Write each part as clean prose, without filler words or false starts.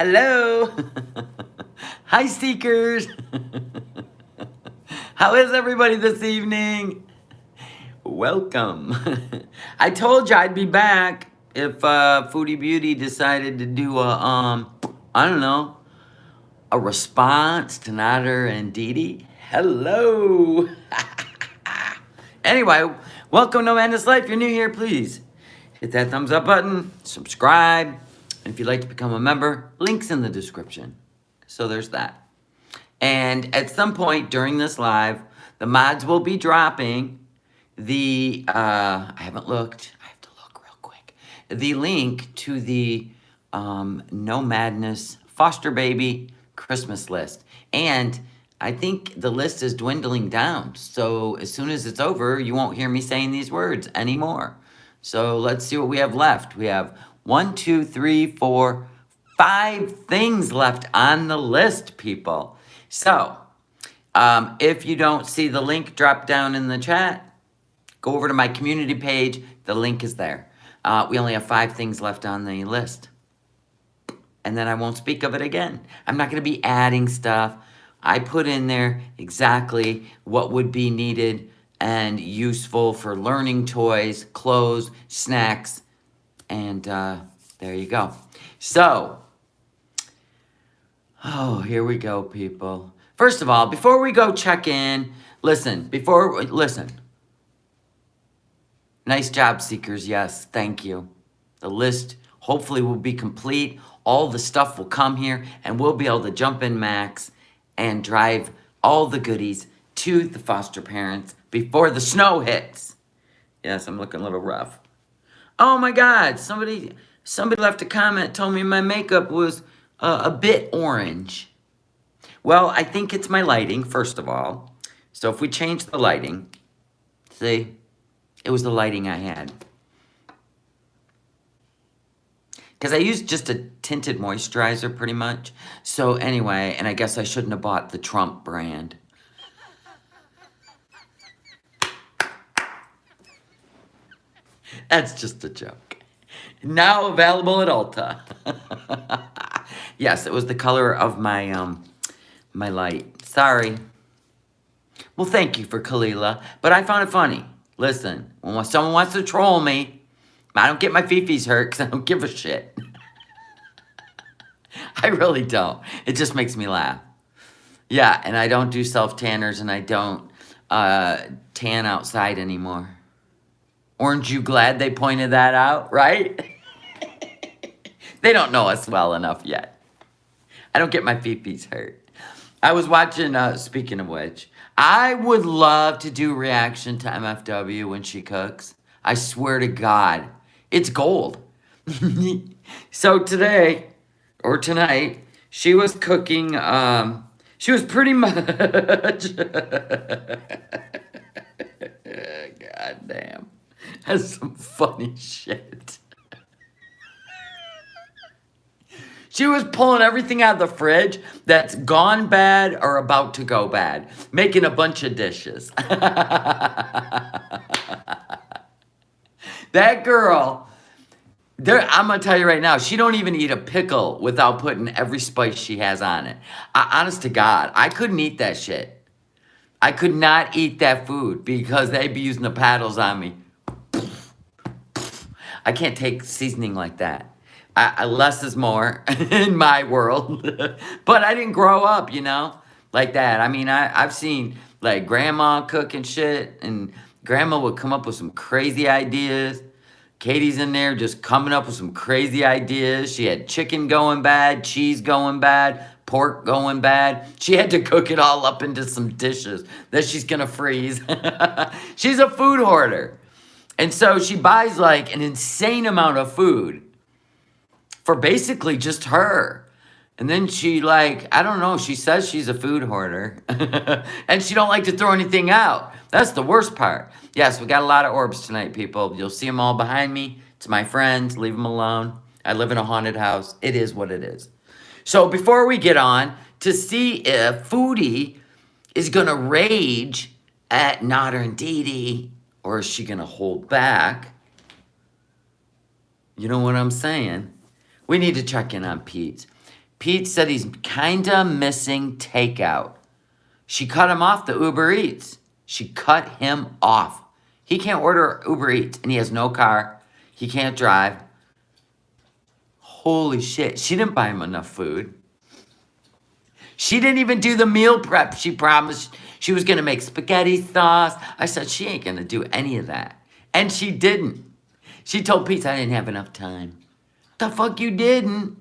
Hello. Hi, Seekers. How is everybody this evening? Welcome. I told you I'd be back if Foodie Beauty decided to do I don't know, a response to Nader and Dede. Hello. Anyway, welcome to Madness Life. If you're new here, please hit that thumbs up button, subscribe, and if you'd like to become a member, links in the description. So there's that. And at some point during this live, the mods will be dropping the, I haven't looked, I have to look real quick, the link to the No Madness Foster Baby Christmas list. And I think the list is dwindling down. So as soon as it's over, you won't hear me saying these words anymore. So let's see what we have left. We have 1, 2, 3, 4, 5 things left on the list, people. So if you don't see the link drop down in the chat, go over to my community page. The link is there. We only have 5 things left on the list. And then I won't speak of it again. I'm not going to be adding stuff. I put in there exactly what would be needed and useful for learning toys, clothes, snacks, and there you go. So, here we go, people. First of all, before we go check in, listen. Nice job, Seekers. Yes, thank you. The list hopefully will be complete. All the stuff will come here, and we'll be able to jump in Max and drive all the goodies to the foster parents before the snow hits. Yes, I'm looking a little rough. Oh my God, somebody left a comment, told me my makeup was a bit orange. Well, I think it's my lighting, first of all. So if we change the lighting, see, it was the lighting I had. Because I used just a tinted moisturizer pretty much. So anyway, and I guess I shouldn't have bought the Trump brand. That's just a joke. Now available at Ulta. Yes, it was the color of my my light. Sorry. Well, thank you for Kalila, but I found it funny. Listen, when someone wants to troll me, I don't get my fifis hurt because I don't give a shit. I really don't. It just makes me laugh. Yeah, and I don't do self-tanners and I don't tan outside anymore. Aren't you glad they pointed that out, right? They don't know us well enough yet. I don't get my fifis hurt. I was watching, speaking of which, I would love to do reaction to MFW when she cooks. I swear to God, it's gold. So today, or tonight, she was cooking, she was pretty much, God damn, that's some funny shit. She was pulling everything out of the fridge that's gone bad or about to go bad, making a bunch of dishes. That girl, I'm going to tell you right now, she don't even eat a pickle without putting every spice she has on it. Honest to God, I couldn't eat that shit. I could not eat that food because they'd be using the paddles on me. I can't take seasoning like that. Less is more in my world. But I didn't grow up, you know, like that. I mean, I've seen like grandma cook and shit, and grandma would come up with some crazy ideas. Katie's in there just coming up with some crazy ideas. She had chicken going bad, cheese going bad, pork going bad. She had to cook it all up into some dishes that she's gonna freeze. She's a food hoarder. And so she buys like an insane amount of food for basically just her. And then she like, I don't know, she says she's a food hoarder. And she don't like to throw anything out. That's the worst part. Yes, we got a lot of orbs tonight, people. You'll see them all behind me. It's my friends. Leave them alone. I live in a haunted house. It is what it is. So before we get on, to see if Foodie is going to rage at Nader and Dede, or is she going to hold back? You know what I'm saying? We need to check in on Pete. Pete said he's kinda missing takeout. She cut him off the Uber Eats. She cut him off. He can't order Uber Eats, and he has no car. He can't drive. Holy shit. She didn't buy him enough food. She didn't even do the meal prep. She promised she was going to make spaghetti sauce. I said, she ain't going to do any of that. And she didn't. She told Pete, I didn't have enough time. The fuck you didn't?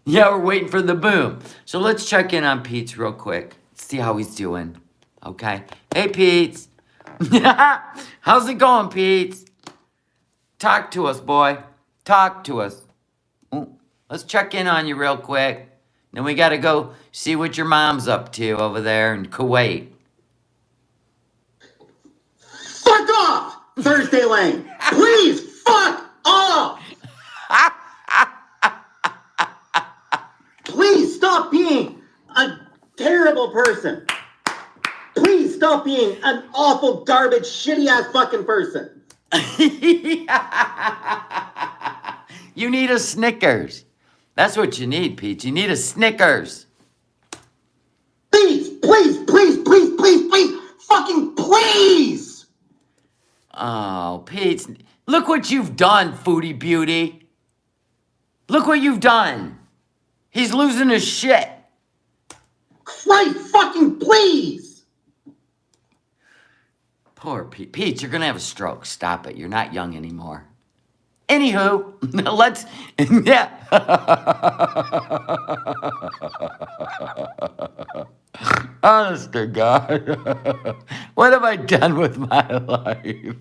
Yeah, we're waiting for the boom. So let's check in on Pete real quick. See how he's doing. Okay? Hey, Pete. How's it going, Pete? Talk to us, boy. Talk to us. Ooh, let's check in on you real quick. Then we got to go see what your mom's up to over there in Kuwait. Fuck off, Thursday Lane. Please, fuck off. Please stop being a terrible person. Please stop being an awful, garbage, shitty-ass fucking person. You need a Snickers. That's what you need, Pete. You need a Snickers. Please, please, please, please, please, please, fucking please. Oh, Pete, look what you've done, Foodie Beauty. Look what you've done. He's losing his shit. Christ fucking please. Poor Pete. Pete, you're going to have a stroke. Stop it. You're not young anymore. Anywho, let's, yeah. Honest to God, what have I done with my life?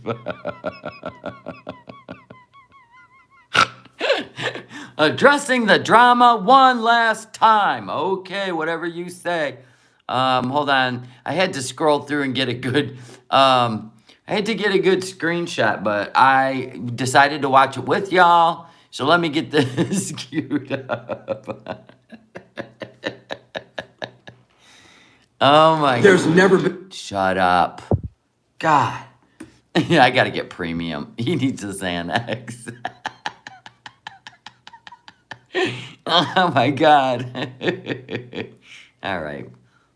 Addressing the drama one last time. Okay, whatever you say. Hold on. I had to scroll through and get a good, I had to get a good screenshot, but I decided to watch it with y'all. So let me get this queued up. Oh my God. There's never been. Shut up. God. I got to get premium. He needs a Xanax. Oh my God. All right.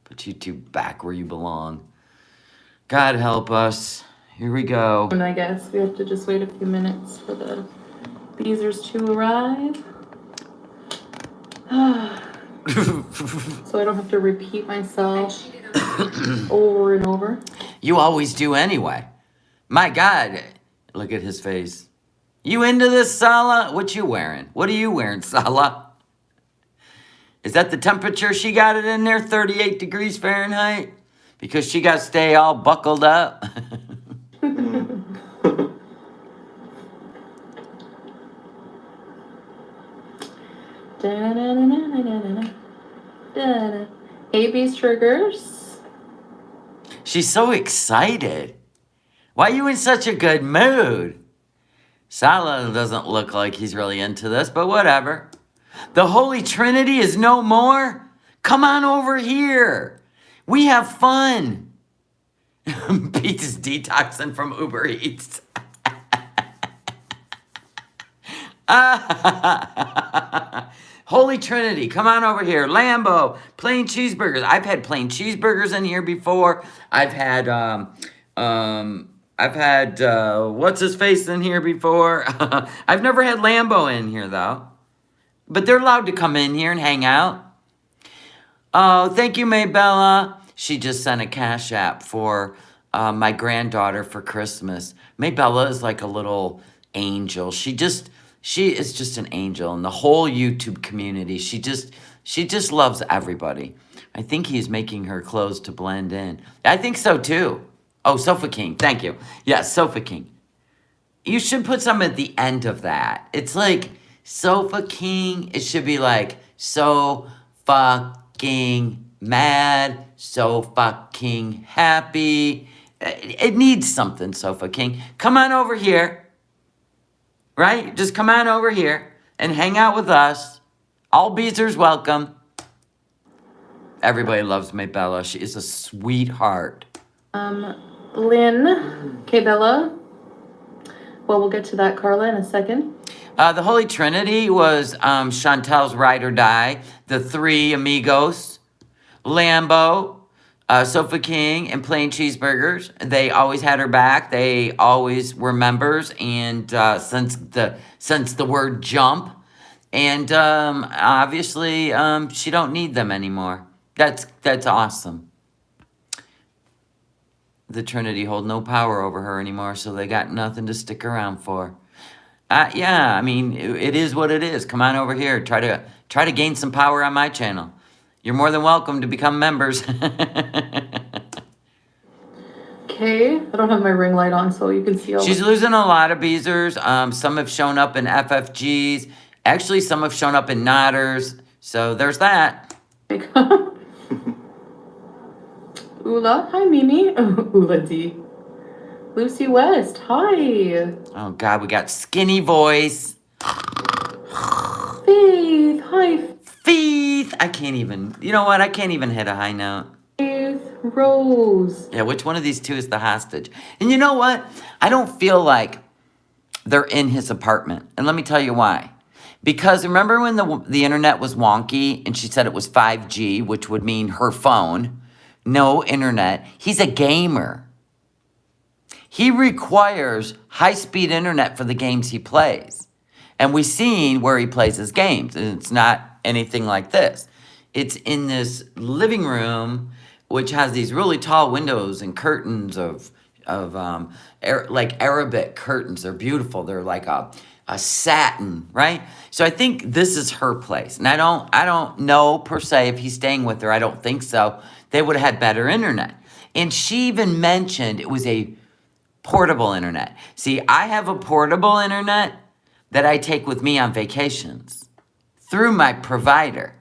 Put you two back where you belong. God help us. Here we go. And I guess we have to just wait a few minutes for the Beezers to arrive. So I don't have to repeat myself over and over. You always do anyway. My God. Look at his face. You into this, Salah? What you wearing? What are you wearing, Salah? Is that the temperature she got it in there? 38 degrees Fahrenheit? Because she got to stay all buckled up? AB's triggers. She's so excited. Why are you in such a good mood? Salah doesn't look like he's really into this, but whatever. The Holy Trinity is no more? Come on over here. We have fun. Pete is detoxing from Uber Eats. Holy Trinity, come on over here. Lambo, plain cheeseburgers. I've had plain cheeseburgers in here before. I've had what's his face in here before. I've never had Lambo in here though. But they're allowed to come in here and hang out. Oh, thank you, Maybella. She just sent a cash app for my granddaughter for Christmas. Maybella is like a little angel. She is just an angel in the whole YouTube community. She just loves everybody. I think he's making her clothes to blend in. I think so too. Oh, Sofa King. Thank you. Yes, Sofa King. You should put some at the end of that. It's like Sofa King. It should be like so fucking mad, so fucking happy. It needs something, Sofa King. Come on over here. Right? Just come on over here and hang out with us. All Beezers welcome. Everybody loves Maybella. She is a sweetheart. Lynn, K Bella. Well, we'll get to that, Carla, in a second. The Holy Trinity was Chantal's ride or die. The three amigos, Lambo, Sofa King, and Plain Cheeseburgers. They always had her back. They always were members, and since the word jump, and obviously she don't need them anymore. That's awesome. The Trinity hold no power over her anymore, so they got nothing to stick around for. Yeah, I mean, it is what it is. Come on over here. Try to gain some power on my channel. You're more than welcome to become members. Okay, I don't have my ring light on, so you can see all. She's losing a lot of Beezers. Some have shown up in FFGs. Actually, some have shown up in Nadders. So there's that. Ula, hi Mimi. Ula D. Lucy West, hi. Oh God, we got Skinny Voice. Faith, hi. Faith. I can't even. You know what? I can't even hit a high note. Faith, Rose. Yeah, which one of these two is the hostage? And you know what? I don't feel like they're in his apartment. And let me tell you why. Because remember when the internet was wonky and she said it was 5G, which would mean her phone, no internet. He's a gamer. He requires high-speed internet for the games he plays. And we've seen where he plays his games. And it's not anything like this. It's in this living room, which has these really tall windows and curtains of like Arabic curtains. They're beautiful. They're like a satin, right? So I think this is her place. And I don't know per se if he's staying with her. I don't think so. They would have had better internet. And she even mentioned it was a portable internet. See, I have a portable internet that I take with me on vacations through my provider.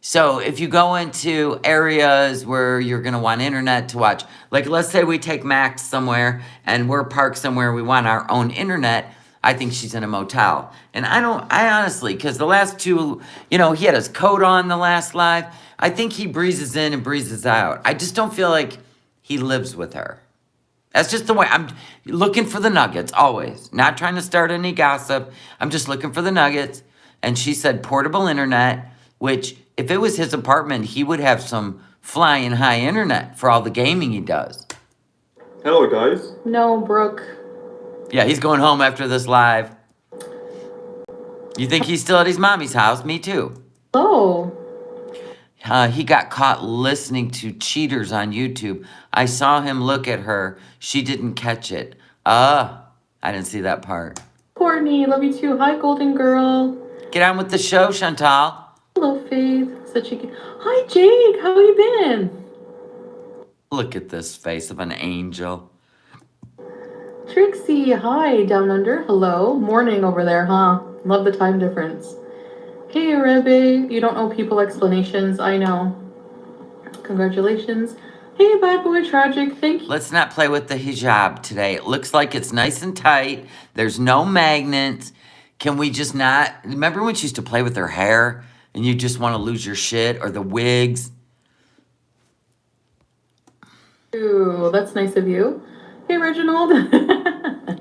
So if you go into areas where you're going to want internet to watch, like let's say we take Max somewhere and we're parked somewhere, we want our own internet, I think she's in a motel. And I honestly, because the last two, he had his coat on the last live. I think he breezes in and breezes out. I just don't feel like he lives with her. That's just the way. I'm looking for the nuggets, always. Not trying to start any gossip. I'm just looking for the nuggets. And she said portable internet, which if it was his apartment, he would have some flying high internet for all the gaming he does. Hello, guys. No, Brooke. Yeah, he's going home after this live. You think he's still at his mommy's house? Me too. Oh. He got caught listening to cheaters on YouTube. I saw him look at her. She didn't catch it. I didn't see that part. Courtney, love you too. Hi, golden girl. Get on with the show, Chantal. Hello, Faith. Such a good. Hi, Jake. How you been? Look at this face of an angel. Trixie, hi, down under. Hello. Morning over there, huh? Love the time difference. Hey, Rebe. You don't owe people explanations. I know. Congratulations. Hey, bad boy, tragic. Thank you. Let's not play with the hijab today. It looks like it's nice and tight. There's no magnets. Can we just not? Remember when she used to play with her hair and you just want to lose your shit, or the wigs? Ooh, that's nice of you. Hey, Reginald.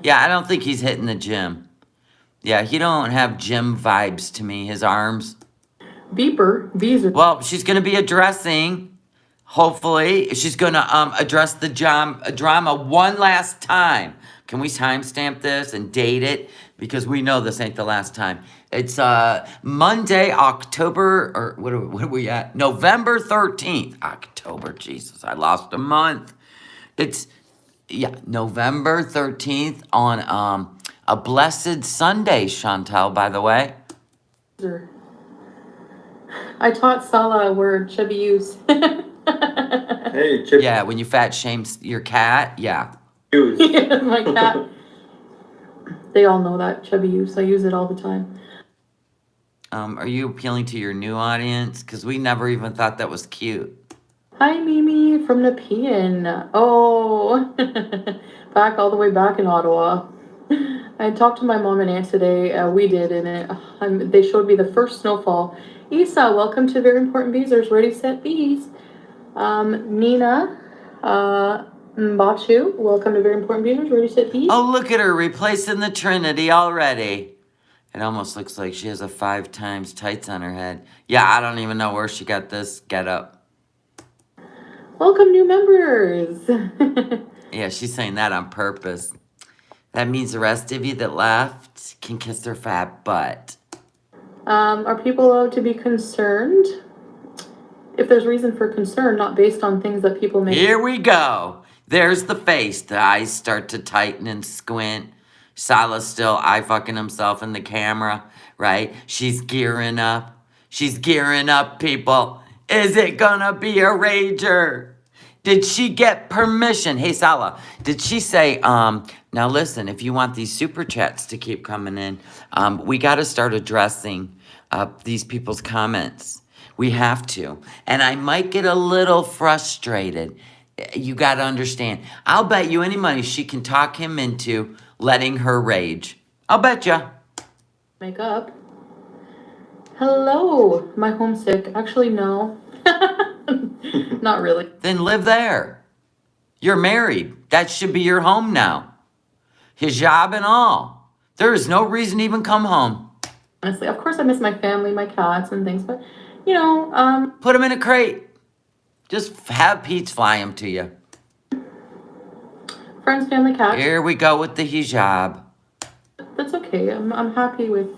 Yeah, I don't think he's hitting the gym. Yeah, he don't have gym vibes to me, his arms. Beeper. Beezer. Well, she's going to be addressing, hopefully, she's going to address the drama one last time. Can we timestamp this and date it? Because we know this ain't the last time. It's Monday, October, or what are we at? November 13th. October, Jesus, I lost a month. It's, November 13th on a blessed Sunday, Chantal, by the way. I taught Salah word chubby use. Hey, Chip. Yeah, when you fat shame your cat, yeah. My cat. They all know that chubby use. I use it all the time. Are you appealing to your new audience? Because we never even thought that was cute. Hi, Mimi from Nepean. Oh, back all the way back in Ottawa. I talked to my mom and aunt today. We did, and they showed me the first snowfall. Isa, welcome to Very Important Beezers. Ready, set, bees. Nina, Mbachu, welcome to Very Important Beezers. Ready, set, bees. Oh, look at her replacing the Trinity already. It almost looks like she has a 5 times tights on her head. Yeah, I don't even know where she got this getup. Welcome, new members. Yeah, she's saying that on purpose. That means the rest of you that left can kiss their fat butt. Are people allowed to be concerned? If there's reason for concern, not based on things that people make. Here we go. There's the face. The eyes start to tighten and squint. Salah's still eye fucking himself in the camera, right? She's gearing up. She's gearing up, people. Is it gonna be a rager? Did she get permission? Hey, Salah, did she say, now listen, if you want these super chats to keep coming in, we got to start addressing these people's comments. We have to. And I might get a little frustrated. You got to understand. I'll bet you any money she can talk him into letting her rage. I'll bet ya. Make up. Hello, my homesick. Actually, no. Not really. Then live there. You're married. That should be your home now. Hijab and all. There is no reason to even come home. Honestly, of course I miss my family, my cats and things, but, you know, Put them in a crate. Just have Pete's fly them to you. friends, family, cats. Here we go with the hijab. That's okay. I'm happy with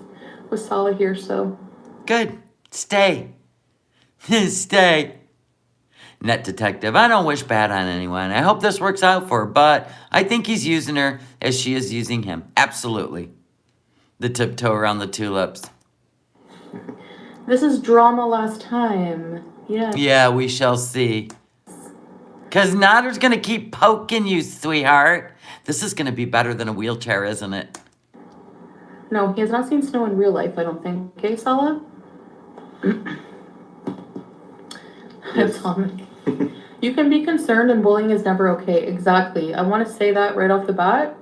Salah here, so. Good. Stay. Stay. Net detective, I don't wish bad on anyone. I hope this works out for her, but I think he's using her as she is using him. Absolutely. The tiptoe around the tulips. This is drama last time. Yeah. Yeah, we shall see. Because Nader's going to keep poking you, sweetheart. This is going to be better than a wheelchair, isn't it? No, he has not seen snow in real life, I don't think. Okay, Salah? Yes. Tom. You can be concerned and bullying is never okay. Exactly. I want to say that right off the bat.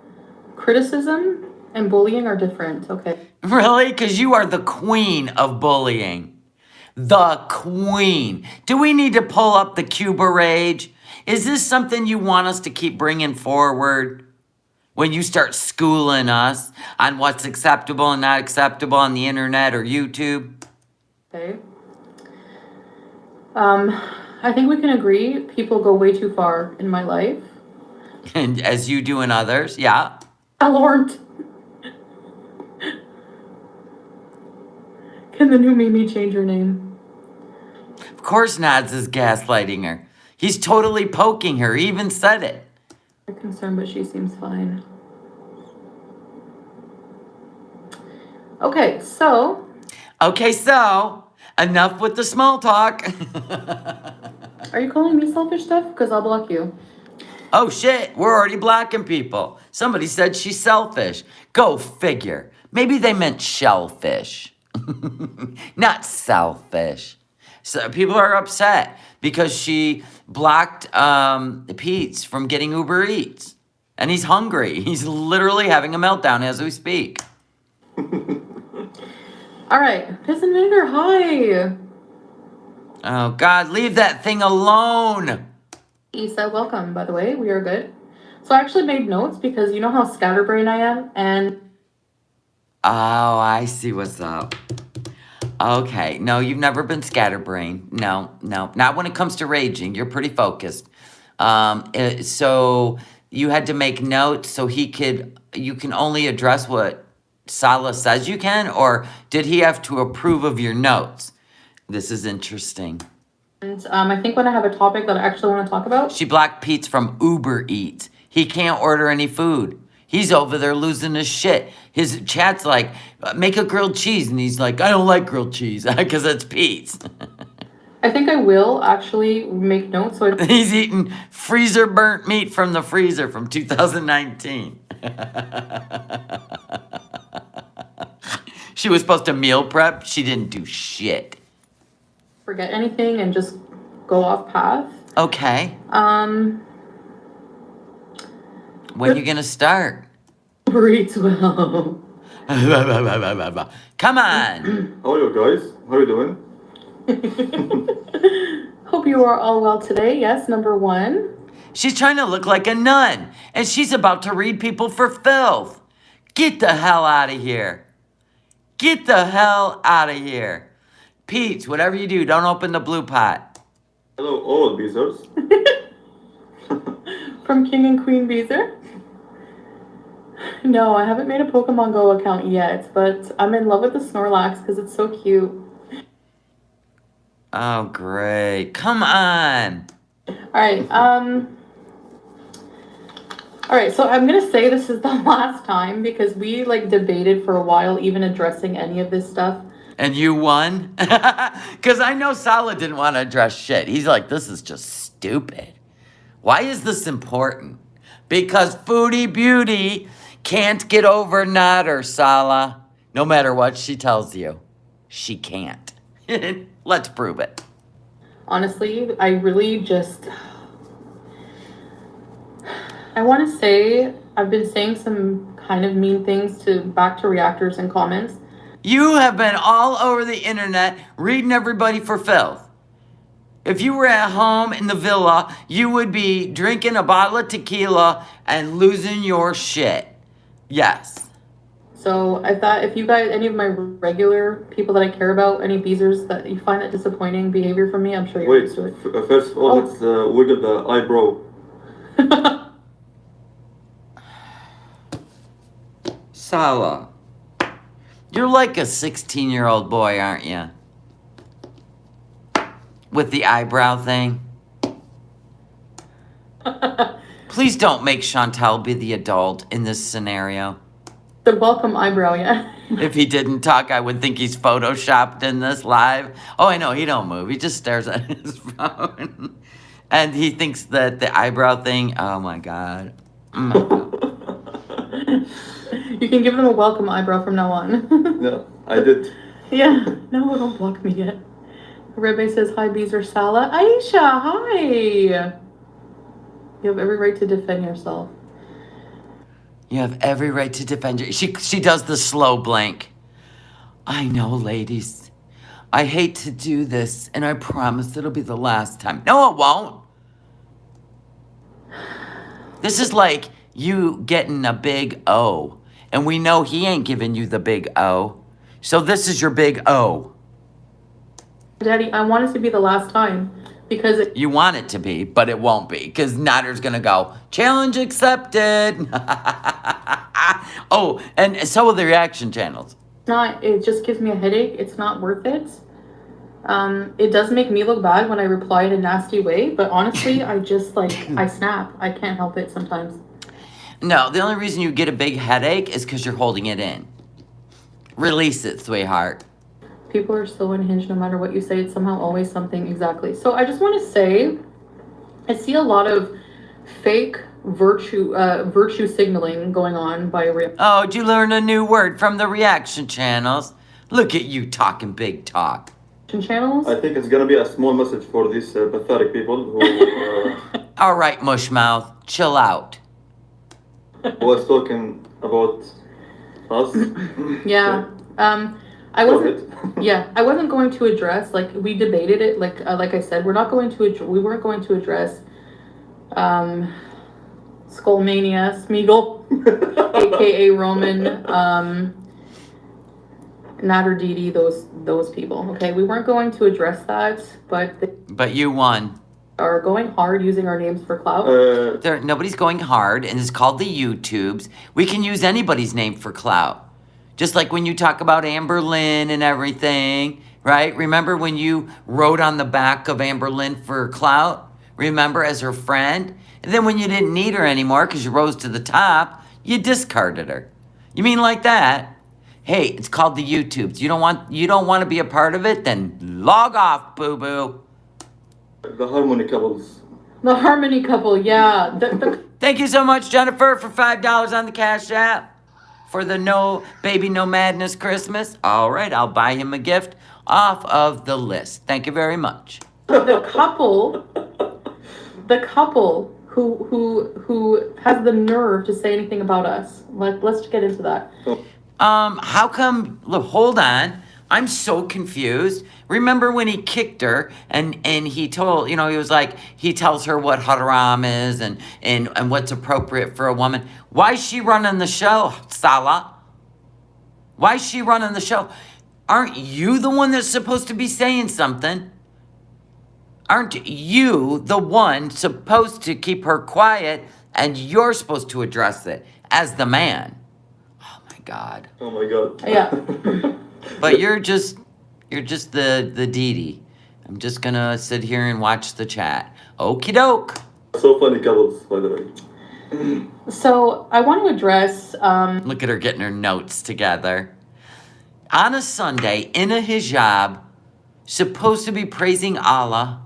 Criticism and bullying are different, okay? Really? Because you are the queen of bullying. The queen. Do we need to pull up the Cuba rage? Is this something you want us to keep bringing forward? When you start schooling us on what's acceptable and not acceptable on the internet or YouTube? Okay. I think we can agree people go way too far in my life. And as you do in others, yeah. Lord. Can the new Mimi change her name? Of course Nads is gaslighting her. He's totally poking her. He even said it. I'm concerned, but she seems fine. Okay, so enough with the small talk. are you calling me selfish stuff? Because I'll block you. Oh shit, we're already blocking people. Somebody said she's selfish. Go figure. Maybe they meant shellfish. Not selfish. So people are upset because she blocked Pete's from getting Uber Eats. And he's hungry. He's literally having a meltdown as we speak. All right, Piss and Vinegar, hi. Oh God, leave that thing alone. Isa, welcome, by the way. We are good. So I actually made notes because you know how scatterbrain I am, and Oh, I see what's up. Okay, no, you've never been scatterbrained. No, not when it comes to raging. You're pretty focused. So you had to make notes so you can only address what Salah says you can, or did he have to approve of your notes? This is interesting. I think when I have a topic that I actually want to talk about. She blocked Pete's from Uber Eats. He can't order any food. He's over there losing his shit. His chat's like, make a grilled cheese. And he's like, I don't like grilled cheese because it's Pete's. I think I will actually make notes. So He's eating freezer burnt meat from the freezer from 2019. She was supposed to meal prep. She didn't do shit. forget anything and just go off path. Okay. When you gonna start? Breathe well. Come on. How are you guys? How are you doing? Hope you are all well today. Yes, number one. She's trying to look like a nun, and she's about to read people for filth. Get the hell out of here. Get the hell out of here. Peach, whatever you do, don't open the blue pot. Hello, all beezers. From King and Queen Beezer? No, I haven't made a Pokemon Go account yet, but I'm in love with the Snorlax because it's so cute. Oh, great. Come on. Alright, Alright, so I'm gonna say this is the last time because we like debated for a while even addressing any of this stuff. And you won? Because I know Salah didn't want to address shit. He's like, this is just stupid. Why is this important? Because Foodie Beauty can't get over Nader, Salah. No matter what she tells you. She can't. Let's prove it. Honestly, I really just... I want to say I've been saying some kind of mean things back to reactors and comments. You have been all over the internet reading everybody for filth. If you were at home in the villa, you would be drinking a bottle of tequila and losing your shit. Yes. So I thought if you guys, any of my regular people that I care about, any beezers that you find that disappointing behavior from me, I'm sure you're Wait, used to it. first of all, let's wiggle the eyebrow. Salah, you're like a 16-year-old boy, aren't you? With the eyebrow thing. Please don't make Chantal be the adult in this scenario. The welcome eyebrow, yeah. If he didn't talk, I would think he's photoshopped in this live. Oh, I know, he don't move. He just stares at his phone. And he thinks that the eyebrow thing, oh my God. You can give them a welcome eyebrow from now on. Yeah, I did. Yeah, no, don't block me yet. Rebbe says, hi, Beezer Salah. Aisha, hi. You have every right to defend yourself. You have every right to defend you. She does the slow blank. I know, ladies. I hate to do this, and I promise it'll be the last time. No, it won't. This is like you getting a big O, and we know he ain't giving you the big O. So this is your big O. Daddy, I want it to be the last time because You want it to be, but it won't be, because Nader's going to go, challenge accepted. Oh, and so will the reaction channels. it just gives me a headache. It's not worth it. It does make me look bad when I reply in a nasty way, but honestly, I just I snap. I can't help it sometimes. No, the only reason you get a big headache is because you're holding it in. Release it, sweetheart. People are so unhinged no matter what you say. It's somehow always something. Exactly. So I just want to say, I see a lot of fake virtue signaling going on by Oh, did you learn a new word from the reaction channels? Look at you talking big talk. channels. I think it's gonna be a small message for these pathetic people who All right, mushmouth, chill out. was talking about us. Yeah. I Go wasn't. ahead. Yeah, I wasn't going to address. We debated it. Like I said, we're not going to. We weren't going to address. Skullmania, Smeagol, aka Roman, Nader, Dede, those people. Okay, we weren't going to address that, but they But you won. are going hard using our names for clout. Nobody's going hard, and it's called the YouTubes. We can use anybody's name for clout. Just like when you talk about Amber Lynn and everything, right? Remember when you wrote on the back of Amber Lynn for clout? Remember, as her friend? And then when you didn't need her anymore because you rose to the top, you discarded her. You mean like that? Hey, it's called the YouTubes. You don't want to be a part of it? Then log off, boo-boo. The harmony couples. The Harmony couple, yeah. Thank you so much, Jennifer, for $5 on the Cash App for the No Baby No Madness Christmas. All right, I'll buy him a gift off of the list. Thank you very much. the couple who has the nerve to say anything about us. Let's get into that. How come, look, hold on. I'm so confused. Remember when he kicked her and he told, he was like, he tells her what haram is and what's appropriate for a woman. Why is she running the show, Salah? Why is she running the show? Aren't you the one that's supposed to be saying something? Aren't you the one supposed to keep her quiet and you're supposed to address it as the man? Oh my God. Oh my god. Yeah. But you're just the Dede. I'm just gonna sit here and watch the chat. Okie doke. So funny couples, by the way. So I want to address. Look at her getting her notes together. On a Sunday, in a hijab, supposed to be praising Allah.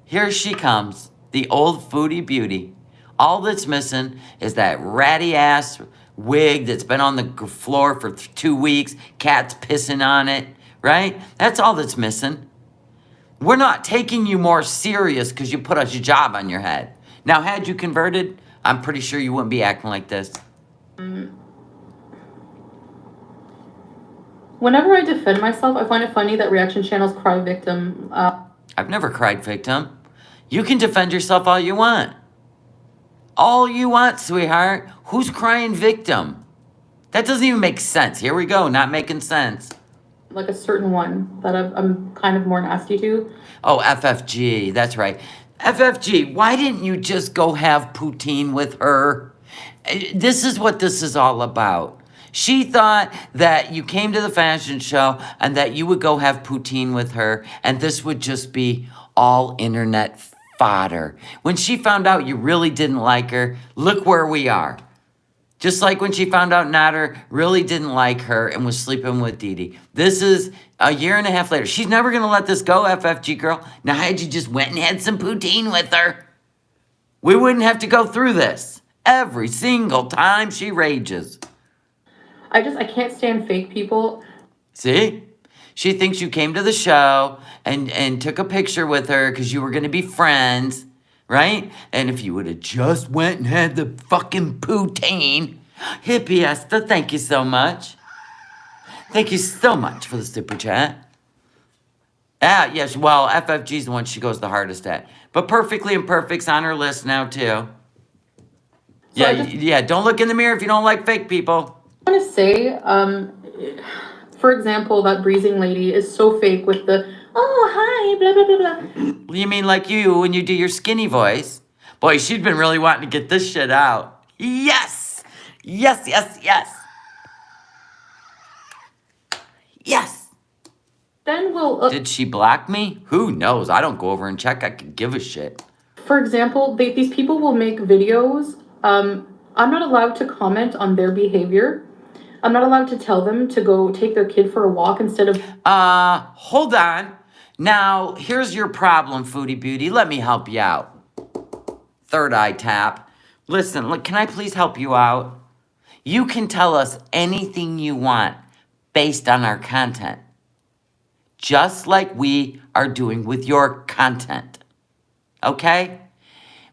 Here she comes, the old foodie beauty. All that's missing is that ratty ass wig that's been on the floor for 2 weeks, cats pissing on it, right? That's all that's missing. We're not taking you more serious because you put a hijab on your head. Now, had you converted, I'm pretty sure you wouldn't be acting like this. Whenever I defend myself, I find it funny that reaction channels cry victim. I've never cried victim. You can defend yourself all you want. All you want, sweetheart. Who's crying victim? That doesn't even make sense. Here we go, not making sense. Like a certain one that I'm kind of more nasty to. Oh, FFG, that's right. FFG, why didn't you just go have poutine with her? This is what this is all about. She thought that you came to the fashion show and that you would go have poutine with her and this would just be all internet fodder. When she found out you really didn't like her, look where we are. Just like when she found out Nader really didn't like her and was sleeping with Dede. This is a year and a half later. She's never going to let this go, FFG girl. Now, had you just went and had some poutine with her, we wouldn't have to go through this every single time she rages. I can't stand fake people. See? She thinks you came to the show and took a picture with her because you were going to be friends, right? And if you would have just went and had the fucking poutine. Hippie Esther, thank you so much. Thank you so much for the super chat. Yes, well, FFG's the one she goes the hardest at. But Perfectly Imperfect's on her list now, too. Yeah, don't look in the mirror if you don't like fake people. I want to say, for example, that breezing lady is so fake with the, oh, hi, blah, blah, blah, blah. You mean like you when you do your skinny voice? Boy, she's been really wanting to get this shit out. Yes! Yes, yes, yes. Yes. Then we'll... Did she block me? Who knows? I don't go over and check. I could give a shit. For example, these people will make videos. I'm not allowed to comment on their behavior. I'm not allowed to tell them to go take their kid for a walk instead of... Hold on. Now, here's your problem, Foodie Beauty. Let me help you out. Third eye tap. Listen, look, can I please help you out? You can tell us anything you want based on our content. Just like we are doing with your content. Okay?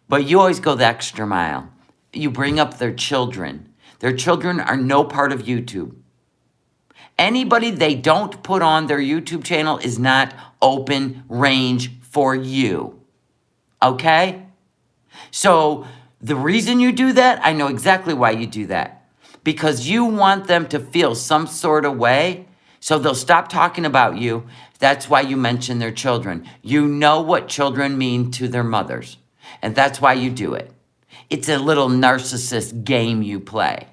But you always go the extra mile. You bring up their children. Their children are no part of YouTube. Anybody they don't put on their YouTube channel is not open range for you. Okay? So the reason you do that, I know exactly why you do that. Because you want them to feel some sort of way, so they'll stop talking about you. That's why you mention their children. You know what children mean to their mothers. And that's why you do it. It's a little narcissist game you play.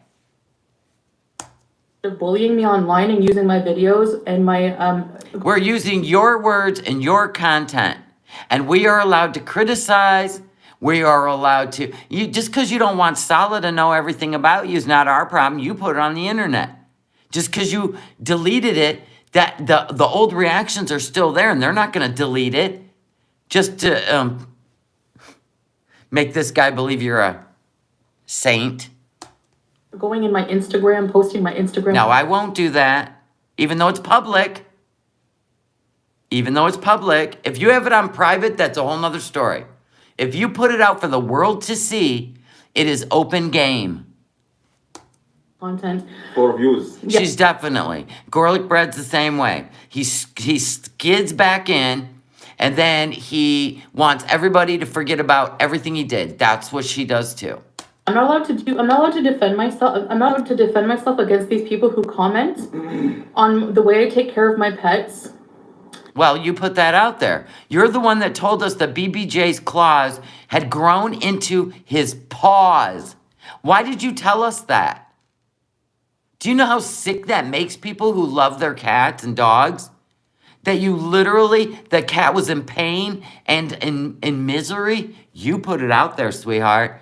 They're bullying me online and using my videos and my... We're using your words and your content. And we are allowed to criticize. We are allowed to... just because you don't want Salah to know everything about you is not our problem. You put it on the internet. Just because you deleted it, that the old reactions are still there and they're not going to delete it. Just to make this guy believe you're a saint. Going in my Instagram, posting my Instagram. No, I won't do that. Even though it's public. Even though it's public. If you have it on private, that's a whole nother story. If you put it out for the world to see, it is open game. Content. For views. Yeah. She's definitely. Garlic bread's the same way. He skids back in, and then he wants everybody to forget about everything he did. That's what she does too. I'm not allowed to do. I'm not allowed to defend myself. I'm not allowed to defend myself against these people who comment on the way I take care of my pets. Well, you put that out there. You're the one that told us that BBJ's claws had grown into his paws. Why did you tell us that? Do you know how sick that makes people who love their cats and dogs? That you literally, the cat was in pain and in misery? You put it out there, sweetheart.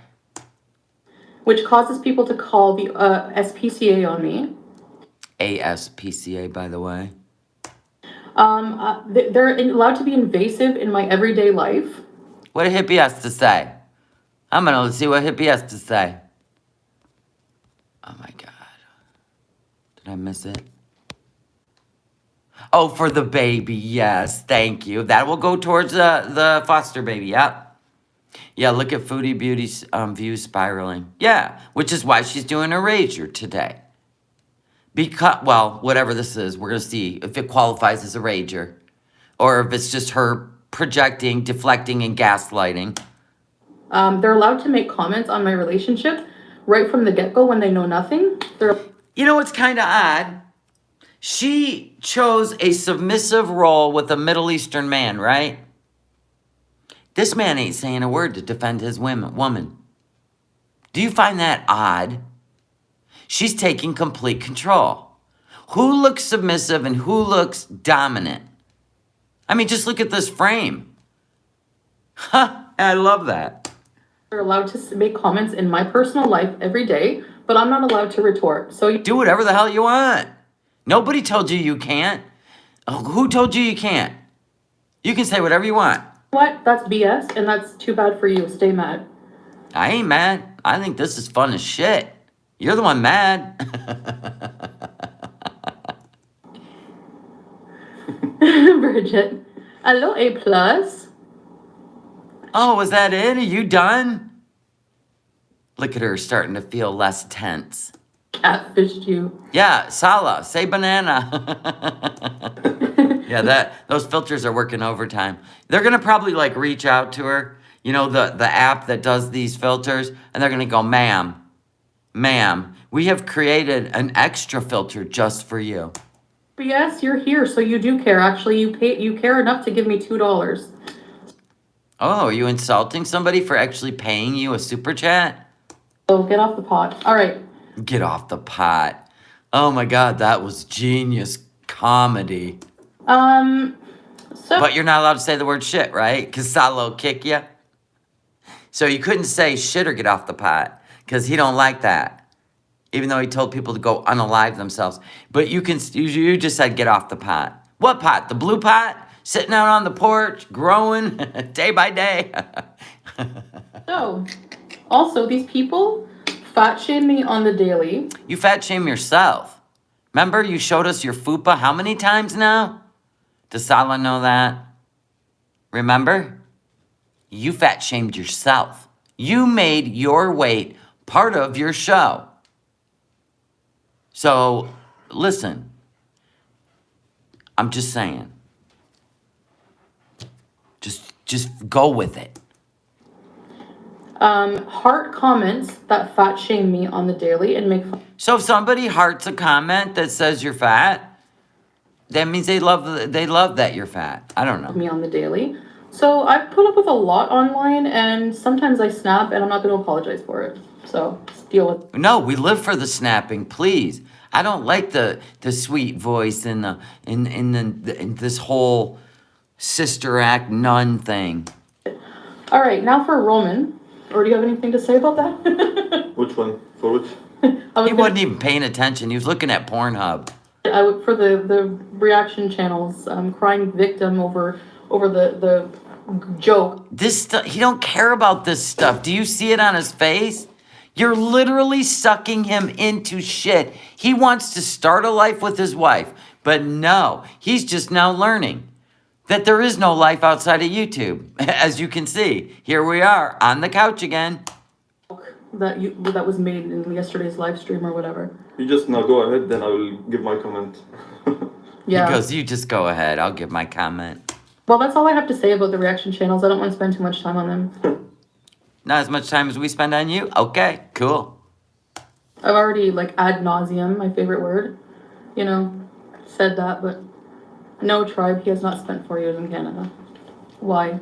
Which causes people to call the SPCA on me. ASPCA, by the way. They're allowed to be invasive in my everyday life. What a hippie has to say. I'm gonna see what hippie has to say. Oh my God. Did I miss it? Oh, for the baby, yes, thank you. That will go towards the foster baby, yep. Yeah, look at Foodie Beauty's views spiraling. Yeah, which is why she's doing a rager today. Because, well, whatever this is, we're going to see if it qualifies as a rager. Or if it's just her projecting, deflecting, and gaslighting. They're allowed to make comments on my relationship right from the get-go when they know nothing. You know what's kind of odd? She chose a submissive role with a Middle Eastern man, right? This man ain't saying a word to defend his woman. Do you find that odd? She's taking complete control. Who looks submissive and who looks dominant? I mean, just look at this frame. Huh, I love that. They're allowed to make comments in my personal life every day, but I'm not allowed to retort. So do whatever the hell you want. Nobody told you you can't. Who told you you can't? You can say whatever you want. What? That's BS, and that's too bad for you. Stay mad. I ain't mad. I think this is fun as shit. You're the one mad. Bridget. Hello, A+. Oh, was that it? Are you done? Look at her starting to feel less tense. Catfished you. Yeah, Salah, say banana. Yeah, those filters are working overtime. They're gonna probably like reach out to her, you know, the app that does these filters, and they're gonna go, ma'am, we have created an extra filter just for you. But yes, you're here, so you do care. Actually, you care enough to give me $2. Oh, are you insulting somebody for actually paying you a super chat? So get off the pot. All right. Get off the pot. Oh my God, that was genius comedy. But you're not allowed to say the word shit, right? Because Salah will kick you. So you couldn't say shit or get off the pot because he don't like that. Even though he told people to go unalive themselves. But you just said get off the pot. What pot? The blue pot? Sitting out on the porch, growing day by day. So, also, these people fat shame me on the daily. You fat shame yourself. Remember you showed us your fupa how many times now? Does Salah know that? Remember? You fat shamed yourself. You made your weight part of your show. So, listen. I'm just saying. Just go with it. Heart comments that fat shame me on the daily and make fun. So if somebody hearts a comment that says you're fat, that means they love that you're fat. I don't know. Me on the daily. So I've put up with a lot online, and sometimes I snap, and I'm not going to apologize for it. So just deal with it. No, we live for the snapping, please. I don't like the sweet voice and in this whole sister act nun thing. All right, now for Roman. Or do you have anything to say about that? Which one? For which? He wasn't even paying attention. He was looking at Pornhub. For the reaction channels, crying victim over the joke. This stuff, he don't care about this stuff. Do you see it on his face? You're literally sucking him into shit. He wants to start a life with his wife, but no, he's just now learning that there is no life outside of YouTube. As you can see, here we are on the couch again. That was made in yesterday's live stream or whatever. You just now go ahead, then I will give my comment. Yeah. He goes, you just go ahead. I'll give my comment. Well, that's all I have to say about the reaction channels. I don't want to spend too much time on them. Not as much time as we spend on you? Okay, cool. I've already, like, ad nauseum, my favorite word, said that, but no, tribe, he has not spent 4 years in Canada. Why?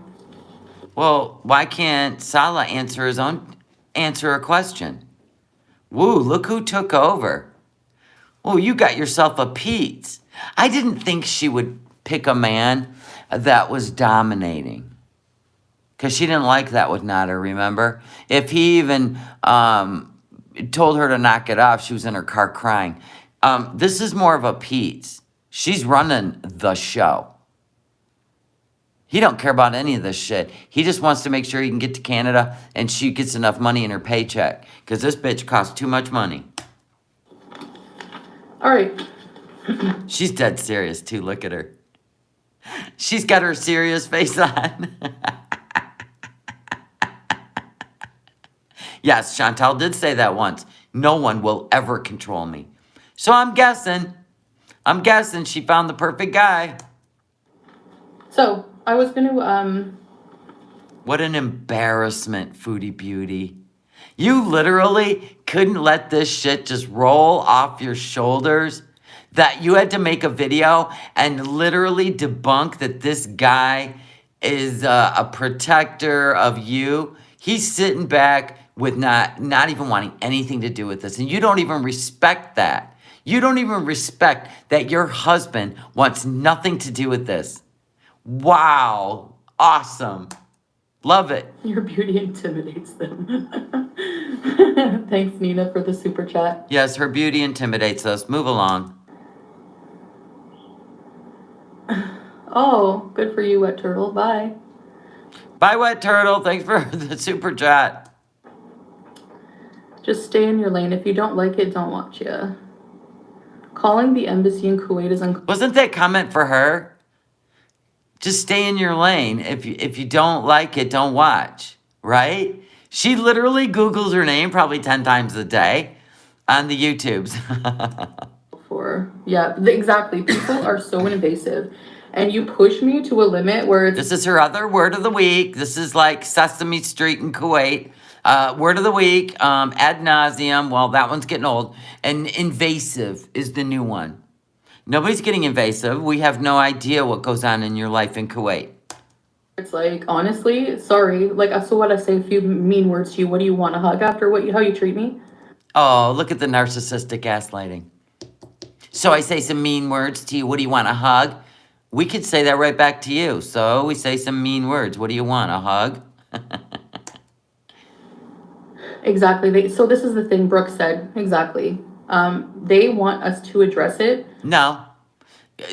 Well, why can't Salah answer a question? Woo, look who took over. Oh, you got yourself a Pete. I didn't think she would pick a man that was dominating. Because she didn't like that with Nader, remember? If he even told her to knock it off, she was in her car crying. This is more of a Pete. She's running the show. He don't care about any of this shit. He just wants to make sure he can get to Canada and she gets enough money in her paycheck. Because this bitch costs too much money. All right. She's dead serious, too. Look at her. She's got her serious face on. Yes, Chantal did say that once. No one will ever control me. So I'm guessing she found the perfect guy. So, I was going to, What an embarrassment, Foodie Beauty. You literally couldn't let this shit just roll off your shoulders. That you had to make a video and literally debunk that this guy is a protector of you. He's sitting back with not even wanting anything to do with this. And you don't even respect that. You don't even respect that your husband wants nothing to do with this. Wow. Awesome. Love it. Your beauty intimidates them. Thanks, Nina, for the super chat. Yes, her beauty intimidates us. Move along. Oh, good for you, Wet Turtle. Bye. Bye, Wet Turtle. Thanks for the super chat. Just stay in your lane. If you don't like it, don't watch ya. Calling the embassy in Kuwait is Wasn't that comment for her? Just stay in your lane. If you don't like it, don't watch. Right? She literally Googles her name probably 10 times a day on the YouTubes. Exactly. People are so invasive. And you push me to a limit where it's... This is her other word of the week. This is like Sesame Street in Kuwait. Word of the week, ad nauseum. Well, that one's getting old. And invasive is the new one. Nobody's getting invasive. We have no idea what goes on in your life in Kuwait. It's like, honestly, sorry. Like, so what I say a few mean words to you. What do you want, a hug after how you treat me? Oh, look at the narcissistic gaslighting. So I say some mean words to you. What do you want, a hug? We could say that right back to you. So we say some mean words. What do you want, a hug? Exactly. So this is the thing Brooke said. Exactly. They want us to address it. No.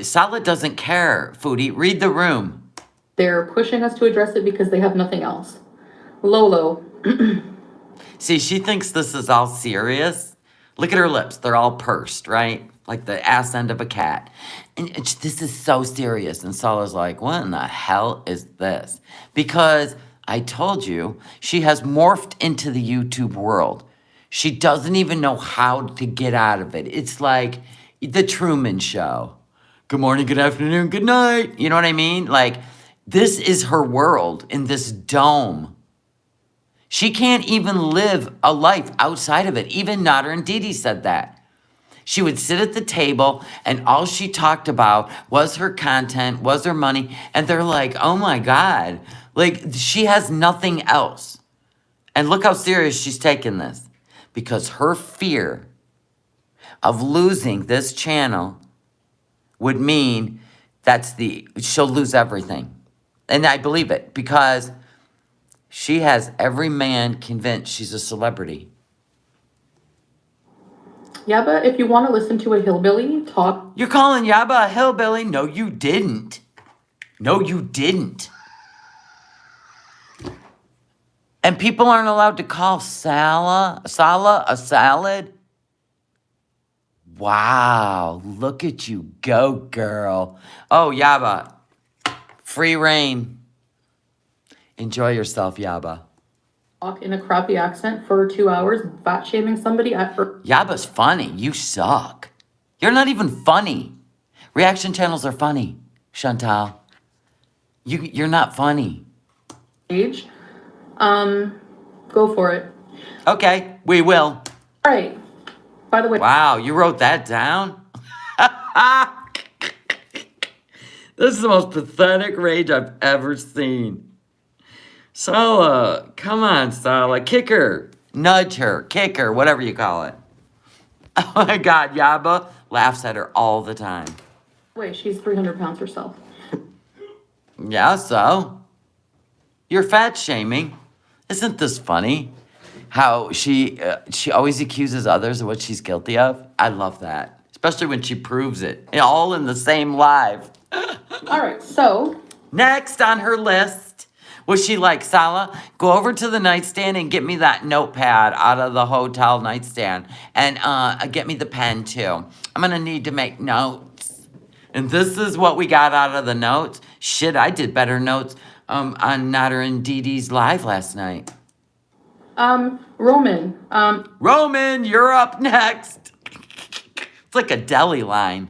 Salah doesn't care, Foodie. Read the room. They're pushing us to address it because they have nothing else. Lolo. See, she thinks this is all serious. Look at her lips. They're all pursed, right? Like the ass end of a cat. And this is so serious. And Salah's like, what in the hell is this? Because I told you, she has morphed into the YouTube world. She doesn't even know how to get out of it. It's like the Truman Show. Good morning, good afternoon, good night. You know what I mean? Like, this is her world in this dome. She can't even live a life outside of it. Even Nader and Dede said that. She would sit at the table and all she talked about was her content, was her money. And they're like, oh my God. Like, she has nothing else. And look how serious she's taken this. Because her fear of losing this channel would mean she'll lose everything. And I believe it because she has every man convinced she's a celebrity. Yeah, but if you want to listen to a hillbilly talk... You're calling Yaba a hillbilly? No, you didn't. No, you didn't. And people aren't allowed to call Salah a salad? Wow, look at you go, girl. Oh, Yaba, free reign. Enjoy yourself, Yaba. Talk in a crappy accent for 2 hours, fat-shaming somebody at her... Yaba's funny. You suck. You're not even funny. Reaction channels are funny, Chantal. You're not funny. Age. Go for it. Okay, we will. All right. By the way, Wow, you wrote that down? This is the most pathetic rage I've ever seen. Salah, come on, Salah. Kick her. Nudge her. Kick her. Whatever you call it. Oh my God, Yaba laughs at her all the time. wait, she's 300 pounds herself. Yeah, so? You're fat shaming. Isn't this funny? How she always accuses others of what she's guilty of. I love that. Especially when she proves it. All in the same live. All right, so Next on her list was she like, Salah, go over to the nightstand and get me that notepad out of the hotel nightstand. And get me the pen too. I'm going to need to make notes. And this is what we got out of the notes. Shit, I did better notes on Nader and Dede's live last night. Roman, Roman, you're up next. It's like a deli line.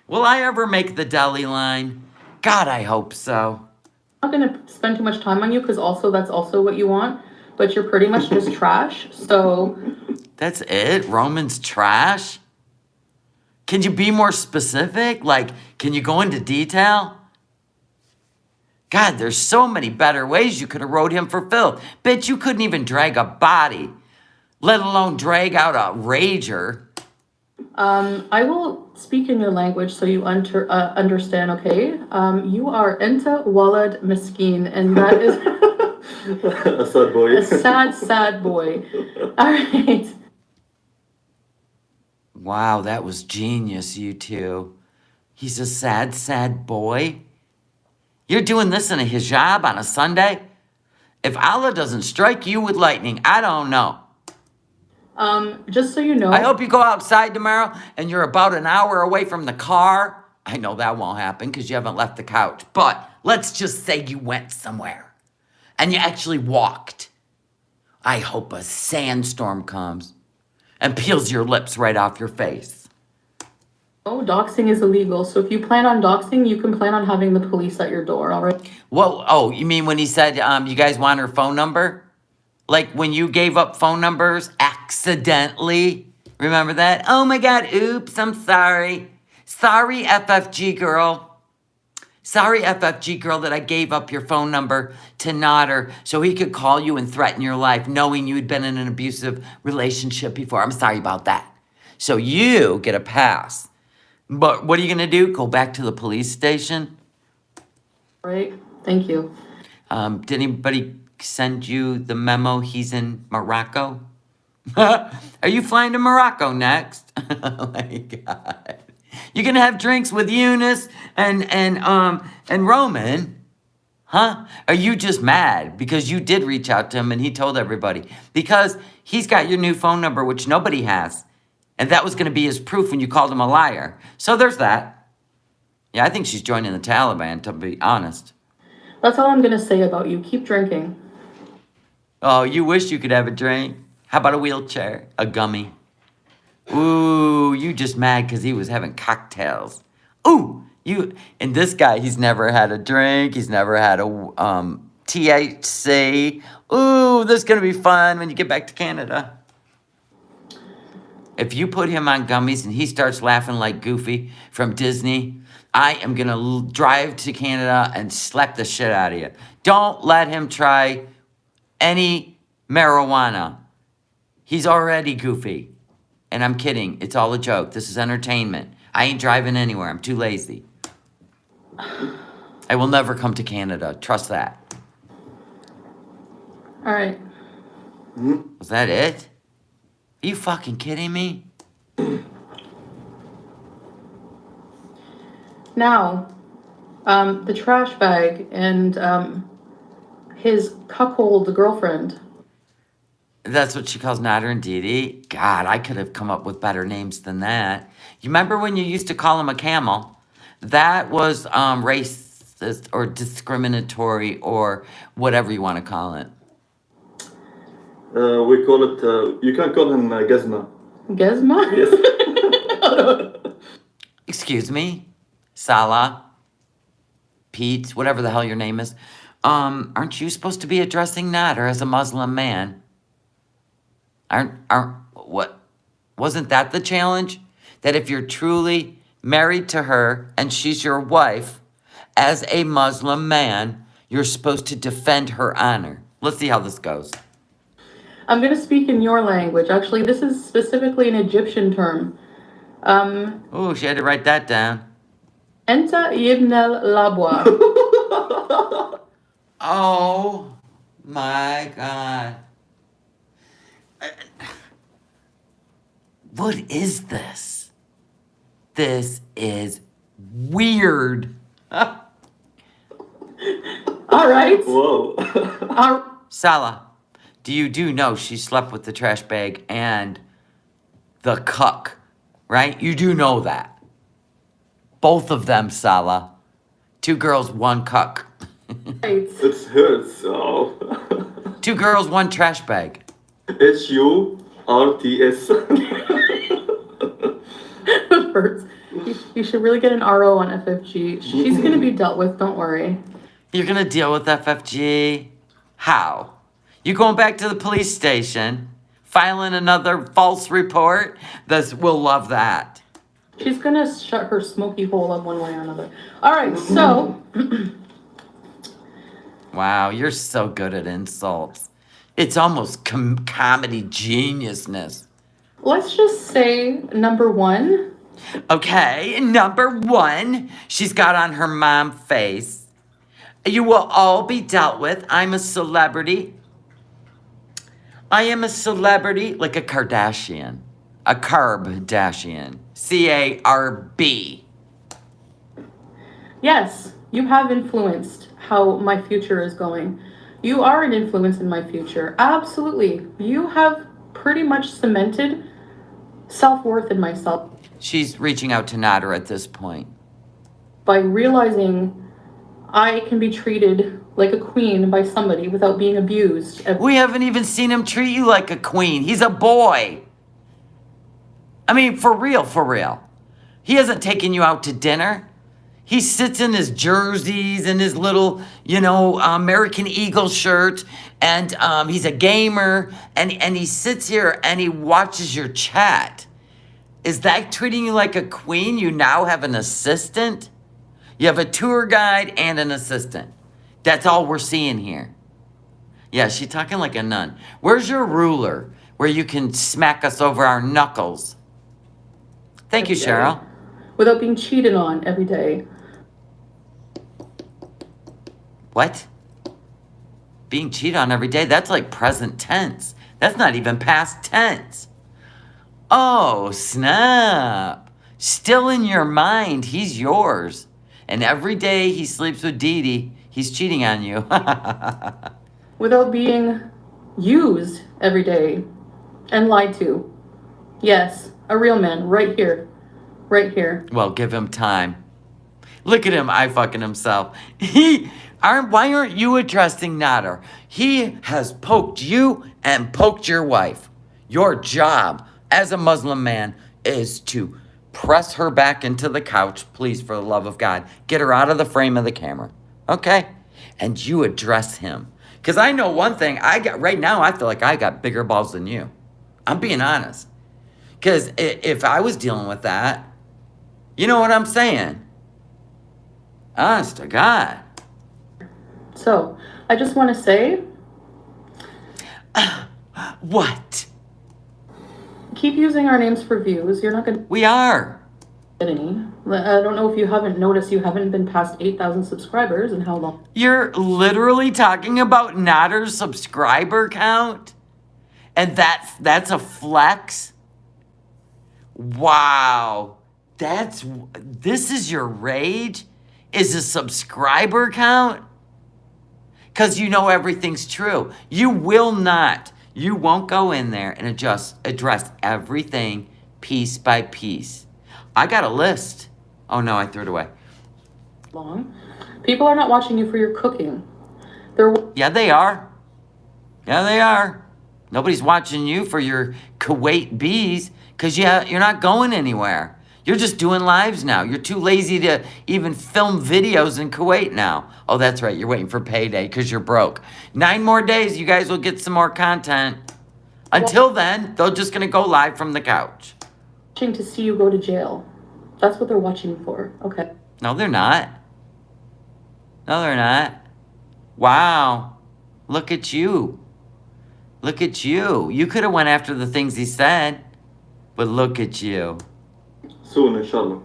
Will I ever make the deli line? God, I hope so. I'm not gonna spend too much time on you because also that's also what you want, but you're pretty much just trash. So That's it? Roman's trash? Can you be more specific? Like, can you go into detail? God, there's so many better ways you could have wrote him for filth. Bitch, you couldn't even drag a body, let alone drag out a rager. I will speak in your language so you understand. Okay, you are enta walad miskin, and that is A sad boy. a sad boy. All right. Wow, that was genius, you two. He's a sad boy. You're doing this in a hijab on a Sunday? If Allah doesn't strike you with lightning, I don't know. Just so you know, I hope you go outside tomorrow and you're about an hour away from the car. I know that won't happen because you haven't left the couch. But let's just say you went somewhere and you actually walked. I hope a sandstorm comes and peels your lips right off your face. doxing is illegal. So if you plan on doxing, you can plan on having the police at your door. All right. Whoa, oh, you mean when he said you guys want her phone number? Like when you gave up phone numbers accidentally? Remember that? Oh my God, oops, I'm sorry. Sorry, FFG girl. Sorry, FFG girl, that I gave up your phone number to Nader so he could call you and threaten your life knowing you had been in an abusive relationship before. I'm sorry about that. So you get a pass. But what are you going to do? Go back to the police station? All right. Thank you. Did anybody send you the memo he's in Morocco? Are you flying to Morocco next? Oh my God. You're gonna have drinks with Eunice and Roman? Huh? Are you just mad because you did reach out to him and he told everybody? Because he's got your new phone number, which nobody has. And that was gonna be his proof when you called him a liar. So there's that. Yeah, I think she's joining the Taliban, to be honest. That's all I'm gonna say about you. Keep drinking. Oh, you wish you could have a drink? How about a wheelchair? A gummy? Ooh, you just mad because he was having cocktails. Ooh, and this guy, he's never had a drink. He's never had a THC. Ooh, this is going to be fun when you get back to Canada. If you put him on gummies and he starts laughing like Goofy from Disney, I am going to drive to Canada and slap the shit out of you. Don't let him try any marijuana. He's already Goofy. And I'm kidding. It's all a joke. This is entertainment. I ain't driving anywhere. I'm too lazy. I will never come to Canada. Trust that. All right. Was that it? Are you fucking kidding me? Now, the trash bag and his cuckold girlfriend. That's what she calls Nader and Dede. God, I could have come up with better names than that. You remember when you used to call him a camel? That was racist or discriminatory or whatever you want to call it. We call it, you can call him Gazma. Gizma? Yes. Excuse me? Salah? Pete? Whatever the hell your name is. Aren't you supposed to be addressing Nader as a Muslim man? Aren't what? Wasn't that the challenge? That if you're truly married to her and she's your wife, as a Muslim man, you're supposed to defend her honor. Let's see how this goes. I'm going to speak in your language. Actually, this is specifically an Egyptian term. Oh, she had to write that down. Enta ibn al-labwa. Oh my God. What is this? This is weird. All right. Whoa. Salah, do know she slept with the trash bag and the cuck, right? You do know that. Both of them, Salah. 2 girls, 1 cuck. Right. It hurts. Oh. 2 girls, 1 trash bag. HURTS. Hurts. You should really get an RO on FFG. She's going to be dealt with, don't worry. You're gonna deal with FFG? How? You going back to the police station, filing another false report? We'll love that. She's going to shut her smoky hole up one way or another. All right, so... Wow, you're so good at insults. It's almost comedy geniusness. Let's just say number 1. Okay, number 1, she's got on her mom face. You will all be dealt with. I'm a celebrity. I am a celebrity like a Kardashian. A Kardashian. C-A-R-B. Yes, you have influenced how my future is going. You are an influence in my future. Absolutely. You have pretty much cemented self-worth in myself. She's reaching out to Nader at this point. By realizing I can be treated like a queen by somebody without being abused. We haven't even seen him treat you like a queen. He's a boy. I mean, for real, for real. He hasn't taken you out to dinner. He sits in his jerseys and his little, American Eagle shirt. And he's a gamer. And he sits here and he watches your chat. Is that treating you like a queen? You now have an assistant? You have a tour guide and an assistant. That's all we're seeing here. Yeah, she's talking like a nun. Where's your ruler where you can smack us over our knuckles? Thank you, Cheryl. Without being cheated on every day. What? Being cheated on every day? That's like present tense. That's not even past tense. Oh, snap. Still in your mind, he's yours. And every day he sleeps with Dede, he's cheating on you. Without being used every day and lied to. Yes, a real man, right here. Right here. Well, give him time. Look at him eye-fucking himself. Why aren't you addressing Nader? He has poked you and poked your wife. Your job as a Muslim man is to press her back into the couch, please, for the love of God. Get her out of the frame of the camera, okay? And you address him. Because I know one thing, right now I feel like I got bigger balls than you. I'm being honest. Because if I was dealing with that, you know what I'm saying? Honest to God. So, I just want to say... What? Keep using our names for views. You're not going to We are. get any. I don't know if you haven't noticed you haven't been past 8,000 subscribers in how long? You're literally talking about Nader's subscriber count? And that's a flex? Wow. This is your rage? Is a subscriber count? Because you know everything's true. You won't go in there and address everything piece by piece. I got a list. Oh no, I threw it away. Long. People are not watching you for your cooking. Yeah, they are. Yeah, they are. Nobody's watching you for your Kuwait bees because you're not going anywhere. You're just doing lives now. You're too lazy to even film videos in Kuwait now. Oh, that's right. You're waiting for payday because you're broke. 9 more days, you guys will get some more content. Until then, they're just going to go live from the couch. Watching to see you go to jail. That's what they're watching for. Okay. No, they're not. No, they're not. Wow. Look at you. Look at you. You could have went after the things he said, but look at you. Soon, inshallah.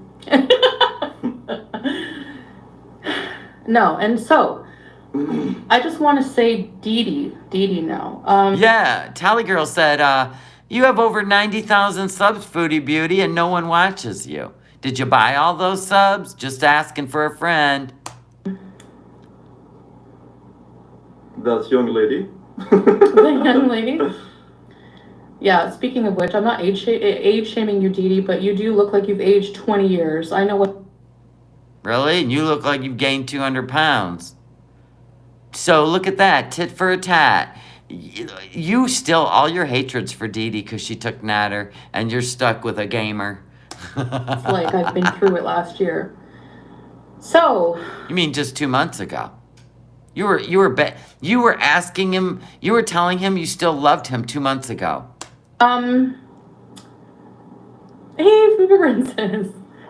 No, and so I just want to say Dede now. Yeah, Tally Girl said, you have over 90,000 subs, Foodie Beauty, and no one watches you. Did you buy all those subs? Just asking for a friend. That's young lady. The young lady. Yeah, speaking of which, I'm not age shaming you, Dede, but you do look like you've aged 20 years. I know what. Really? And you look like you've gained 200 pounds. So look at that, tit for a tat. You still, all your hatred's for Dede because she took Nader, and you're stuck with a gamer. It's like I've been through it last year. So. You mean just 2 months ago? You were asking him, you were telling him you still loved him 2 months ago. Hey, Food Princess.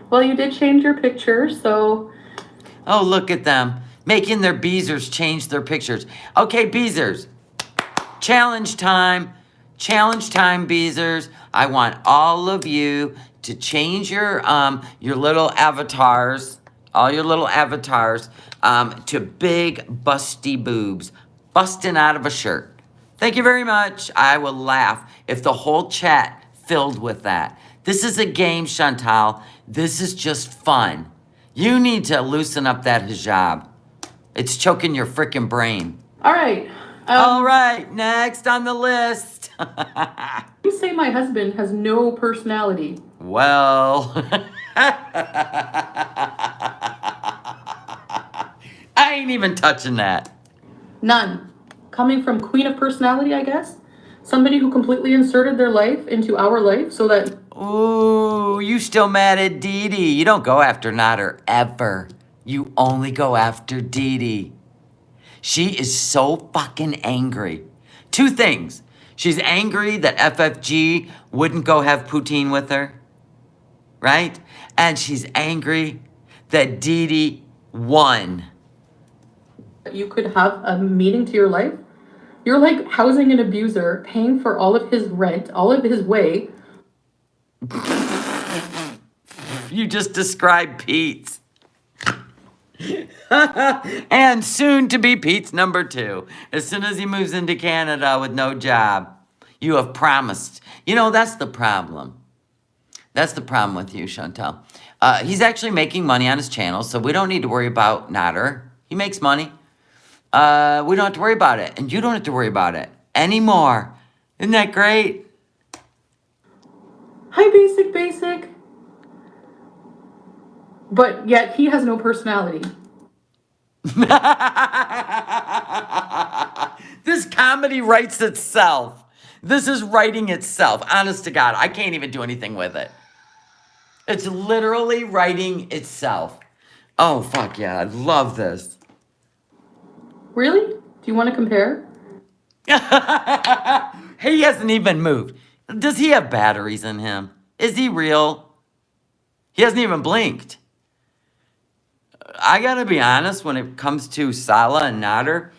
Well, you did change your picture, so. Oh, look at them. Making their Beezers change their pictures. Okay, Beezers. Challenge time. Challenge time, Beezers. I want all of you to change your little avatars, all your little avatars, to big busty boobs, busting out of a shirt. Thank you very much. I will laugh if the whole chat filled with that. This is a game, Chantal. This is just fun. You need to loosen up that hijab. It's choking your freaking brain. All right. All right, next on the list. You say my husband has no personality. Well, I ain't even touching that. None. Coming from Queen of Personality, I guess. Somebody who completely inserted their life into our life so that. Ooh, you still mad at Dede. You don't go after Nader ever. You only go after Dede. She is so fucking angry. Two things. She's angry that FFG wouldn't go have poutine with her. Right? And she's angry that Dede won. You could have a meaning to your life. You're like housing an abuser, paying for all of his rent, all of his way. You just described Pete's. And soon to be Pete's number 2. As soon as he moves into Canada with no job, you have promised. You know, that's the problem. That's the problem with you, Chantal. He's actually making money on his channel, so we don't need to worry about Nader. He makes money. We don't have to worry about it. And you don't have to worry about it anymore. Isn't that great? Hi, basic. But yet he has no personality. This comedy writes itself. This is writing itself. Honest to God, I can't even do anything with it. It's literally writing itself. Oh, fuck yeah. I love this. Really? Do you want to compare? He hasn't even moved. Does he have batteries in him? Is he real? He hasn't even blinked. I gotta be honest, when it comes to Salah and Nader,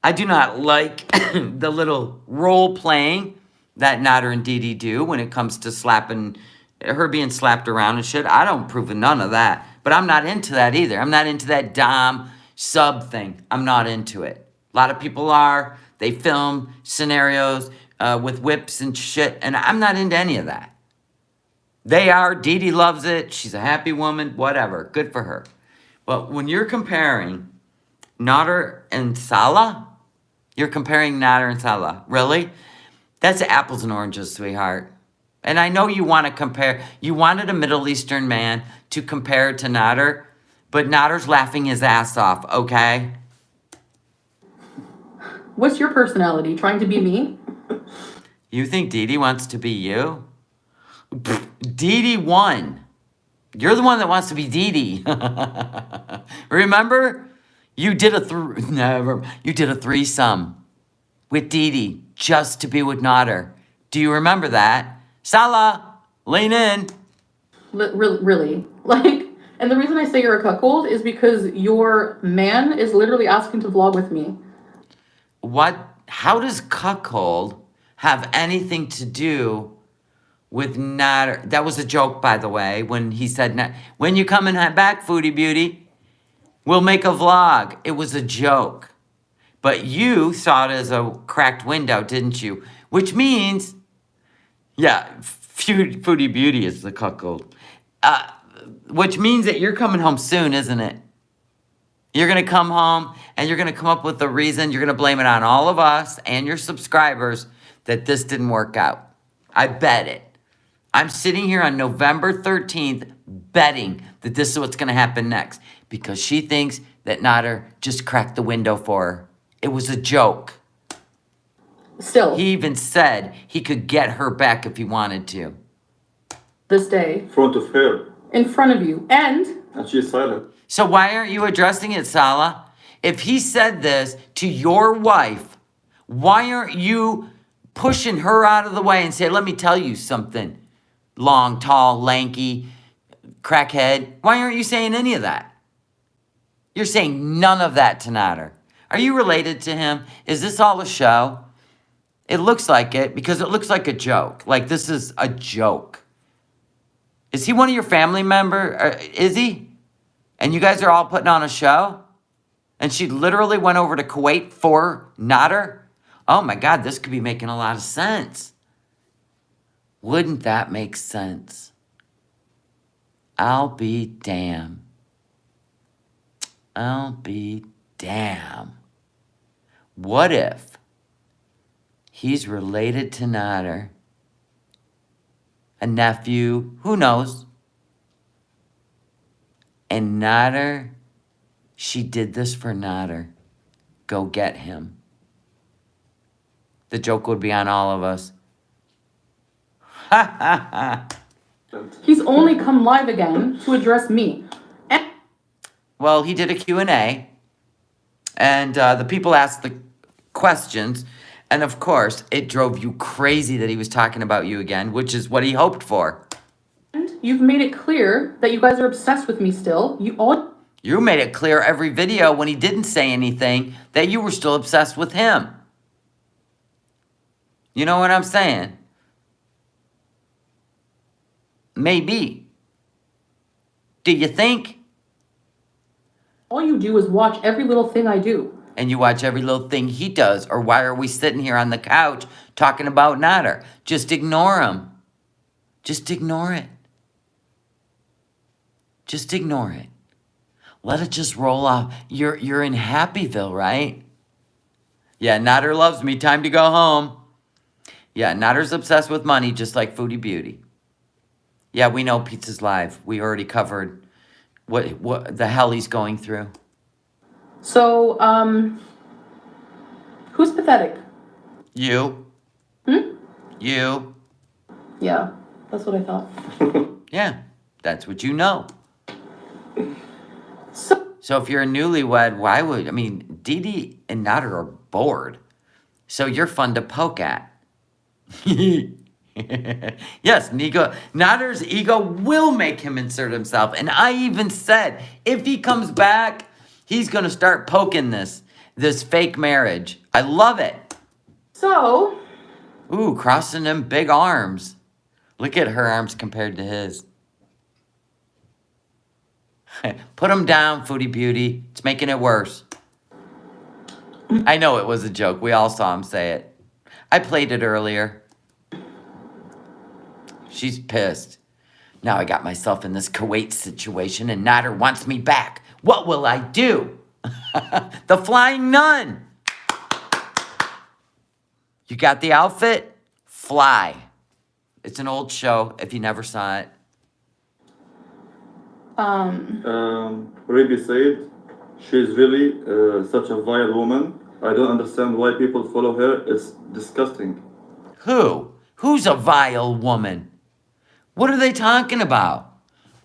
I do not like the little role playing that Nader and Dede do when it comes to slapping, her being slapped around and shit. I don't approve of none of that. But I'm not into that either. I'm not into that dom sub thing. I'm not into it. A lot of people are. They film scenarios with whips and shit, and I'm not into any of that. They are. Dede loves it. She's a happy woman. Whatever. Good for her. But when you're comparing Nader and Salah, you're comparing Nader and Salah. Really? That's apples and oranges, sweetheart. And I know you want to compare. You wanted a Middle Eastern man to compare to Nader, but Nader's laughing his ass off, okay? What's your personality? Trying to be me? You think Dede wants to be you? Dede won. You're the one that wants to be Dede. Remember? You did a threesome with Dede just to be with Nader. Do you remember that? Salah, lean in. Really. Like, and the reason I say you're a cuckold is because your man is literally asking to vlog with me. What? How does cuckold have anything to do with Nader? That was a joke, by the way, when he said, when you coming back, Foodie Beauty, we'll make a vlog. It was a joke. But you saw it as a cracked window, didn't you? Which means, yeah, Foodie Beauty is the cuckold. Which means that you're coming home soon, isn't it? You're going to come home and you're going to come up with a reason. You're going to blame it on all of us and your subscribers that this didn't work out. I bet it. I'm sitting here on November 13th betting that this is what's going to happen next because she thinks that Nader just cracked the window for her. It was a joke. Still. He even said he could get her back if he wanted to. This day. In front of her. In front of you. And she's silent. So why aren't you addressing it, Salah? If he said this to your wife, why aren't you pushing her out of the way and say, let me tell you something, long, tall, lanky, crackhead? Why aren't you saying any of that? You're saying none of that to Nader. Are you related to him? Is this all a show? It looks like it because it looks like a joke. Like this is a joke. Is he one of your family members? Is he? And you guys are all putting on a show? And she literally went over to Kuwait for Nader? Oh my God, this could be making a lot of sense. Wouldn't that make sense? I'll be damned. I'll be damned. What if he's related to Nader? A nephew, who knows? And Nader, she did this for Nader. Go get him. The joke would be on all of us. Ha ha ha. he's only come live again to address me. Well, he did a Q&A. And the people asked the questions. And of course, it drove you crazy that he was talking about you again, which is what he hoped for. And you've made it clear that you guys are obsessed with me still. You made it clear every video when he didn't say anything that you were still obsessed with him. You know what I'm saying? Maybe. Do you think? All you do is watch every little thing I do. And you watch every little thing he does, or why are we sitting here on the couch talking about Nader? Just ignore him. Just ignore it. Just ignore it. Let it just roll off. You're in Happyville, right? Yeah, Nader loves me. Time to go home. Yeah, Nader's obsessed with money, just like Foodie Beauty. Yeah, we know Pizza's live. We already covered what the hell he's going through. So, who's pathetic? You. You. Yeah, that's what I thought. Yeah, that's what you know. So, So if you're a newlywed, why would, Dede and Nadder are bored. So you're fun to poke at. Yes, Nader's ego will make him insert himself. And I even said, if he comes back, he's going to start poking this fake marriage. I love it. So. Ooh, crossing them big arms. Look at her arms compared to his. Put them down, Foodie Beauty. It's making it worse. I know it was a joke. We all saw him say it. I played it earlier. She's pissed. Now I got myself in this Kuwait situation and Nader wants me back. What will I do? The Flying Nun. You got the outfit? Fly. It's an old show if you never saw it. Ruby said she's really such a vile woman. I don't understand why people follow her. It's disgusting. Who? Who's a vile woman? What are they talking about?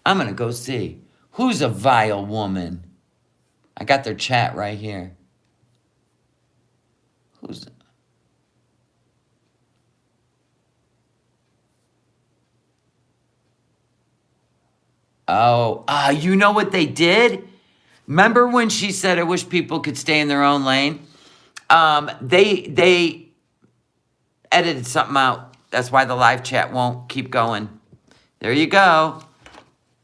I'm going to go see. Who's a vile woman? I got their chat right here. Who's... Oh, you know what they did? Remember when she said, I wish people could stay in their own lane? They edited something out. That's why the live chat won't keep going. There you go.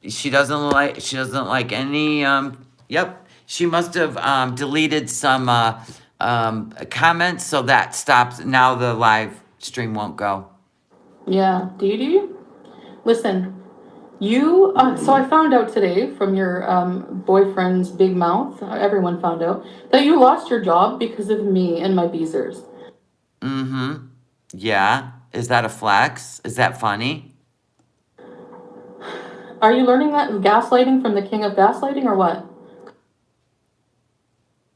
She doesn't like any, yep. She must have deleted some comments, so that stops. Now the live stream won't go. Yeah, Dede? Listen, you, so I found out today from your boyfriend's big mouth, everyone found out, that you lost your job because of me and my beezers. Mm-hmm. Yeah. Is that a flex? Is that funny? Are you learning that gaslighting from the king of gaslighting or what?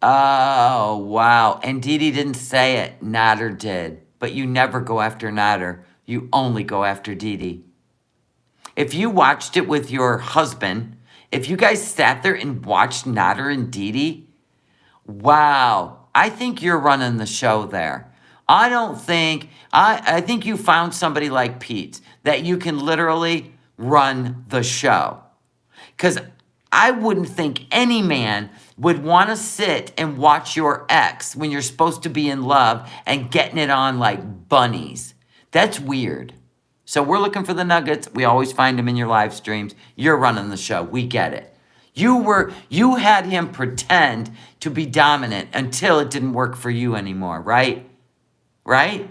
Oh, wow. And Dede didn't say it. Nader did. But you never go after Nader. You only go after Dede. If you watched it with your husband, if you guys sat there and watched Nader and Dede, wow. I think you're running the show there. I don't think, I think you found somebody like Pete that you can literally run the show. Because I wouldn't think any man would want to sit and watch your ex when you're supposed to be in love and getting it on like bunnies. That's weird. So we're looking for the nuggets. We always find them in your live streams. You're running the show. We get it. You had him pretend to be dominant until it didn't work for you anymore, right? Right?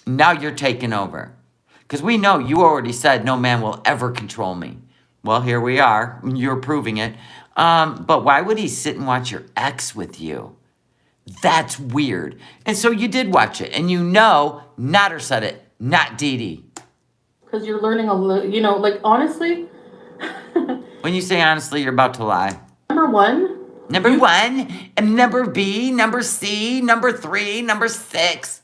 Now you're taking over. Because we know you already said no man will ever control me. Well, here we are. You're proving it. But why would he sit and watch your ex with you? That's weird. And so you did watch it. And you know Nader said it, not Dede. Because you're learning a little, you know, like, honestly. When you say honestly, you're about to lie. Number one, and number B, number C, number 3, number 6.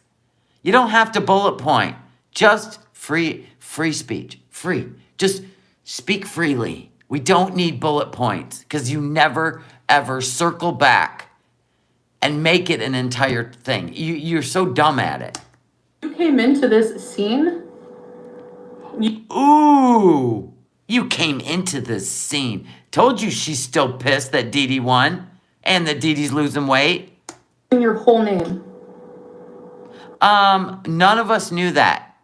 You don't have to bullet point. Just free speech. Free. Just speak freely. We don't need bullet points because you never, ever circle back and make it an entire thing. You're so dumb at it. you came into this scene. Ooh. You came into this scene. Told you she's still pissed that Dede won and that Dede's losing weight. Your whole name. None of us knew that.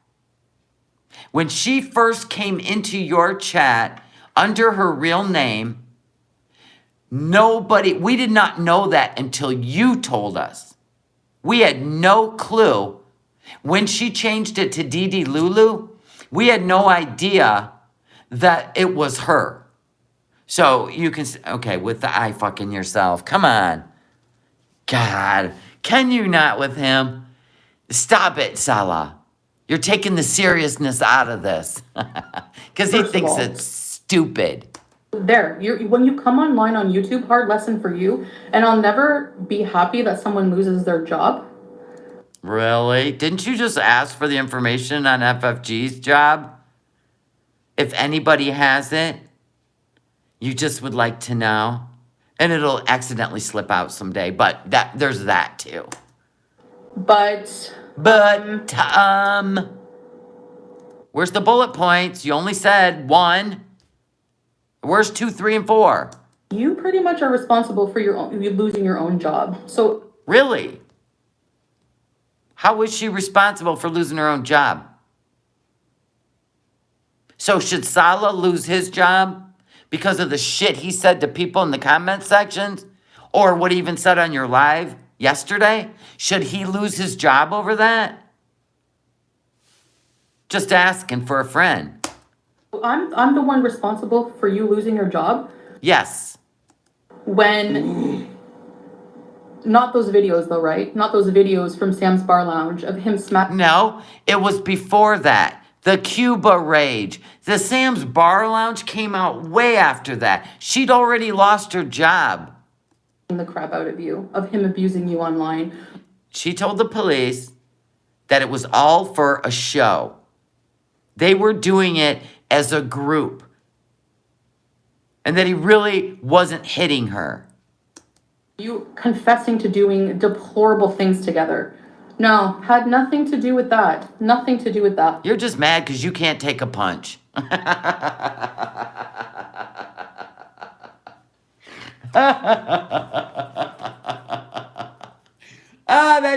When she first came into your chat under her real name, we did not know that until you told us. We had no clue. When she changed it to Dede Lulu, we had no idea that it was her. So you can, okay, with the eye fucking yourself. Come on. God, can you not with him? Stop it, Salah. You're taking the seriousness out of this. Because he thinks it's stupid. There, when you come online on YouTube, hard lesson for you, and I'll never be happy that someone loses their job. Really? Didn't you just ask for the information on FFG's job? If anybody has it, you just would like to know. And it'll accidentally slip out someday, but there's that too. But where's the bullet points? You only said 1. Where's 2, 3, and 4? you pretty much are responsible for you losing your own job. So Really? How is she responsible for losing her own job? So should Salah lose his job because of the shit he said to people in the comment sections? Or what he even said on your live yesterday? Should he lose his job over that? Just asking for a friend. I'm the one responsible for you losing your job. Yes. When not those videos though, right? Not those videos from Sam's Bar Lounge of him smacking. No, it was before that. The Cuba rage. The Sam's Bar Lounge came out way after that. She'd already lost her job. The crap out of you, of him abusing you online. She told the police that it was all for a show. They were doing it as a group. And that he really wasn't hitting her. You confessing to doing deplorable things together. No, had nothing to do with that. Nothing to do with that. You're just mad because you can't take a punch. That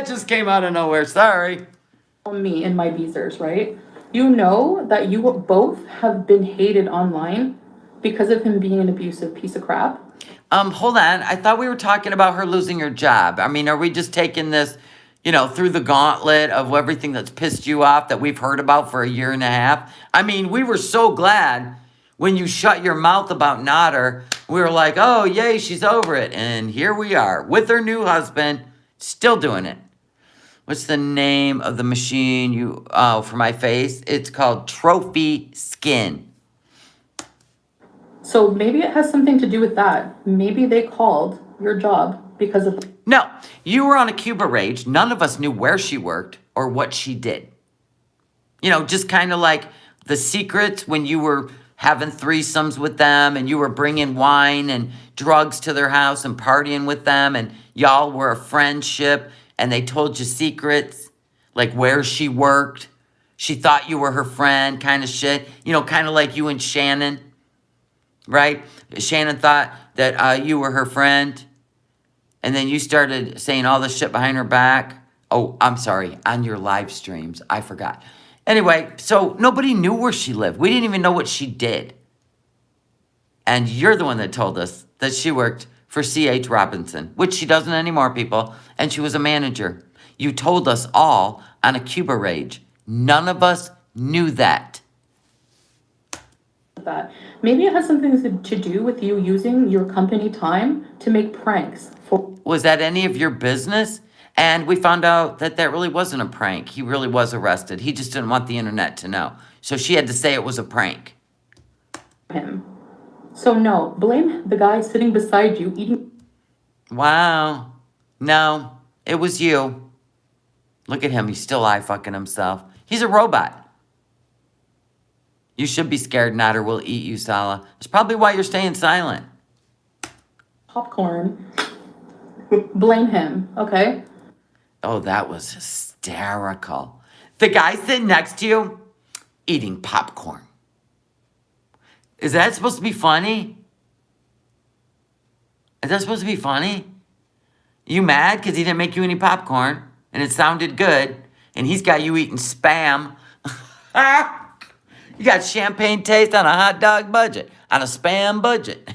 just came out of nowhere. Sorry. Me and my visors, right? You know that you both have been hated online because of him being an abusive piece of crap. Hold on. I thought we were talking about her losing her job. I mean, are we just taking this, through the gauntlet of everything that's pissed you off that we've heard about for a year and a half? I mean, we were so glad when you shut your mouth about Nader. We were like, oh, yay, she's over it. And here we are with her new husband, still doing it. What's the name of the machine for my face? It's called Trophy Skin. So maybe it has something to do with that. Maybe they called your job because of... No, you were on a Cuba rage. None of us knew where she worked or what she did. Just kind of like the secrets when you were having threesomes with them and you were bringing wine and drugs to their house and partying with them and y'all were a friendship and they told you secrets, like where she worked. She thought you were her friend kind of shit. Kind of like you and Shannon. Right? Shannon thought that you were her friend. And then you started saying all this shit behind her back. Oh, I'm sorry. On your live streams. I forgot. Anyway, so nobody knew where she lived. We didn't even know what she did. And you're the one that told us that she worked for C.H. Robinson, which she doesn't anymore, people. And she was a manager. You told us all on a Cuba rage. None of us knew that. That. Maybe it has something to do with you using your company time to make pranks. Was that any of your business? And we found out that really wasn't a prank. He really was arrested. He just didn't want the internet to know. So she had to say it was a prank. Him. So no, blame the guy sitting beside you eating. Wow. No, it was you. Look at him. He's still eye-fucking himself. He's a robot. You should be scared Nader will eat you, Salah. That's probably why you're staying silent. Popcorn. Blame him, okay? Oh, that was hysterical. The guy sitting next to you, eating popcorn. Is that supposed to be funny? Is that supposed to be funny? You mad because he didn't make you any popcorn and it sounded good and he's got you eating Spam? You got champagne taste on a hot dog budget, on a Spam budget.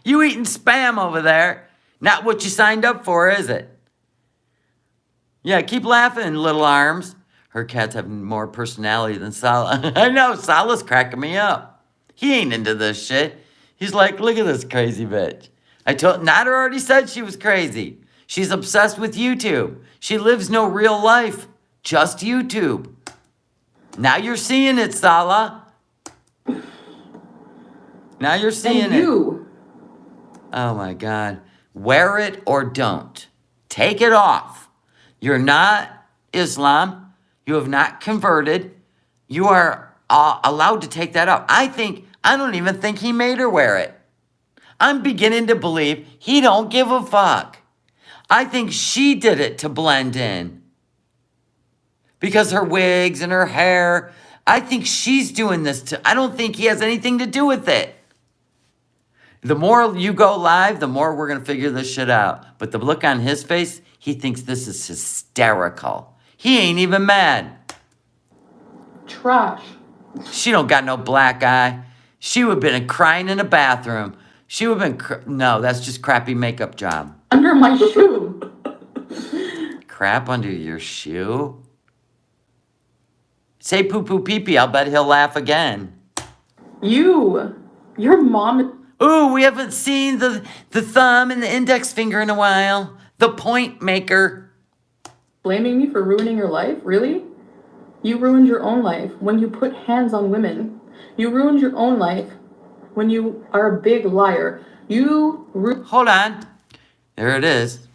You eating Spam over there. Not what you signed up for, is it? Yeah, keep laughing, little arms. Her cats have more personality than Salah. I know, Salah's cracking me up. He ain't into this shit. He's like, look at this crazy bitch. Nader already said she was crazy. She's obsessed with YouTube. She lives no real life, just YouTube. Now you're seeing it, Salah. Now you're seeing it. Oh my God. Wear it or don't. Take it off. You're not Islam. You have not converted. You are allowed to take that off. I don't even think he made her wear it. I'm beginning to believe he don't give a fuck. I think she did it to blend in. Because her wigs and her hair, I think she's doing this I don't think he has anything to do with it. The more you go live, the more we're going to figure this shit out. But the look on his face, he thinks this is hysterical. He ain't even mad. Trash. She don't got no black eye. She would have been crying in a bathroom. She would have been... No, that's just crappy makeup job. Under my shoe. Crap under your shoe? Say poo-poo pee-pee, I'll bet he'll laugh again. Your mom... Ooh, we haven't seen the thumb and the index finger in a while. The point maker. Blaming me for ruining your life? Really? You ruined your own life when you put hands on women. You ruined your own life when you are a big liar. Hold on. There it is.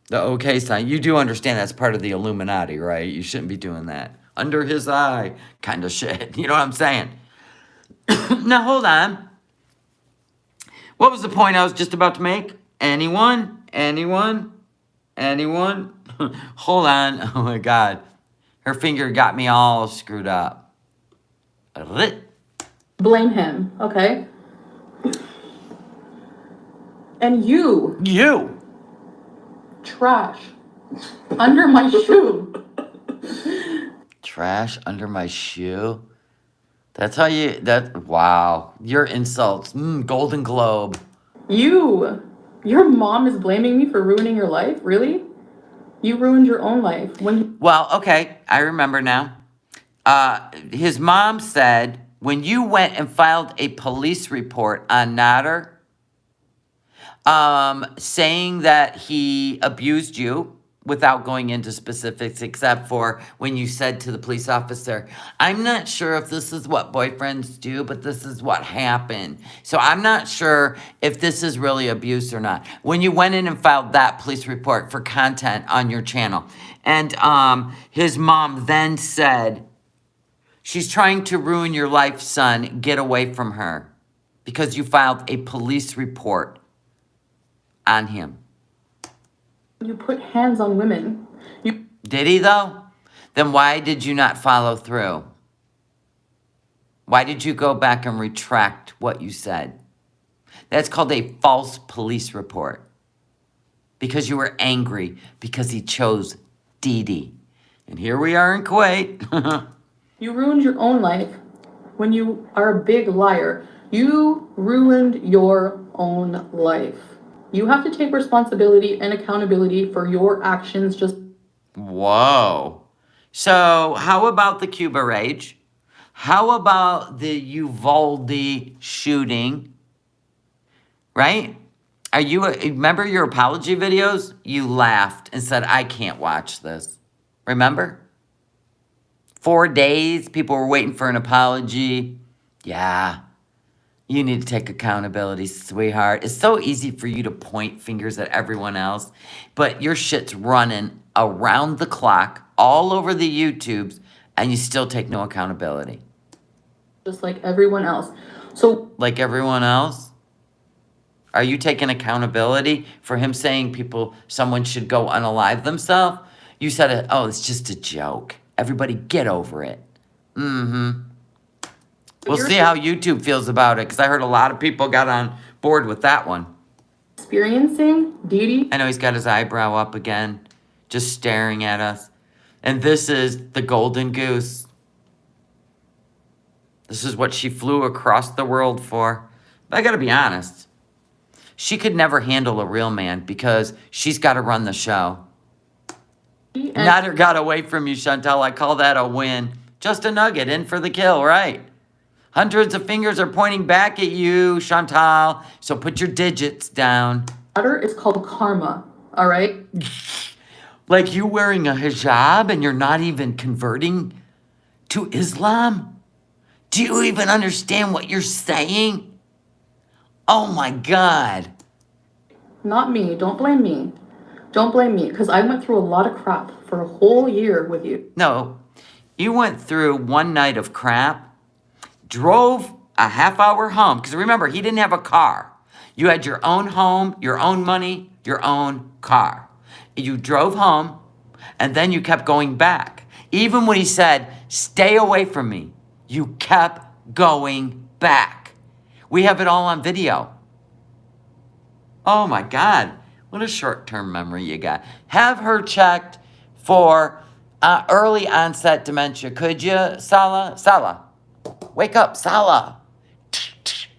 The okay sign. You do understand that's part of the Illuminati, right? You shouldn't be doing that. Under his eye kind of shit. You know what I'm saying? Now, hold on. What was the point I was just about to make? Anyone? Hold on. Oh, my God. Her finger got me all screwed up. Blame him, okay? And you, You. trash, under my shoe. Trash under my shoe? That's how you, wow. Your insults. Golden Globe. Your mom is blaming me for ruining your life? Really? You ruined your own life. Well, okay, I remember now. His mom said when you went and filed a police report on Nader, saying that he abused you without going into specifics, except for when you said to the police officer, I'm not sure if this is what boyfriends do, but this is what happened. So I'm not sure if this is really abuse or not. When you went in and filed that police report for content on your channel. And his mom then said, she's trying to ruin your life, son. Get away from her. Because you filed a police report on him. You put hands on women. Did he, though? Then why did you not follow through? Why did you go back and retract what you said? That's called a false police report. Because you were angry because he chose Dede. And here we are in Kuwait. You ruined your own life when you are a big liar. You ruined your own life. You have to take responsibility and accountability for your actions. Whoa. So how about the Cuba rage? How about the Uvalde shooting? Right? Remember your apology videos? You laughed and said, I can't watch this. Remember? 4 days, people were waiting for an apology. Yeah. You need to take accountability, sweetheart. It's so easy for you to point fingers at everyone else, but your shit's running around the clock, all over the YouTubes, and you still take no accountability. Just like everyone else. So, like everyone else? Are you taking accountability for him saying someone should go unalive themselves? You said, oh, it's just a joke. Everybody get over it. We'll see how YouTube feels about it, because I heard a lot of people got on board with that one. Experiencing Dede. I know he's got his eyebrow up again, just staring at us. And this is the golden goose. This is what she flew across the world for. But I gotta be honest. She could never handle a real man because she's got to run the show. Nader got away from you, Chantal. I call that a win. Just a nugget, in for the kill, right? Hundreds of fingers are pointing back at you, Chantal. So put your digits down. Nader is called karma, all right? Like you wearing a hijab and you're not even converting to Islam? Do you even understand what you're saying? Oh my God. Not me. Don't blame me. Don't blame me, because I went through a lot of crap for a whole year with you. No, you went through one night of crap, drove a half-hour home, because remember, he didn't have a car. You had your own home, your own money, your own car. You drove home, and then you kept going back. Even when he said, stay away from me, you kept going back. We have it all on video. Oh my God, what a short-term memory you got. Have her checked for early onset dementia. Could you, Salah? Salah, wake up, Salah.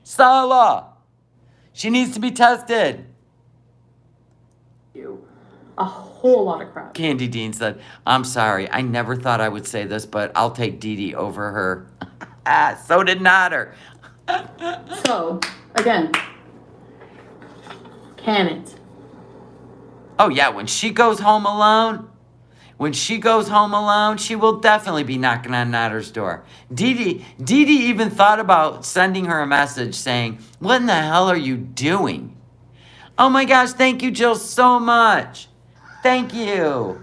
Salah, she needs to be tested. A whole lot of crap. Candy Dean said, I'm sorry, I never thought I would say this, but I'll take Dede over her. So did Nader. So, again, can it? Oh yeah, when she goes home alone, she will definitely be knocking on Nader's door. Dede even thought about sending her a message saying, what in the hell are you doing? Oh my gosh, thank you, Jill, so much. Thank you.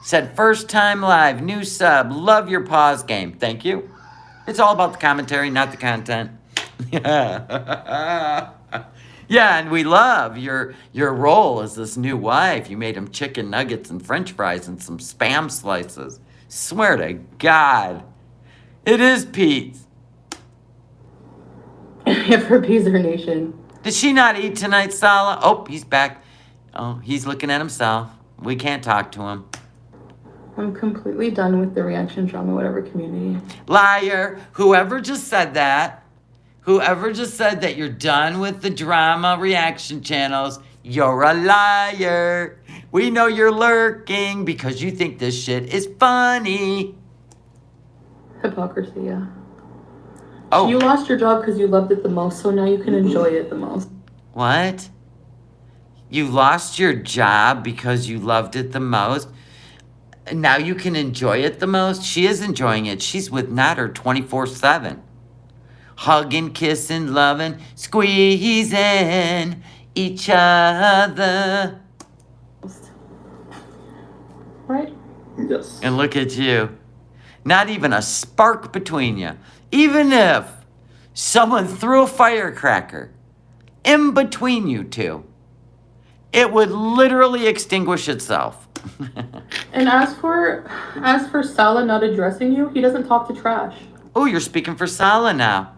Said first time live, new sub, love your pause game. Thank you. It's all about the commentary, not the content. Yeah. Yeah, and we love your role as this new wife. You made him chicken nuggets and french fries and some Spam slices. Swear to God. It is Pete's. For Peaser Nation. Did she not eat tonight, Salah? Oh, he's back. Oh, he's looking at himself. We can't talk to him. I'm completely done with the reaction drama, whatever community. Liar. Whoever just said that you're done with the drama reaction channels, you're a liar. We know you're lurking because you think this shit is funny. Hypocrisy, yeah. Oh. You lost your job because you loved it the most, so now you can enjoy it the most. What? You lost your job because you loved it the most? Now you can enjoy it the most? She is enjoying it. She's with Nader 24/7. Hugging, kissing, loving, squeezing each other. Right? Yes. And look at you. Not even a spark between you. Even if someone threw a firecracker in between you two, it would literally extinguish itself. And as for Salah not addressing you, he doesn't talk to trash. Oh, you're speaking for Salah now.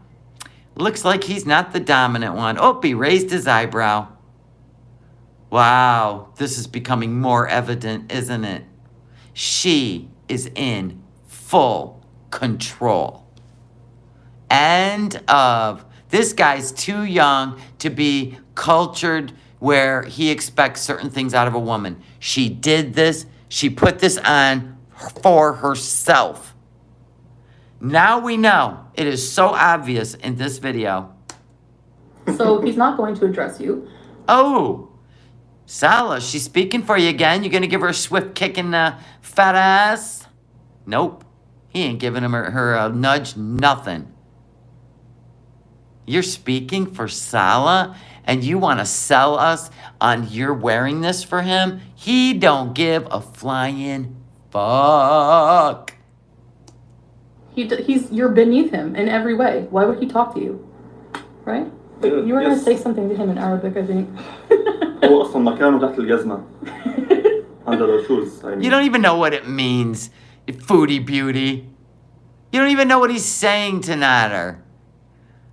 Looks like he's not the dominant one. Oh, he raised his eyebrow. Wow, this is becoming more evident, isn't it? She is in full control. This guy's too young to be cultured where he expects certain things out of a woman. She did this. She put this on for herself. Now we know. It is so obvious in this video. So he's not going to address you. Oh, Salah, she's speaking for you again. You gonna give her a swift kick in the fat ass? Nope. He ain't giving her a nudge, nothing. You're speaking for Salah and you want to sell us on you're wearing this for him? He don't give a flying fuck. You're beneath him in every way. Why would he talk to you? Right? You were going to say something to him in Arabic, I think. هو أصلاً مكانه تحت الجزمة. Under the shoes, I mean. You don't even know what it means, Foodie beauty. You don't even know what he's saying to Nader.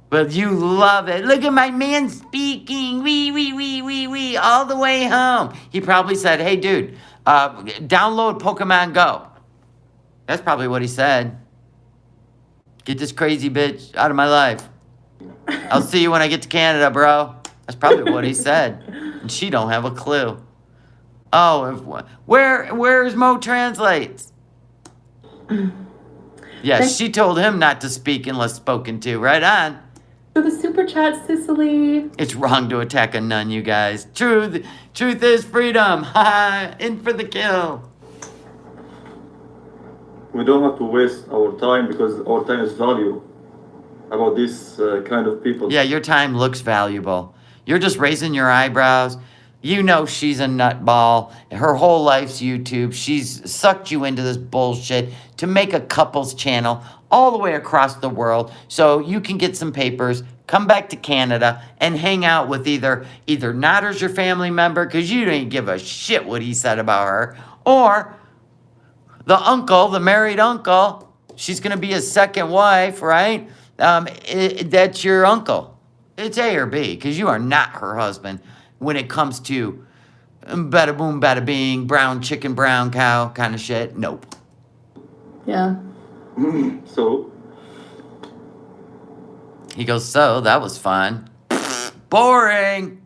But you love it. Look at my man speaking. Wee, all the way home. He probably said, hey, dude, download Pokemon Go. That's probably what he said. Get this crazy bitch out of my life. I'll see you when I get to Canada, bro. That's probably what he said. And she don't have a clue. Oh, where's Mo Translates? Yes, she told him not to speak unless spoken to. Right on. For the super chat, Sicily. It's wrong to attack a nun, you guys. Truth is freedom. Ha! In for the kill. We don't have to waste our time because our time is valuable about this kind of people. Yeah, your time looks valuable. You're just raising your eyebrows. You know she's a nutball. Her whole life's YouTube. She's sucked you into this bullshit to make a couples channel all the way across the world so you can get some papers, come back to Canada, and hang out with either Nader's your family member, because you didn't give a shit what he said about her, or the uncle, the married uncle. She's going to be his second wife, right? That's your uncle. It's A or B, because you are not her husband when it comes to bada boom, bada bing, brown chicken, brown cow kind of shit. Nope. Yeah. So? He goes, so, that was fun. Boring.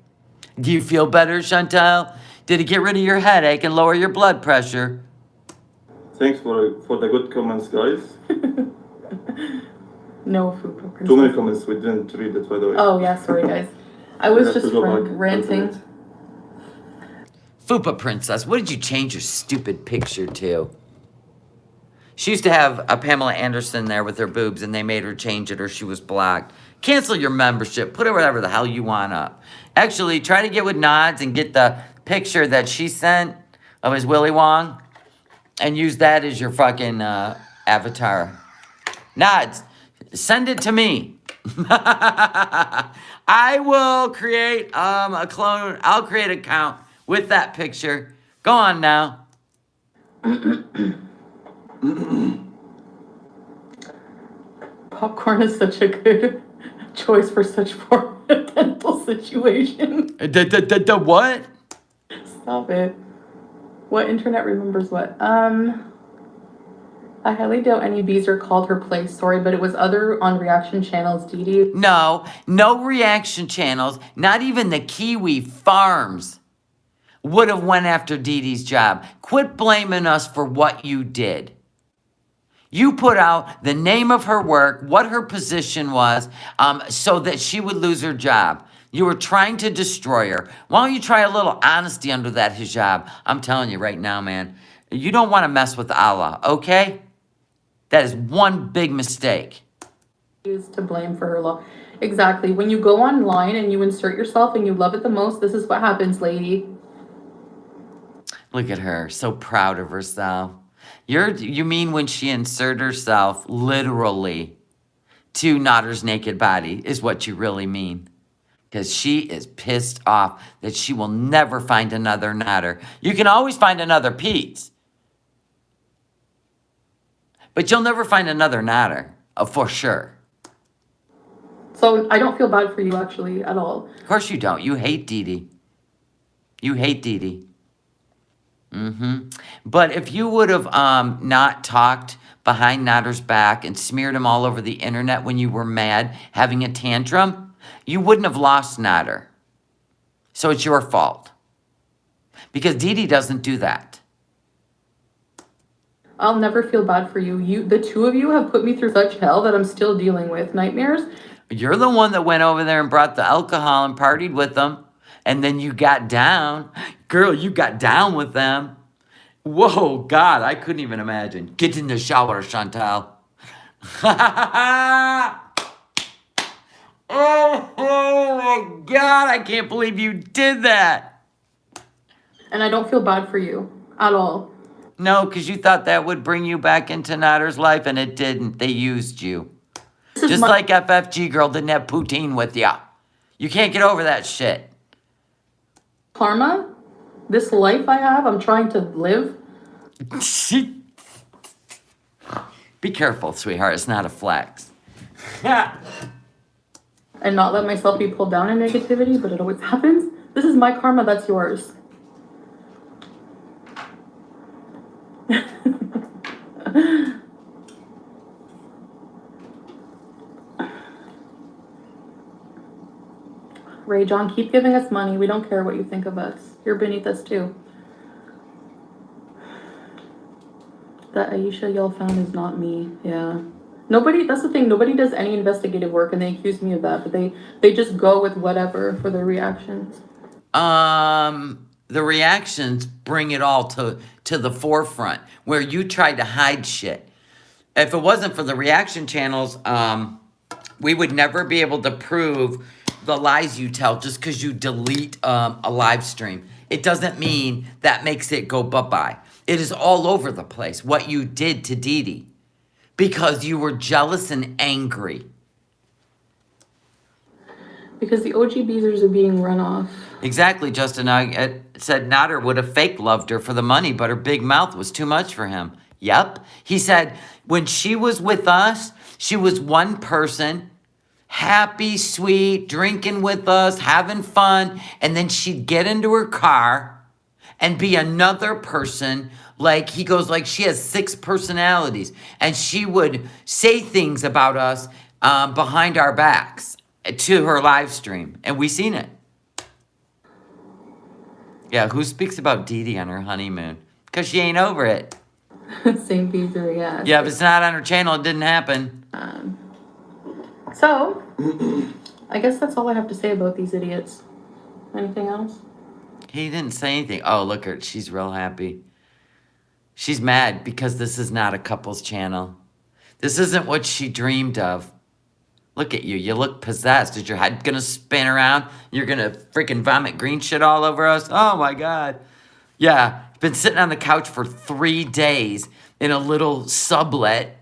Do you feel better, Chantal? Did it get rid of your headache and lower your blood pressure? Thanks for the good comments, guys. No food princess. Too many comments, we didn't read it, by the way. Oh, yeah, sorry, guys. I was just ranting. Fupa Princess, what did you change your stupid picture to? She used to have a Pamela Anderson there with her boobs, and they made her change it, or she was blocked. Cancel your membership. Put it whatever the hell you want up. Actually, try to get with Nods and get the picture that she sent of his Willy Wong, and use that as your fucking avatar. Nods, send it to me. I will create a clone. I'll create an account with that picture. Go on now. Popcorn is such a good choice for such poor dental situation. The what? Stop it. What internet remembers what? I highly doubt any beezer called her place. Sorry, but it was other on reaction channels. Dede. No reaction channels, not even the Kiwi farms would have went after Dede's job. Quit blaming us for what you did. You put out the name of her work, what her position was, so that she would lose her job. You were trying to destroy her. Why don't you try a little honesty under that hijab? I'm telling you right now, man, you don't want to mess with Allah, okay? That is one big mistake. Is to blame for her law. Exactly. When you go online and you insert yourself and you love it the most, this is what happens, lady. Look at her, so proud of herself. You mean when she inserted herself literally to Nader's naked body is what you really mean. Because she is pissed off that she will never find another Nader. You can always find another Pete. But you'll never find another Nader, for sure. So I don't feel bad for you, actually, at all. Of course you don't. You hate Dede. You hate Dede. But if you would have not talked behind Nader's back and smeared him all over the internet when you were mad, having a tantrum, you wouldn't have lost Nader. So it's your fault. Because Dede doesn't do that. I'll never feel bad for you. The two of you have put me through such hell that I'm still dealing with. Nightmares. You're the one that went over there and brought the alcohol and partied with them. And then you got down. Girl, you got down with them. Whoa, God, I couldn't even imagine. Get in the shower, Chantal. Oh my God, I can't believe you did that. And I don't feel bad for you at all. No, because you thought that would bring you back into Nader's life, and it didn't. They used you. Just like FFG girl didn't have poutine with ya. You can't get over that shit. Karma, this life I have, I'm trying to live. Be careful, sweetheart. It's not a flex. And not let myself be pulled down in negativity, but it always happens. This is my karma, that's yours. Ray John, keep giving us money. We don't care what you think of us. You're beneath us too. That Aisha y'all found is not me. Yeah. Nobody, that's the thing, nobody does any investigative work and they accuse me of that, but they just go with whatever for their reactions. The reactions bring it all to the forefront where you tried to hide shit. If it wasn't for the reaction channels, we would never be able to prove the lies you tell just because you delete a live stream. It doesn't mean that makes it go bye-bye. It is all over the place what you did to Dede because you were jealous and angry. Because the OG Beezers are being run off. Exactly, Justin. I said Nader would have fake loved her for the money, but her big mouth was too much for him. Yep. He said when she was with us, she was one person, happy, sweet, drinking with us, having fun, and then she'd get into her car and be another person. Like, he goes, like, she has 6 personalities, and she would say things about us behind our backs to her live stream, and we seen it. Yeah, who speaks about Dede on her honeymoon? Because she ain't over it. Same Beezer, yeah. Yeah, if it's not on her channel, it didn't happen. So, I guess that's all I have to say about these idiots. Anything else? He didn't say anything. Oh, look at her. She's real happy. She's mad because this is not a couple's channel. This isn't what she dreamed of. Look at you. You look possessed. Is your head going to spin around? You're going to freaking vomit green shit all over us? Oh, my God. Yeah. Been sitting on the couch for 3 days in a little sublet,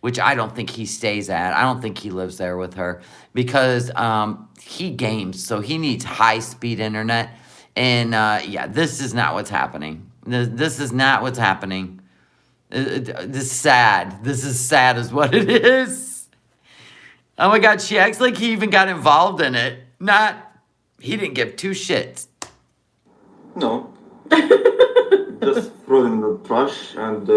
which I don't think he stays at. I don't think he lives there with her because he games, so he needs high-speed internet. And, yeah, this is not what's happening. This is not what's happening. This is sad. This is sad is what it is. Oh, my God, she acts like he even got involved in it. He didn't give two shits. No. Just throw them in the trash and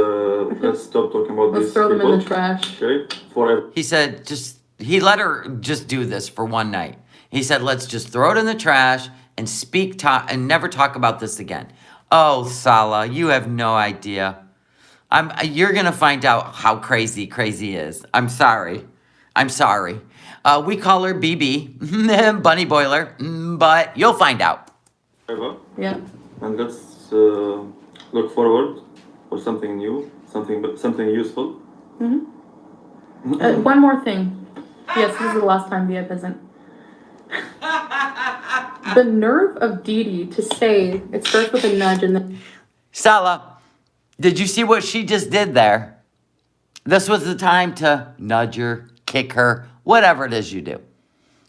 let's stop talking about Let's these throw them people. in the trash. Okay? Forever. He said he let her just do this for one night. He said, let's just throw it in the trash and and never talk about this again. Oh, Salah, you have no idea. You're going to find out how crazy is. I'm sorry. We call her BB, Bunny Boiler, but you'll find out. Forever. Yeah. And let's look forward for something new, something useful. One more thing. Yes, this is the last time Via isn't. The nerve of Dede to say it starts with a nudge and then. Salah, did you see what she just did there? This was the time to nudge her, kick her, whatever it is you do.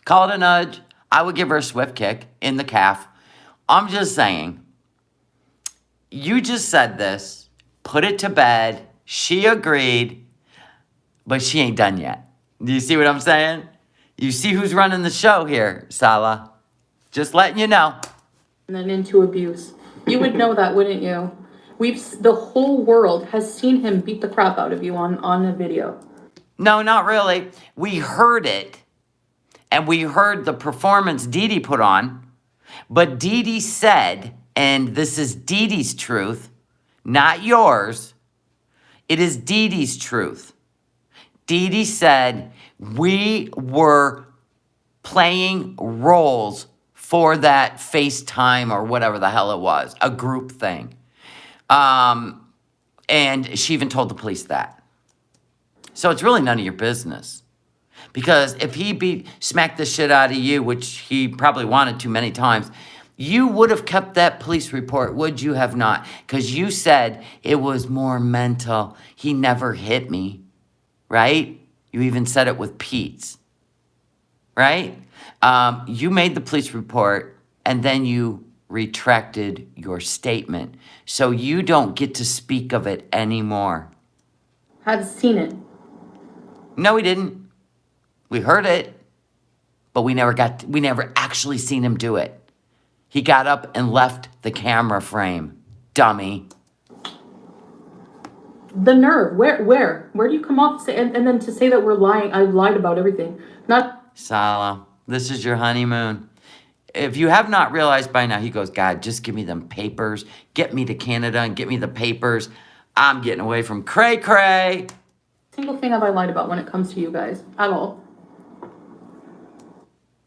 Call it a nudge. I would give her a swift kick in the calf. I'm just saying, you just said this, put it to bed, she agreed, but she ain't done yet. Do you see what I'm saying? You see who's running the show here, Salah. Just letting you know. And then into abuse. You would know that, wouldn't you? The whole world has seen him beat the crap out of you on a video. No, not really. We heard it, and we heard the performance Dede put on, but Dede said, and this is Dede's truth, not yours. It is Dede's truth. Dede said, we were playing roles for that FaceTime or whatever the hell it was, a group thing. And she even told the police that. So it's really none of your business. Because if he smacked the shit out of you, which he probably wanted to many times, you would have kept that police report, would you have not? Because you said it was more mental. He never hit me, right? You even said it with Pete's, right? You made the police report, and then you retracted your statement. So you don't get to speak of it anymore. I've seen it. No, we didn't. We heard it, but we never actually seen him do it. He got up and left the camera frame, dummy. The nerve. Where do you come off and then to say that we're lying? I lied about everything. Not. Salah, this is your honeymoon. If you have not realized by now, he goes, God, just give me them papers. Get me to Canada and get me the papers. I'm getting away from cray-cray. Single thing have I lied about when it comes to you guys at all.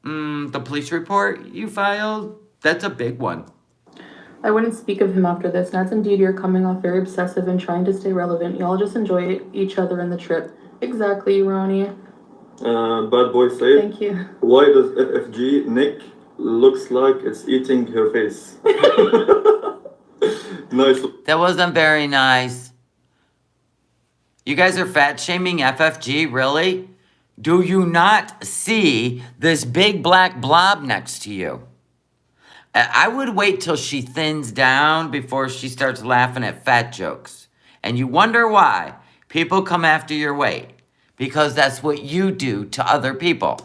The police report you filed, that's a big one. I wouldn't speak of him after this. Nats and Dede are coming off very obsessive and trying to stay relevant. Y'all just enjoy each other in the trip. Exactly, Ronnie. Bad boy say. Thank you. Why does FFG Nick looks like it's eating her face? Nice. That wasn't very nice. You guys are fat shaming FFG, really? Do you not see this big black blob next to you? I would wait till she thins down before she starts laughing at fat jokes. And you wonder why people come after your weight. Because that's what you do to other people.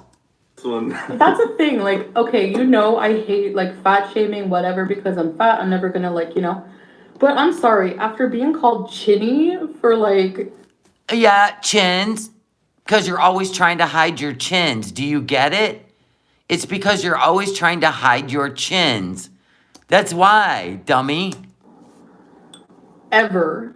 That's a thing. Like, okay, I hate like fat shaming, whatever, because I'm fat. I'm never gonna But I'm sorry, after being called chinny for like. Yeah, chins. Because you're always trying to hide your chins. Do you get it? It's because you're always trying to hide your chins. That's why, dummy. Ever.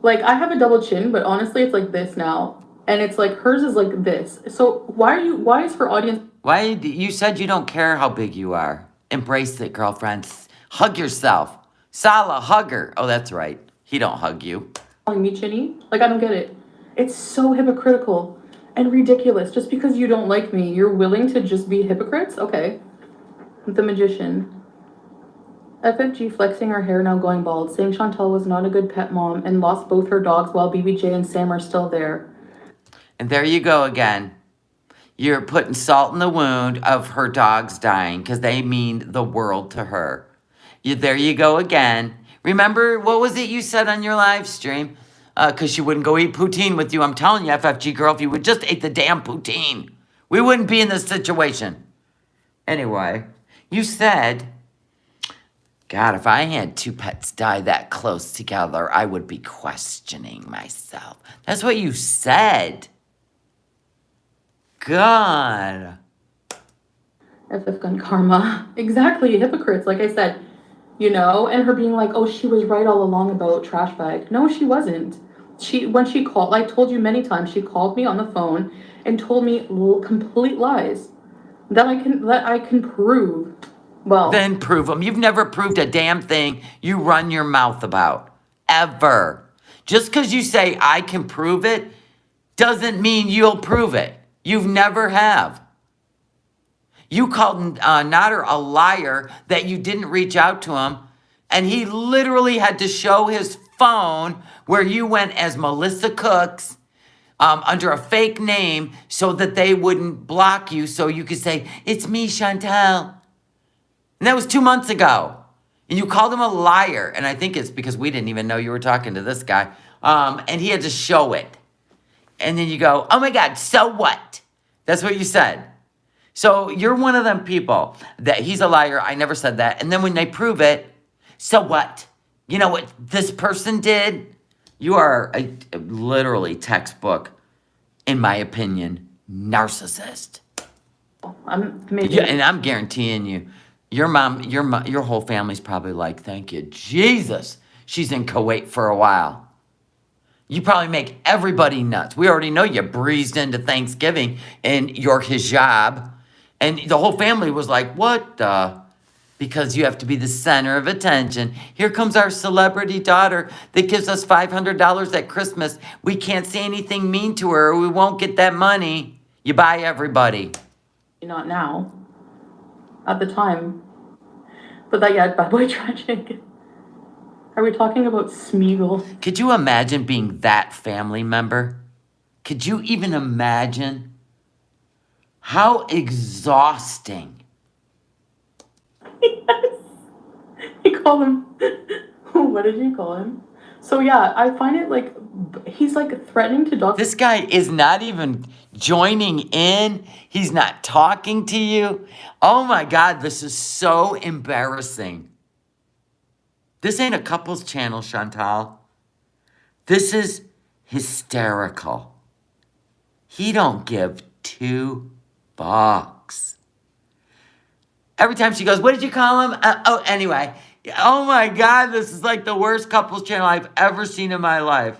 Like, I have a double chin, but honestly, it's like this now. And it's like, hers is like this. So why is her audience... You said you don't care how big you are. Embrace it, girlfriend. Hug yourself. Salah, hug her. Oh, that's right. He don't hug you. ...calling me chinny? Like, I don't get it. It's so hypocritical and ridiculous. Just because you don't like me, you're willing to just be hypocrites? Okay. The magician. FFG flexing her hair, now going bald, saying Chantal was not a good pet mom and lost both her dogs while BBJ and Sam are still there. And there you go again. You're putting salt in the wound of her dogs dying because they mean the world to her. There you go again. Remember, what was it you said on your live stream? Because she wouldn't go eat poutine with you. I'm telling you, FFG girl, if you would just eat the damn poutine. We wouldn't be in this situation. Anyway, you said, God, if I had two pets die that close together, I would be questioning myself. That's what you said. God. FF gun karma. Exactly, hypocrites, like I said. You know, and her being like, oh, she was right all along about trash bag. No, she wasn't. When she called, I told you many times, she called me on the phone and told me complete lies that I can prove. Well, Then prove them. You've never proved a damn thing you run your mouth about. Ever. Just because you say I can prove it doesn't mean you'll prove it. You've never have. You called Nader a liar that you didn't reach out to him, and he literally had to show his phone where you went as Melissa Cooks under a fake name so that they wouldn't block you so you could say, it's me, Chantal. And that was 2 months ago. And you called him a liar, and I think it's because we didn't even know you were talking to this guy, and he had to show it. And then you go, oh my God, so what? That's what you said. So you're one of them people that he's a liar. I never said that. And then when they prove it, so what? You know what this person did? You are a literally textbook, in my opinion, narcissist. maybe. And I'm guaranteeing you, your mom, your whole family's probably like, thank you, Jesus. She's in Kuwait for a while. You probably make everybody nuts. We already know you breezed into Thanksgiving in your hijab. And the whole family was like, what the? Because you have to be the center of attention. Here comes our celebrity daughter that gives us $500 at Christmas. We can't say anything mean to her or we won't get that money. You buy everybody. Not now. At the time. But that, yeah, bad boy tragic. Are we talking about Smeagol? Could you imagine being that family member? Could you even imagine? How exhausting. Yes. He called him. What did you call him? So yeah, I find it like he's like threatening to dog. This guy is not even joining in. He's not talking to you. Oh my God, this is so embarrassing. This ain't a couples channel, Chantal. This is hysterical. He don't give $2. Every time she goes, what did you call him? Anyway. Oh my God, this is like the worst couples channel I've ever seen in my life.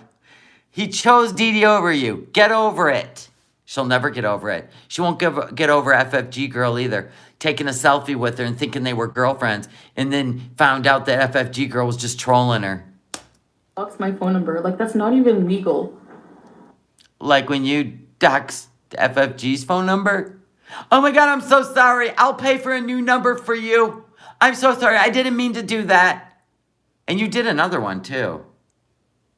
He chose Dede over you. Get over it. She'll never get over it. She won't get over FFG girl either. Taking a selfie with her and thinking they were girlfriends and then found out that FFG girl was just trolling her. Dox my phone number. Like, that's not even legal. Like when you doxed FFG's phone number? Oh my God, I'm so sorry. I'll pay for a new number for you. I'm so sorry. I didn't mean to do that. And you did another one too.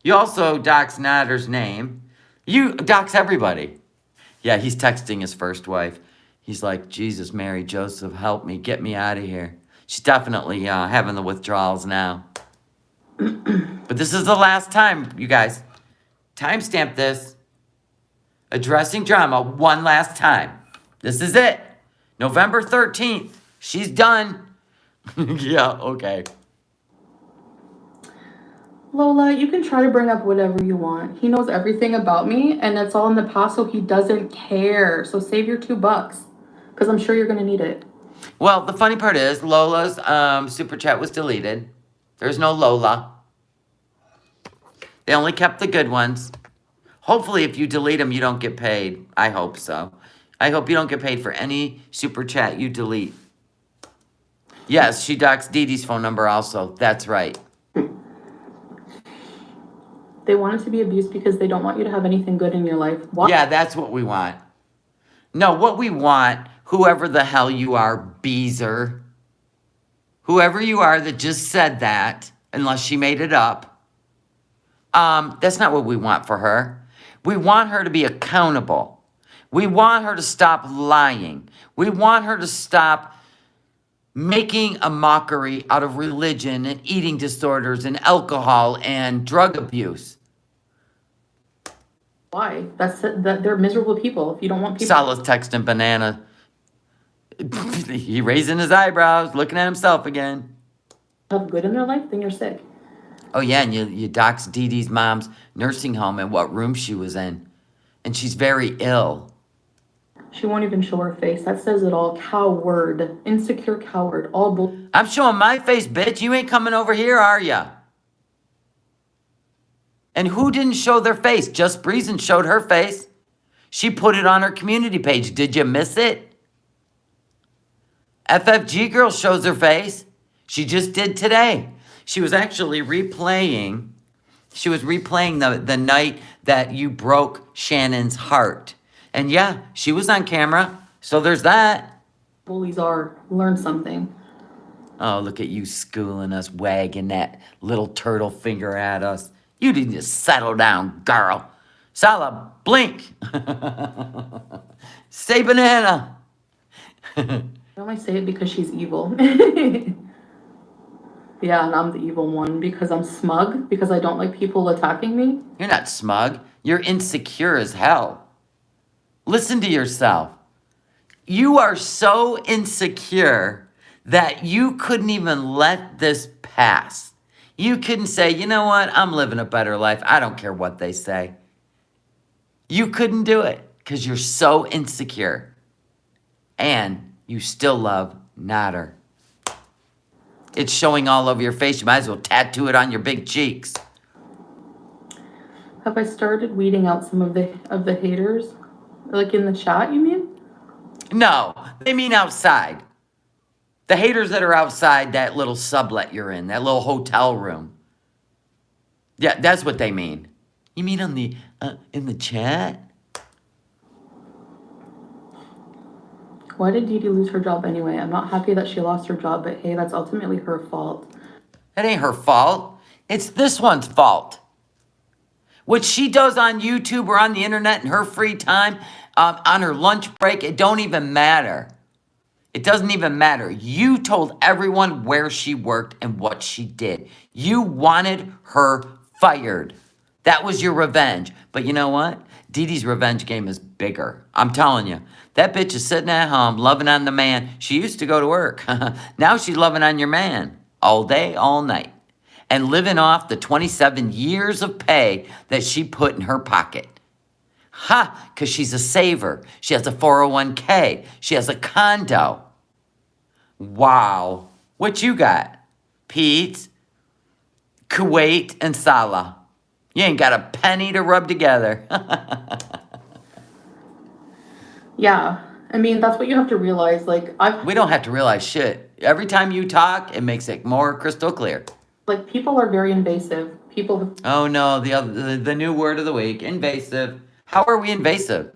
You also doxed Nader's name. You dox everybody. Yeah, he's texting his first wife. He's like, Jesus, Mary, Joseph, help me. Get me out of here. She's definitely having the withdrawals now. But this is the last time, you guys. Timestamp this. Addressing drama one last time. This is it. November 13th. She's done. Yeah, okay. Lola, you can try to bring up whatever you want. He knows everything about me, and it's all in the past, so he doesn't care. So save your $2, because I'm sure you're going to need it. Well, the funny part is Lola's super chat was deleted. There's no Lola. They only kept the good ones. Hopefully, if you delete them, you don't get paid. I hope so. I hope you don't get paid for any super chat you delete. Yes, she doxed Dede's phone number also. That's right. They want it to be abused because they don't want you to have anything good in your life. Why? Yeah, that's what we want. No, what we want, whoever the hell you are, Beezer, whoever you are that just said that, unless she made it up, that's not what we want for her. We want her to be accountable. We want her to stop lying. We want her to stop making a mockery out of religion and eating disorders and alcohol and drug abuse. Why? That they're miserable people. If you don't want people Salah's texting Banana. He raising his eyebrows, looking at himself again. to have good in their life, then you're sick. Oh, yeah, and you doxed Dede's mom's nursing home and what room she was in. And she's very ill. She won't even show her face. That says it all. Coward. Insecure coward. All bull. I'm showing my face, bitch. You ain't coming over here, are ya? And who didn't show their face? Just Breezin showed her face. She put it on her community page. Did you miss it? FFG girl shows her face. She just did today. She was actually replaying. She was replaying the night that you broke Shannon's heart. And yeah, she was on camera. So there's that. Bullies are. Learn something. Oh, look at you schooling us, wagging that little turtle finger at us. You need to settle down, girl. Salah, blink. Say banana. I only say it because she's evil. Yeah, and I'm the evil one because I'm smug, because I don't like people attacking me. You're not smug. You're insecure as hell. Listen to yourself. You are so insecure that you couldn't even let this pass. You couldn't say, you know what? I'm living a better life. I don't care what they say. You couldn't do it because you're so insecure. And you still love Nader. It's showing all over your face. You might as well tattoo it on your big cheeks. Have I started weeding out some of the haters? Like in the chat, you mean? No, they mean outside. The haters that are outside that little sublet you're in, that little hotel room. Yeah, that's what they mean. You mean on the in the chat? Why did Dede lose her job anyway? I'm not happy that she lost her job, but hey, that's ultimately her fault. That ain't her fault. It's this one's fault. What she does on YouTube or on the internet in her free time, on her lunch break, it don't even matter. It doesn't even matter. You told everyone where she worked and what she did. You wanted her fired. That was your revenge. But you know what? Dede's revenge game is bigger. I'm telling you. That bitch is sitting at home, loving on the man. She used to go to work. Now she's loving on your man all day, all night. And living off the 27 years of pay that she put in her pocket. Ha! Because she's a saver. She has a 401k. She has a condo. Wow. What you got? Pete, Kuwait, and Salah. You ain't got a penny to rub together. Yeah, I mean, that's what you have to realize. Like, We don't have to realize shit. Every time you talk, it makes it more crystal clear. Like, people are very invasive. People Oh no, the new word of the week, invasive. How are we invasive?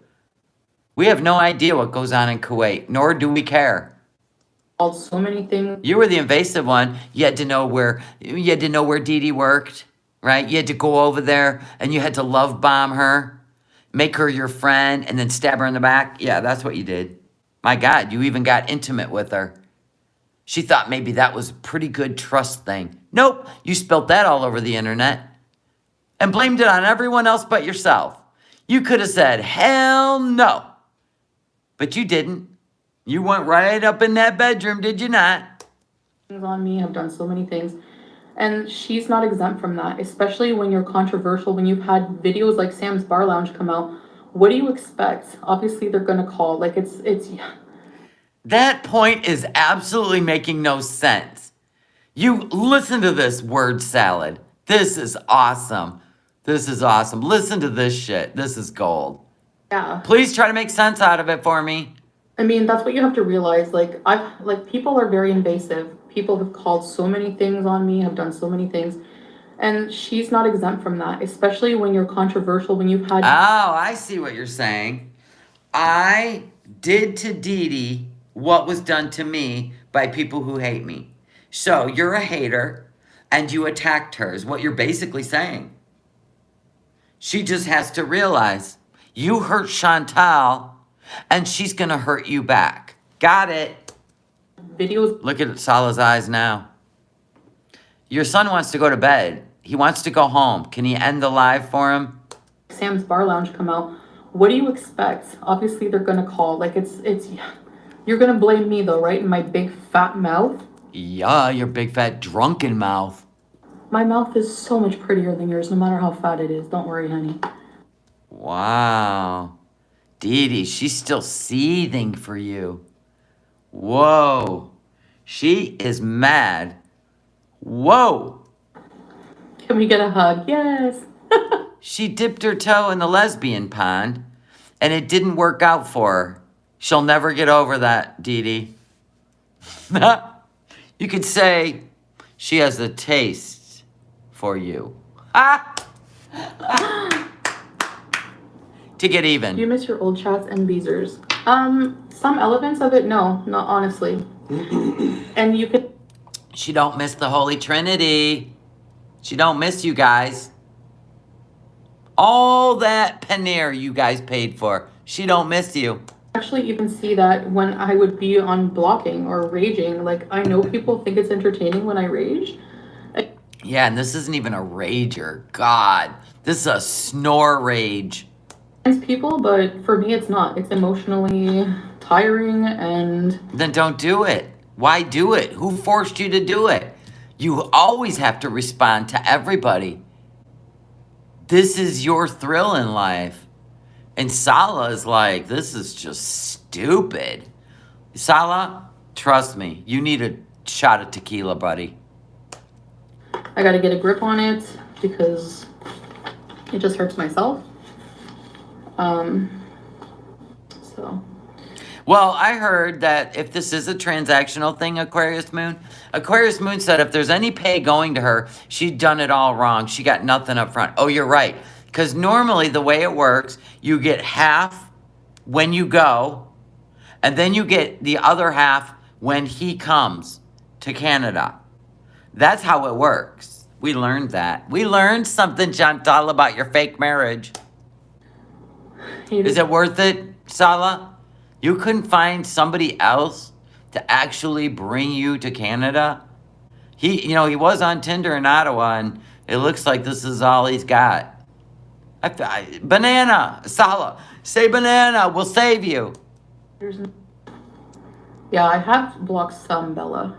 We have no idea what goes on in Kuwait, nor do we care. called so many things. You were the invasive one. You had to know where Dede worked, right? You had to go over there and you had to love bomb her, make her your friend, and then stab her in the back. Yeah, that's what you did. My God, you even got intimate with her. She thought maybe that was a pretty good trust thing. Nope, you spilt that all over the internet and blamed it on everyone else but yourself. You could have said, hell no. But you didn't. You went right up in that bedroom, did you not? On me, have done so many things. And she's not exempt from that, especially when you're controversial, when you've had videos like Sam's Bar Lounge come out. What do you expect? Obviously, they're going to call. Like, it's. That point is absolutely making no sense. You listen to this word salad. This is awesome. This is awesome. Listen to this shit. This is gold. Yeah. Please try to make sense out of it for me. I mean, that's what you have to realize. Like, people are very invasive. People have called so many things on me, have done so many things. And she's not exempt from that, especially when you're controversial, when you've had. Oh, I see what you're saying. I did to Dede what was done to me by people who hate me. So you're a hater and you attacked her is what you're basically saying. She just has to realize you hurt Chantal and she's going to hurt you back. Got it. Videos. Look at Salah's eyes now. Your son wants to go to bed. He wants to go home. Can you end the live for him? Sam's Bar Lounge come out. What do you expect? Obviously, they're gonna call. Like, it's. You're gonna blame me, though, right? In my big fat mouth? Yeah, your big fat drunken mouth. My mouth is so much prettier than yours, no matter how fat it is. Don't worry, honey. Wow. Dede, she's still seething for you. Whoa. She is mad. Whoa. Can we get a hug? Yes. She dipped her toe in the lesbian pond, and it didn't work out for her. She'll never get over that, Dede. You could say she has a taste for you. To get even. Do you miss your old chats and beezers? Some elements of it, no, not honestly. And you could. She don't miss the Holy Trinity. She don't miss you guys. All that paneer you guys paid for. She don't miss you. Actually even see that when I would be on blocking or raging. Like, I know people think it's entertaining when I rage. Yeah, and this isn't even a rager. God, this is a snore rage. People, but for me it's not. It's emotionally tiring, and Then don't do it. Why do it? Who forced you to do it? You always have to respond to everybody. This is your thrill in life. And Salah is like, this is just stupid. Salah, trust me, you need a shot of tequila, buddy. I gotta get a grip on it because it just hurts myself. So. Well, I heard that if this is a transactional thing, Aquarius Moon said if there's any pay going to her, she'd done it all wrong. She got nothing up front. Oh, you're right. Because normally the way it works, you get half when you go, and then you get the other half when he comes to Canada. That's how it works. We learned that. We learned something, Chantal, about your fake marriage. Is it worth it, Salah? You couldn't find somebody else to actually bring you to Canada? He was on Tinder in Ottawa, and it looks like this is all he's got. Banana, Salah, say banana, we'll save you. Yeah, I have blocked some Bella.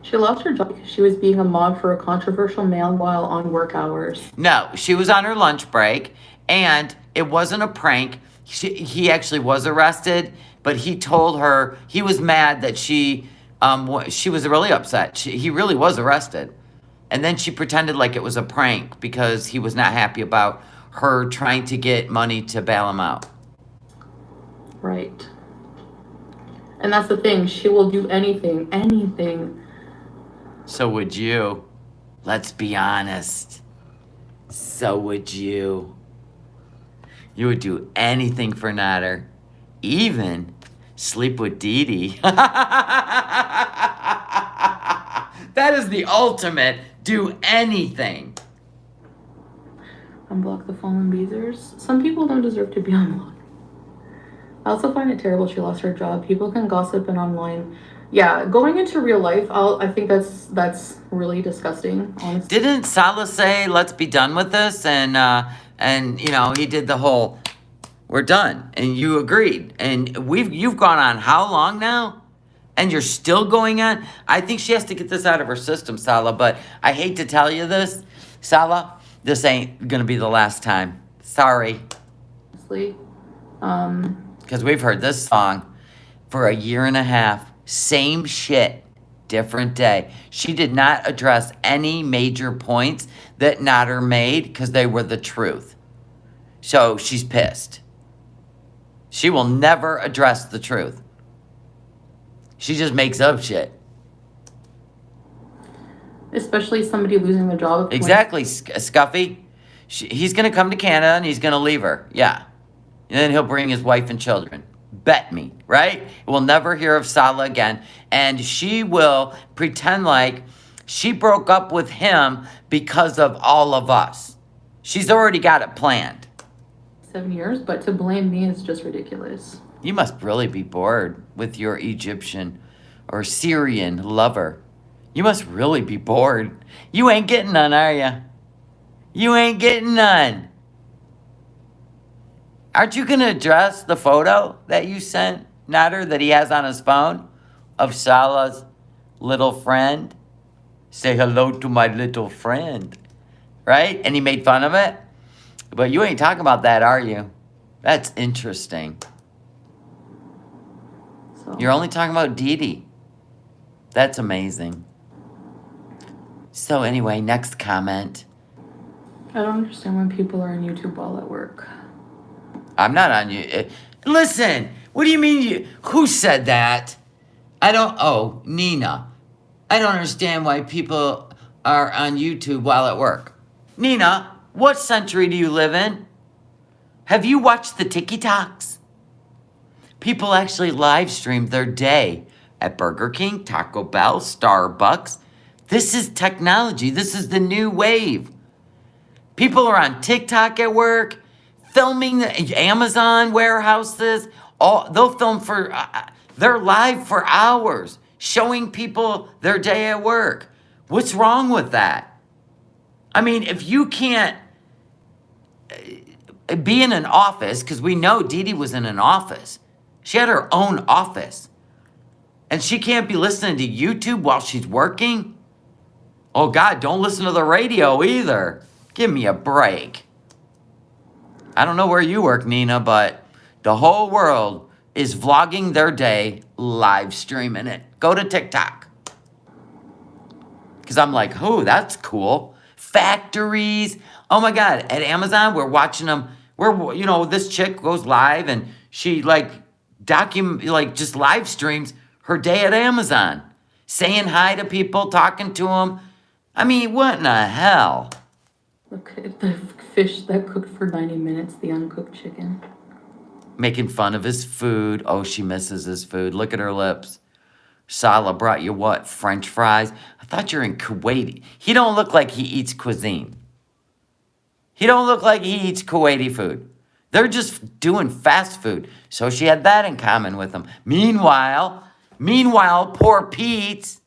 She lost her job because she was being a mom for a controversial male while on work hours. No, she was on her lunch break, and it wasn't a prank. He actually was arrested, but he told her he was mad that she was really upset. He really was arrested. And then she pretended like it was a prank because he was not happy about her trying to get money to bail him out. Right. And that's the thing. She will do anything. So would you. Let's be honest. So would you. You would do anything for Nader. Even sleep with Dede. That is the ultimate. Do anything. Unblock the fallen beezers. Some people don't deserve to be unblocked. I also find it terrible she lost her job. People can gossip and online. Yeah, going into real life, I think that's really disgusting, honestly. Didn't Salah say, let's be done with this? And he did the whole, we're done. And you agreed. And you've gone on how long now? And you're still going on? I think she has to get this out of her system, Salah. But I hate to tell you this, Salah, this ain't going to be the last time. Sorry. Honestly. Because we've heard this song for a year and a half. Same shit, different day. She did not address any major points that Nader made because they were the truth. So she's pissed. She will never address the truth. She just makes up shit. Especially somebody losing their job. Exactly, Scuffy. He's going to come to Canada and he's going to leave her. Yeah. And then he'll bring his wife and children. Bet me, right? We'll never hear of Salah again. And she will pretend like she broke up with him because of all of us. She's already got it planned. 7 years, but to blame me is just ridiculous. You must really be bored with your Egyptian or Syrian lover. You must really be bored. You ain't getting none, are you? You ain't getting none. Aren't you going to address the photo that you sent, Nader, that he has on his phone of Salah's little friend? Say hello to my little friend, right? And he made fun of it. But you ain't talking about that, are you? That's interesting. So You're only talking about Dede. That's amazing. So anyway, next comment. I don't understand when people are on YouTube while at work. I'm not on you. Listen, what do you mean you? Who said that? I don't. Oh, Nina. I don't understand why people are on YouTube while at work. Nina, what century do you live in? Have you watched the TikToks? People actually live stream their day at Burger King, Taco Bell, Starbucks. This is technology. This is the new wave. People are on TikTok at work, filming the Amazon warehouses. They'll film for, they're live for hours, showing people their day at work. What's wrong with that? I mean, if you can't be in an office, because we know Dede was in an office. She had her own office. And she can't be listening to YouTube while she's working? Oh, God, don't listen to the radio either. Give me a break. I don't know where you work, Nina, but the whole world is vlogging their day, live streaming it. Go to TikTok. Because I'm like, oh, that's cool. Factories. Oh, my God. At Amazon, we're watching them. This chick goes live and she, just live streams her day at Amazon. Saying hi to people, talking to them. I mean, what in the hell? Look at the fish that cooked for 90 minutes, the uncooked chicken. Making fun of his food. Oh, she misses his food. Look at her lips. Salah brought you what? French fries? I thought you're in Kuwaiti. He don't look like he eats cuisine. He don't look like he eats Kuwaiti food. They're just doing fast food. So she had that in common with him. Meanwhile, poor Pete.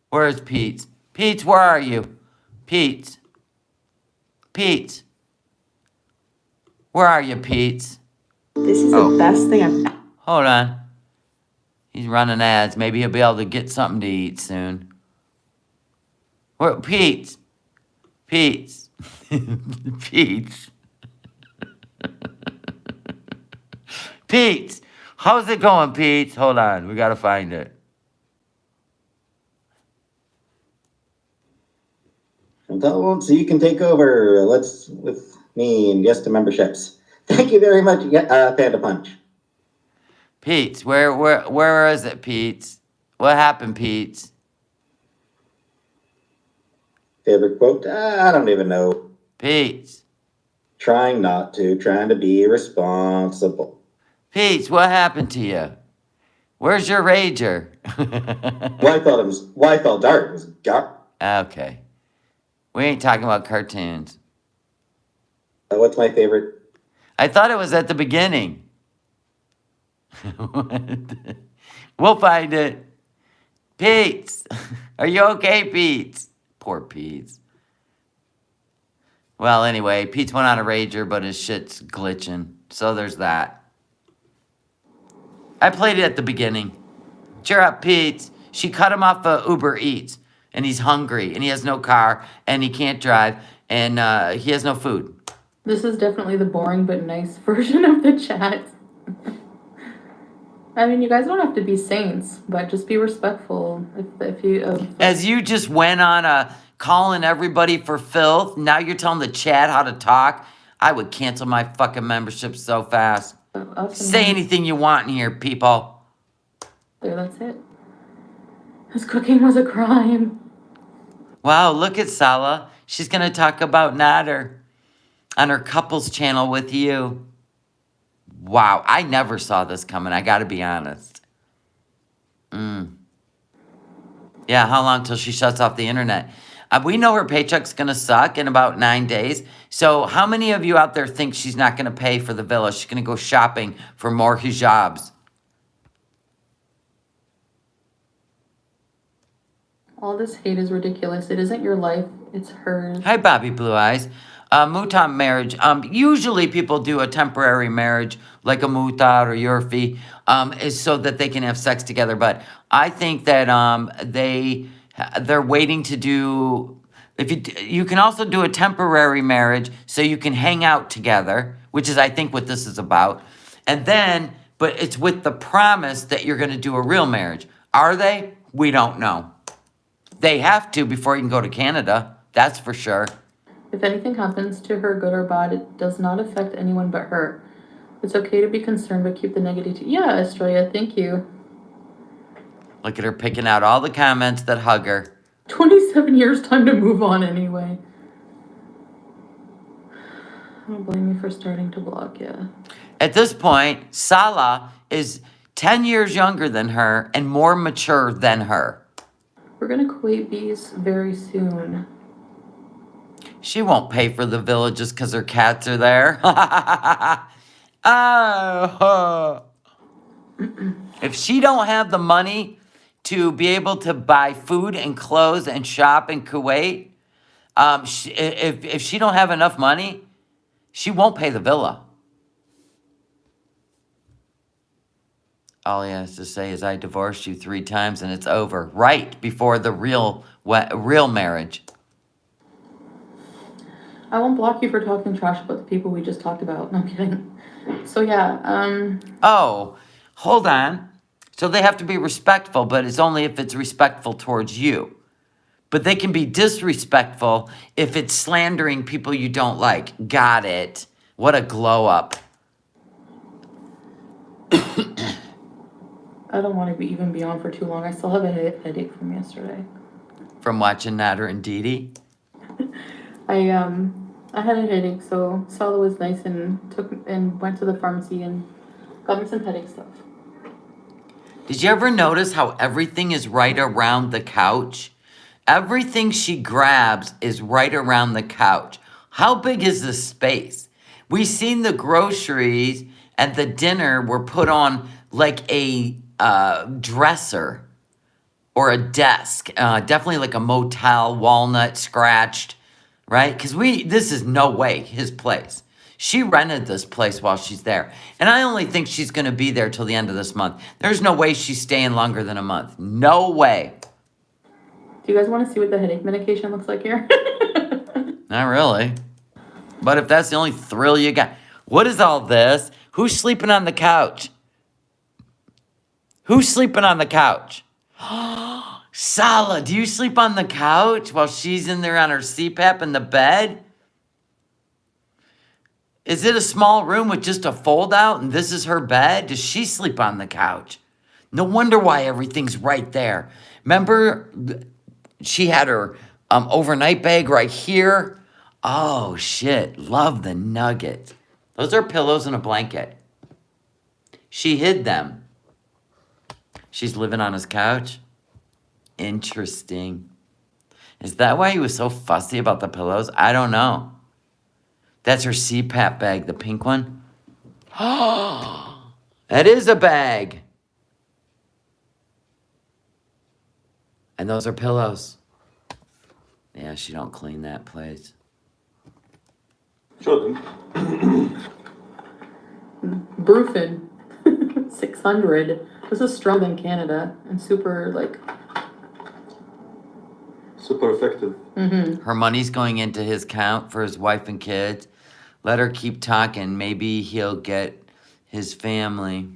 Where's Pete? Pete, where are you? Pete. Where are you, Pete? This is the best thing I've... Hold on. He's running ads. Maybe he'll be able to get something to eat soon. Where, Pete. Pete. Pete. How's it going, Pete? Hold on. We got to find it. Chantal, so you can take over. Let's with me and guest memberships. Thank you very much, Panda Punch. Pete, where is it, Pete? What happened, Pete? Favorite quote? I don't even know. Pete. Trying to be responsible. Pete, what happened to you? Where's your rager? I felt dark. It was dark. Okay. We ain't talking about cartoons. What's my favorite? I thought it was at the beginning. We'll find it. Pete, are you okay, Pete? Poor Pete. Well, anyway, Pete went on a rager, but his shit's glitching. So there's that. I played it at the beginning. Cheer up, Pete. She cut him off of Uber Eats, and he's hungry, and he has no car, and he can't drive, and he has no food. This is definitely the boring but nice version of the chat. I mean, you guys don't have to be saints, but just be respectful. If you As you just went on calling everybody for filth, now you're telling the chat how to talk. I would cancel my fucking membership so fast. Say anything you want in here, people. There, that's it. This cooking was a crime. Wow, look at Salah. She's going to talk about Nader on her couples channel with you. Wow, I never saw this coming. I got to be honest. Yeah, how long till she shuts off the internet? We know her paycheck's going to suck in about 9 days. So how many of you out there think she's not going to pay for the villa? She's going to go shopping for more hijabs. All this hate is ridiculous. It isn't your life, it's hers. Hi, Bobby Blue Eyes. Mutat marriage. Usually people do a temporary marriage, like a mutat or yurfi, is so that they can have sex together. But I think that they're waiting to do. If you can also do a temporary marriage, so you can hang out together, which is I think what this is about. And then, but it's with the promise that you're going to do a real marriage. Are they? We don't know. They have to before you can go to Canada. That's for sure. If anything happens to her, good or bad, it does not affect anyone but her. It's okay to be concerned, but keep the negativity. Yeah, Australia, thank you. Look at her picking out all the comments that hug her. 27 years, time to move on anyway. I don't blame you for starting to block, yeah. At this point, Salah is 10 years younger than her and more mature than her. We're gonna Kuwait bees very soon. She won't pay for the villa just because her cats are there. Oh. If she don't have the money to be able to buy food and clothes and shop in Kuwait, if she don't have enough money, she won't pay the villa. All he has to say is, I divorced you 3 times and it's over. Right before the real marriage. I won't block you for talking trash about the people we just talked about. No, I'm kidding. So yeah, Oh, hold on. So they have to be respectful, but it's only if it's respectful towards you. But they can be disrespectful if it's slandering people you don't like. Got it. What a glow up. I don't want to even be on for too long. I still have a headache from yesterday. From watching Nader and Dede. I had a headache, so Salah was nice and went to the pharmacy and got me some headache stuff. Did you ever notice how everything is right around the couch? Everything she grabs is right around the couch. How big is this space? We seen the groceries and the dinner were put on like a dresser or a desk. Definitely like a motel, walnut, scratched, right? Because this is no way his place. She rented this place while she's there. And I only think she's going to be there till the end of this month. There's no way she's staying longer than a month. No way. Do you guys want to see what the headache medication looks like here? Not really. But if that's the only thrill you got. What is all this? Who's sleeping on the couch? Who's sleeping on the couch? Salah, do you sleep on the couch while she's in there on her CPAP in the bed? Is it a small room with just a fold out and this is her bed? Does she sleep on the couch? No wonder why everything's right there. Remember, she had her overnight bag right here. Oh, shit. Love the nugget. Those are pillows and a blanket. She hid them. She's living on his couch. Interesting. Is that why he was so fussy about the pillows? I don't know. That's her CPAP bag, the pink one. Oh, that is a bag. And those are pillows. Yeah, she don't clean that place. Shouldn't. Brufin. 600. This is strong in Canada and super, like... Super effective. Mm-hmm. Her money's going into his account for his wife and kids. Let her keep talking. Maybe he'll get his family.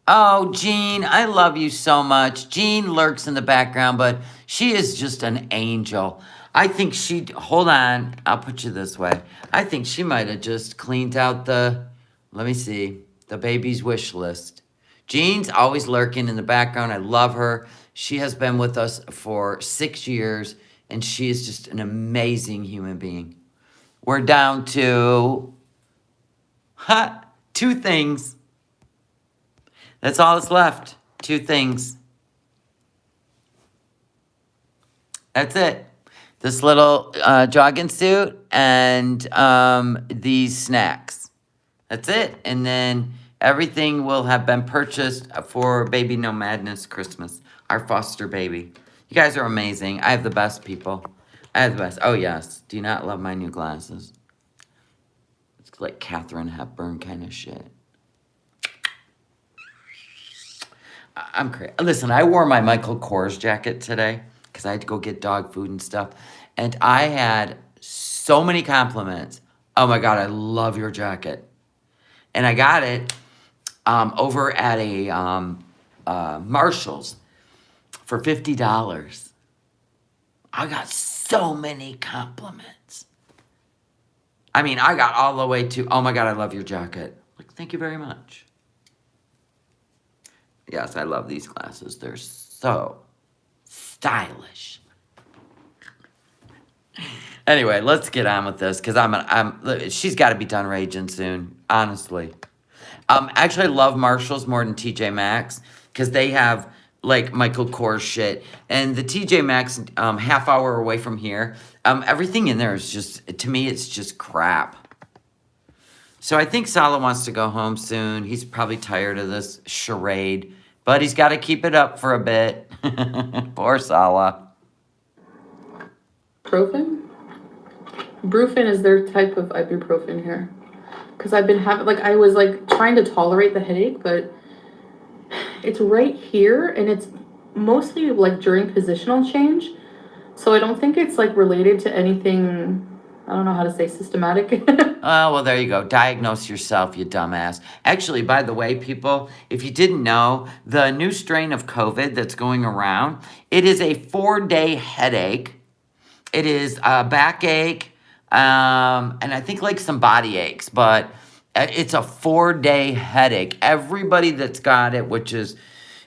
Oh, Jean, I love you so much. Jean lurks in the background, but she is just an angel. I think she... Hold on. I'll put you this way. I think she might have just cleaned out the... Let me see. The baby's wish list. Jean's always lurking in the background. I love her. She has been with us for 6 years, and she is just an amazing human being. We're down to 2 things. That's all that's left. 2 things. That's it. This little jogging suit and these snacks. That's it. And then everything will have been purchased for Baby No Madness Christmas. our foster baby. You guys are amazing. I have the best people. I have the best. Oh, yes. Do you not love my new glasses? It's like Katharine Hepburn kind of shit. I'm crazy. Listen, I wore my Michael Kors jacket today because I had to go get dog food and stuff. And I had so many compliments. Oh, my God, I love your jacket. And I got it over at a Marshall's for $50. I got so many compliments. I mean, I got all the way to, oh my God, I love your jacket. Like, thank you very much. Yes, I love these glasses. They're so stylish. Anyway, let's get on with this because she's got to be done raging soon, honestly. Actually, I love Marshalls more than TJ Maxx because they have like Michael Kors shit. And the TJ Maxx, half hour away from here, everything in there is just, to me, it's just crap. So I think Salah wants to go home soon. He's probably tired of this charade, but he's got to keep it up for a bit. Poor Salah. Ibuprofen? Brufen is their type of ibuprofen here. Because I've been having, like, I was, like, trying to tolerate the headache, but it's right here, and it's mostly, like, during positional change. So I don't think it's, like, related to anything, I don't know how to say, systematic. Oh, well, there you go. Diagnose yourself, you dumbass. Actually, by the way, people, if you didn't know, the new strain of COVID that's going around, it is a 4-day headache. It is a backache, and I think like some body aches, but it's a 4-day headache. Everybody that's got it, which is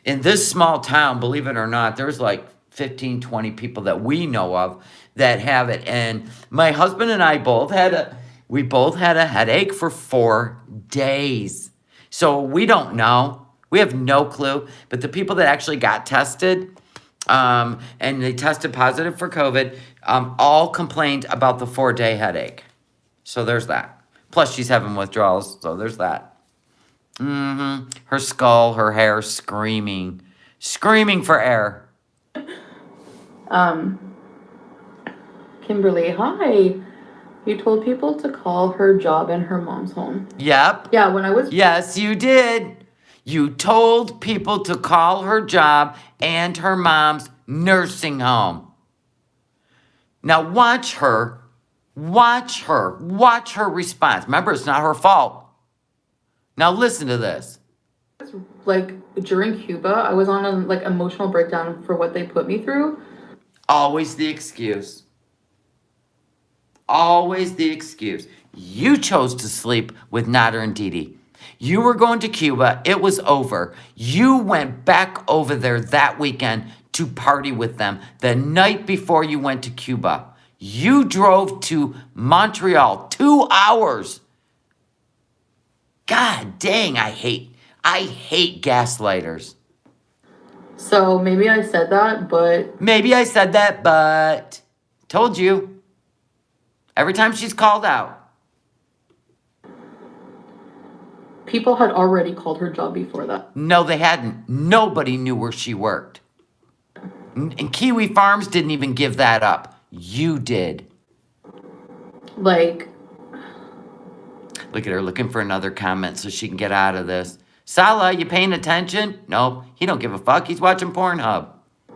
in this small town, believe it or not, there's like 15, 20 people that we know of that have it. And my husband and I both had a headache for 4 days. So we don't know. We have no clue. But the people that actually got tested, and they tested positive for COVID, all complained about the 4-day headache. So there's that. Plus, she's having withdrawals, so there's that. Her skull, her hair, screaming for air. Kimberly, hi. You told people to call her job and her mom's home. Yep. Yeah, when I was... Yes, you did. You told people to call her job and her mom's nursing home. Now watch her response. Remember, it's not her fault. Now listen to this. Like, during Cuba, I was on a, like, emotional breakdown for what they put me through. Always the excuse. Always the excuse. You chose to sleep with Nader and Dede. You were going to Cuba. It was over. You went back over there that weekend to party with them the night before you went to Cuba. You drove to Montreal 2 hours. God dang, I hate gaslighters. So maybe I said that, but... Told you. Every time she's called out. People had already called her job before that. No, they hadn't. Nobody knew where she worked. And Kiwi Farms didn't even give that up. You did. Like... Look at her looking for another comment so she can get out of this. Salah, you paying attention? Nope, he don't give a fuck. He's watching Pornhub.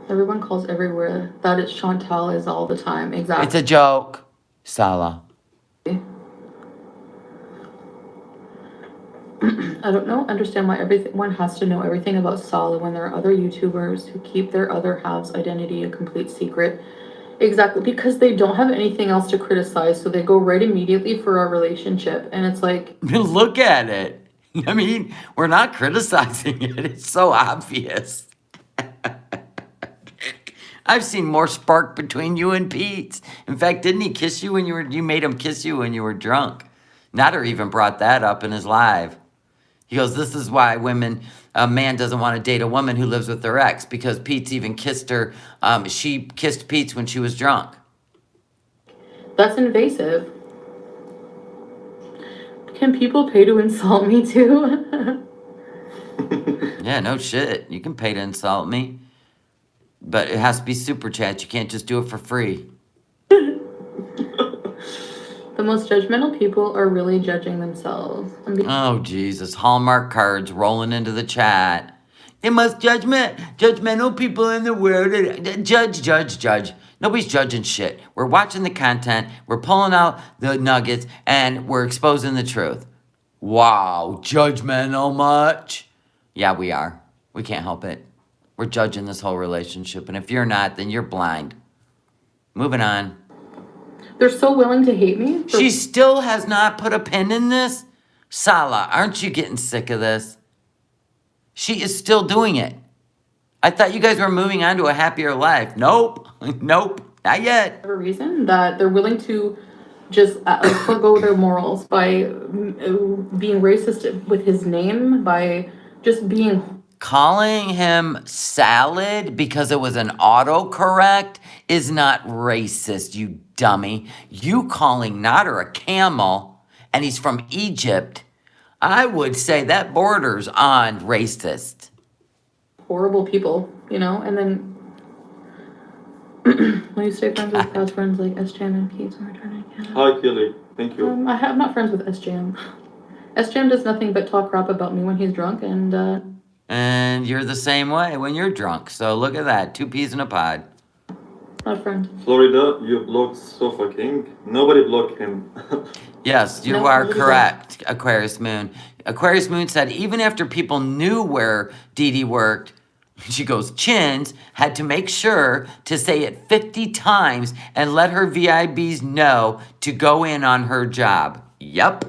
Everyone calls everywhere. That is Chantal is all the time. Exactly. It's a joke. Salah. I don't understand why everyone has to know everything about Salah when there are other YouTubers who keep their other half's identity a complete secret. Exactly, because they don't have anything else to criticize, so they go right immediately for our relationship. And it's like... Look at it. I mean, we're not criticizing it. It's so obvious. I've seen more spark between you and Pete. In fact, didn't he kiss you when you made him kiss you when you were drunk? Nader even brought that up in his live. He goes, this is why a man doesn't want to date a woman who lives with their ex, because Pete's even kissed her. She kissed Pete's when she was drunk. That's invasive. Can people pay to insult me too? Yeah, no shit. You can pay to insult me. But it has to be super chat. You can't just do it for free. The most judgmental people are really judging themselves. Oh, Jesus. Hallmark cards rolling into the chat. The most judgmental people in the world. Judge. Nobody's judging shit. We're watching the content. We're pulling out the nuggets. And we're exposing the truth. Wow. Judgmental much? Yeah, we are. We can't help it. We're judging this whole relationship. And if you're not, then you're blind. Moving on. They're so willing to hate me. She still has not put a pin in this? Salah, aren't you getting sick of this? She is still doing it. I thought you guys were moving on to a happier life. Nope. Nope. Not yet. For a reason that they're willing to just forgo their morals by being racist with his name, by just being... Calling him salad because it was an autocorrect is not racist, you dummy. You calling Nader a camel and he's from Egypt, I would say that borders on racist. horrible people, you know, and then when you stay friends with past friends like SJM and Pete when returning to Canada. Hi, Kelly. Thank you. I'm not friends with SJM. SJM does nothing but talk crap about me when he's drunk, And you're the same way when you're drunk. So look at that. 2 peas in a pod. not friend. Florida, you blocked Sofa King. Nobody blocked him. Yes, you No, are nobody correct, Aquarius Moon. Aquarius Moon said even after people knew where Dede worked, she goes, Chins had to make sure to say it 50 times and let her VIBs know to go in on her job. Yup.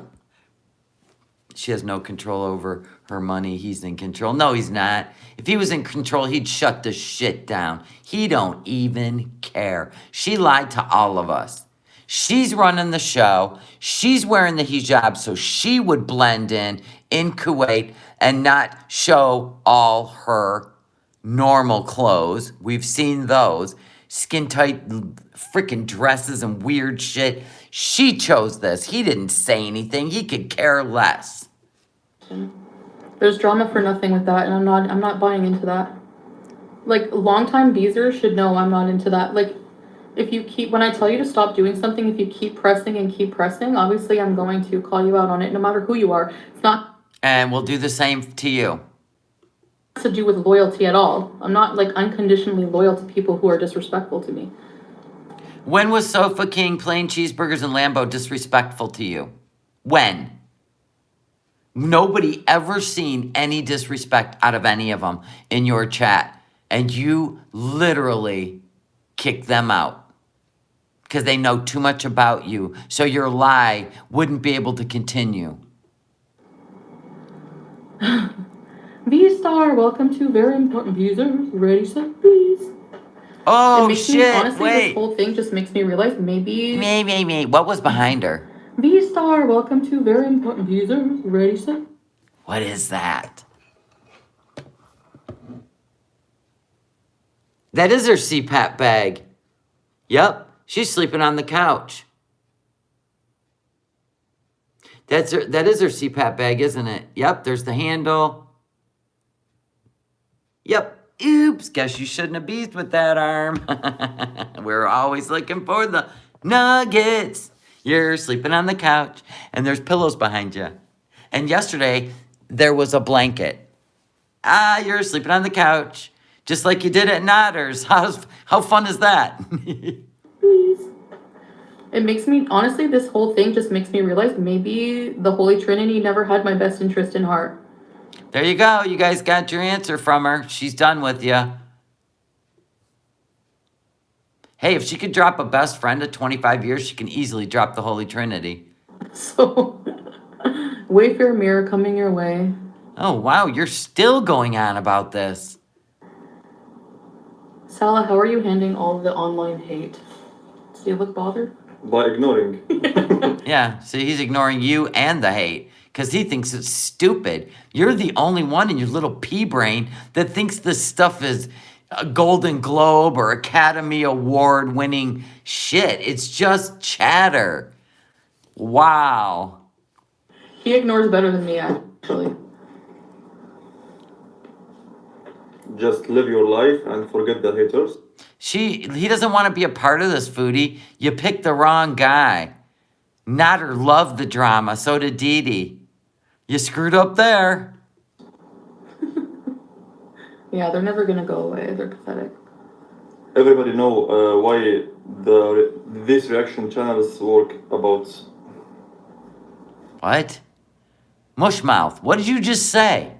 She has no control over her money. He's in control. No, he's not. If he was in control, he'd shut the shit down. He don't even care. She lied to all of us. She's running the show. She's wearing the hijab so she would blend in Kuwait and not show all her normal clothes. We've seen those. Skin tight freaking dresses and weird shit. She chose this. He didn't say anything. He could care less. There's drama for nothing with that, and I'm not buying into that. Like, longtime Beezer should know I'm not into that. Like, when I tell you to stop doing something, if you keep pressing and keep pressing, obviously I'm going to call you out on it, no matter who you are. It's not And we'll do the same to you. to do with loyalty at all. I'm not, like, unconditionally loyal to people who are disrespectful to me. When was Sofa King, plain cheeseburgers, and Lambo disrespectful to you? When? Nobody ever seen any disrespect out of any of them in your chat. And you literally kicked them out. Because they know too much about you. So your lie wouldn't be able to continue. V-Star, welcome to Very Important Users. Ready, set, please. Oh, shit, Honestly, wait. this whole thing just makes me realize maybe... Me. What was behind her? V-Star, welcome to Very Important Users. Ready, set. What is that? That is her CPAP bag. Yep, she's sleeping on the couch. That is her CPAP bag, isn't it? Yep, there's the handle. Yep. Oops, guess you shouldn't have beefed with that arm. We're always looking for the nuggets. You're sleeping on the couch, and there's pillows behind you. And yesterday, there was a blanket. You're sleeping on the couch, just like you did at Nader's. How fun is that? Please. It makes me, honestly, this whole thing just makes me realize maybe the Holy Trinity never had my best interest in heart. There you go. You guys got your answer from her. She's done with you. Hey, if she could drop a best friend at 25 years, she can easily drop the Holy Trinity. So, Wayfair mirror coming your way. Oh, wow. You're still going on about this. Salah, how are you handling all of the online hate? Do you look bothered? By ignoring. Yeah, see, he's ignoring you and the hate because he thinks it's stupid. You're the only one in your little pea brain that thinks this stuff is a Golden Globe or Academy Award winning shit. It's just chatter. Wow. He ignores better than me, actually. Just live your life and forget the haters. He doesn't want to be a part of this, Foodie. You picked the wrong guy. Nader loved the drama. So did Dede. You screwed up there. Yeah, they're never gonna go away. They're pathetic. Everybody know why these reaction channels work about. What? Mushmouth, what did you just say?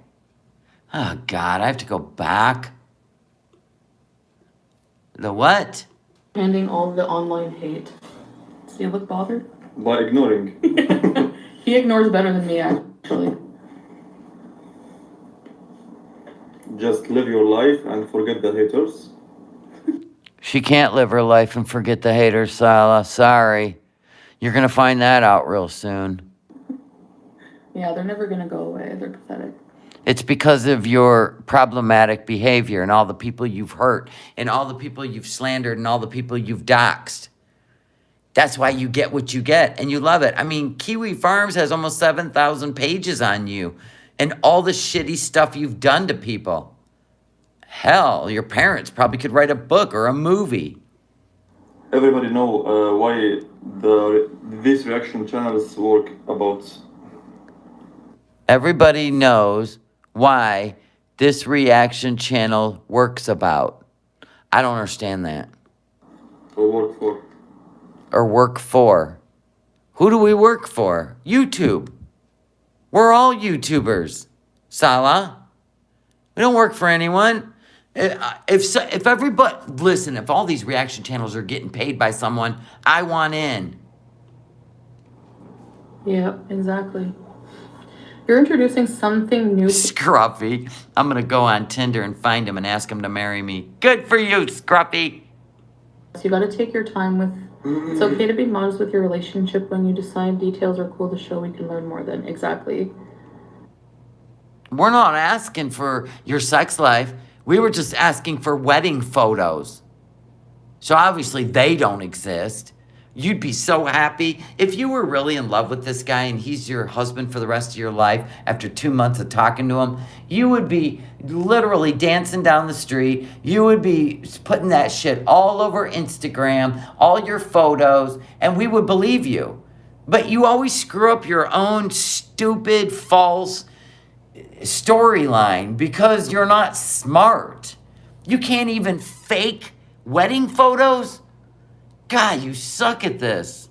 Oh, God, I have to go back. The what? Handing all the online hate. Does he look bothered? By ignoring. He ignores better than me, actually. Just live your life and forget the haters. She can't live her life and forget the haters, Salah. Sorry. You're going to find that out real soon. Yeah, they're never gonna go away. They're pathetic. It's because of your problematic behavior and all the people you've hurt and all the people you've slandered and all the people you've doxed. That's why you get what you get and you love it. I mean, Kiwi Farms has almost 7,000 pages on you and all the shitty stuff you've done to people. Hell, your parents probably could write a book or a movie. Everybody know why these reaction channels work about. Everybody knows why this reaction channel works about. I don't understand that. Or work for. Or work for. Who do we work for? YouTube. We're all YouTubers. Salah. We don't work for anyone. If everybody, listen, if all these reaction channels are getting paid by someone, I want in. Yeah, exactly. You're introducing something new. Scruffy. I'm going to go on Tinder and find him and ask him to marry me. Good for you, Scruffy. So you gotta take your time with. It's okay to be modest with your relationship. When you decide details are cool to show, we can learn more then. Exactly. We're not asking for your sex life. We were just asking for wedding photos. So obviously they don't exist. You'd be so happy if you were really in love with this guy and he's your husband for the rest of your life after 2 months of talking to him. You would be literally dancing down the street. You would be putting that shit all over Instagram, all your photos, and we would believe you. But you always screw up your own stupid, false storyline because you're not smart. You can't even fake wedding photos? God, you suck at this.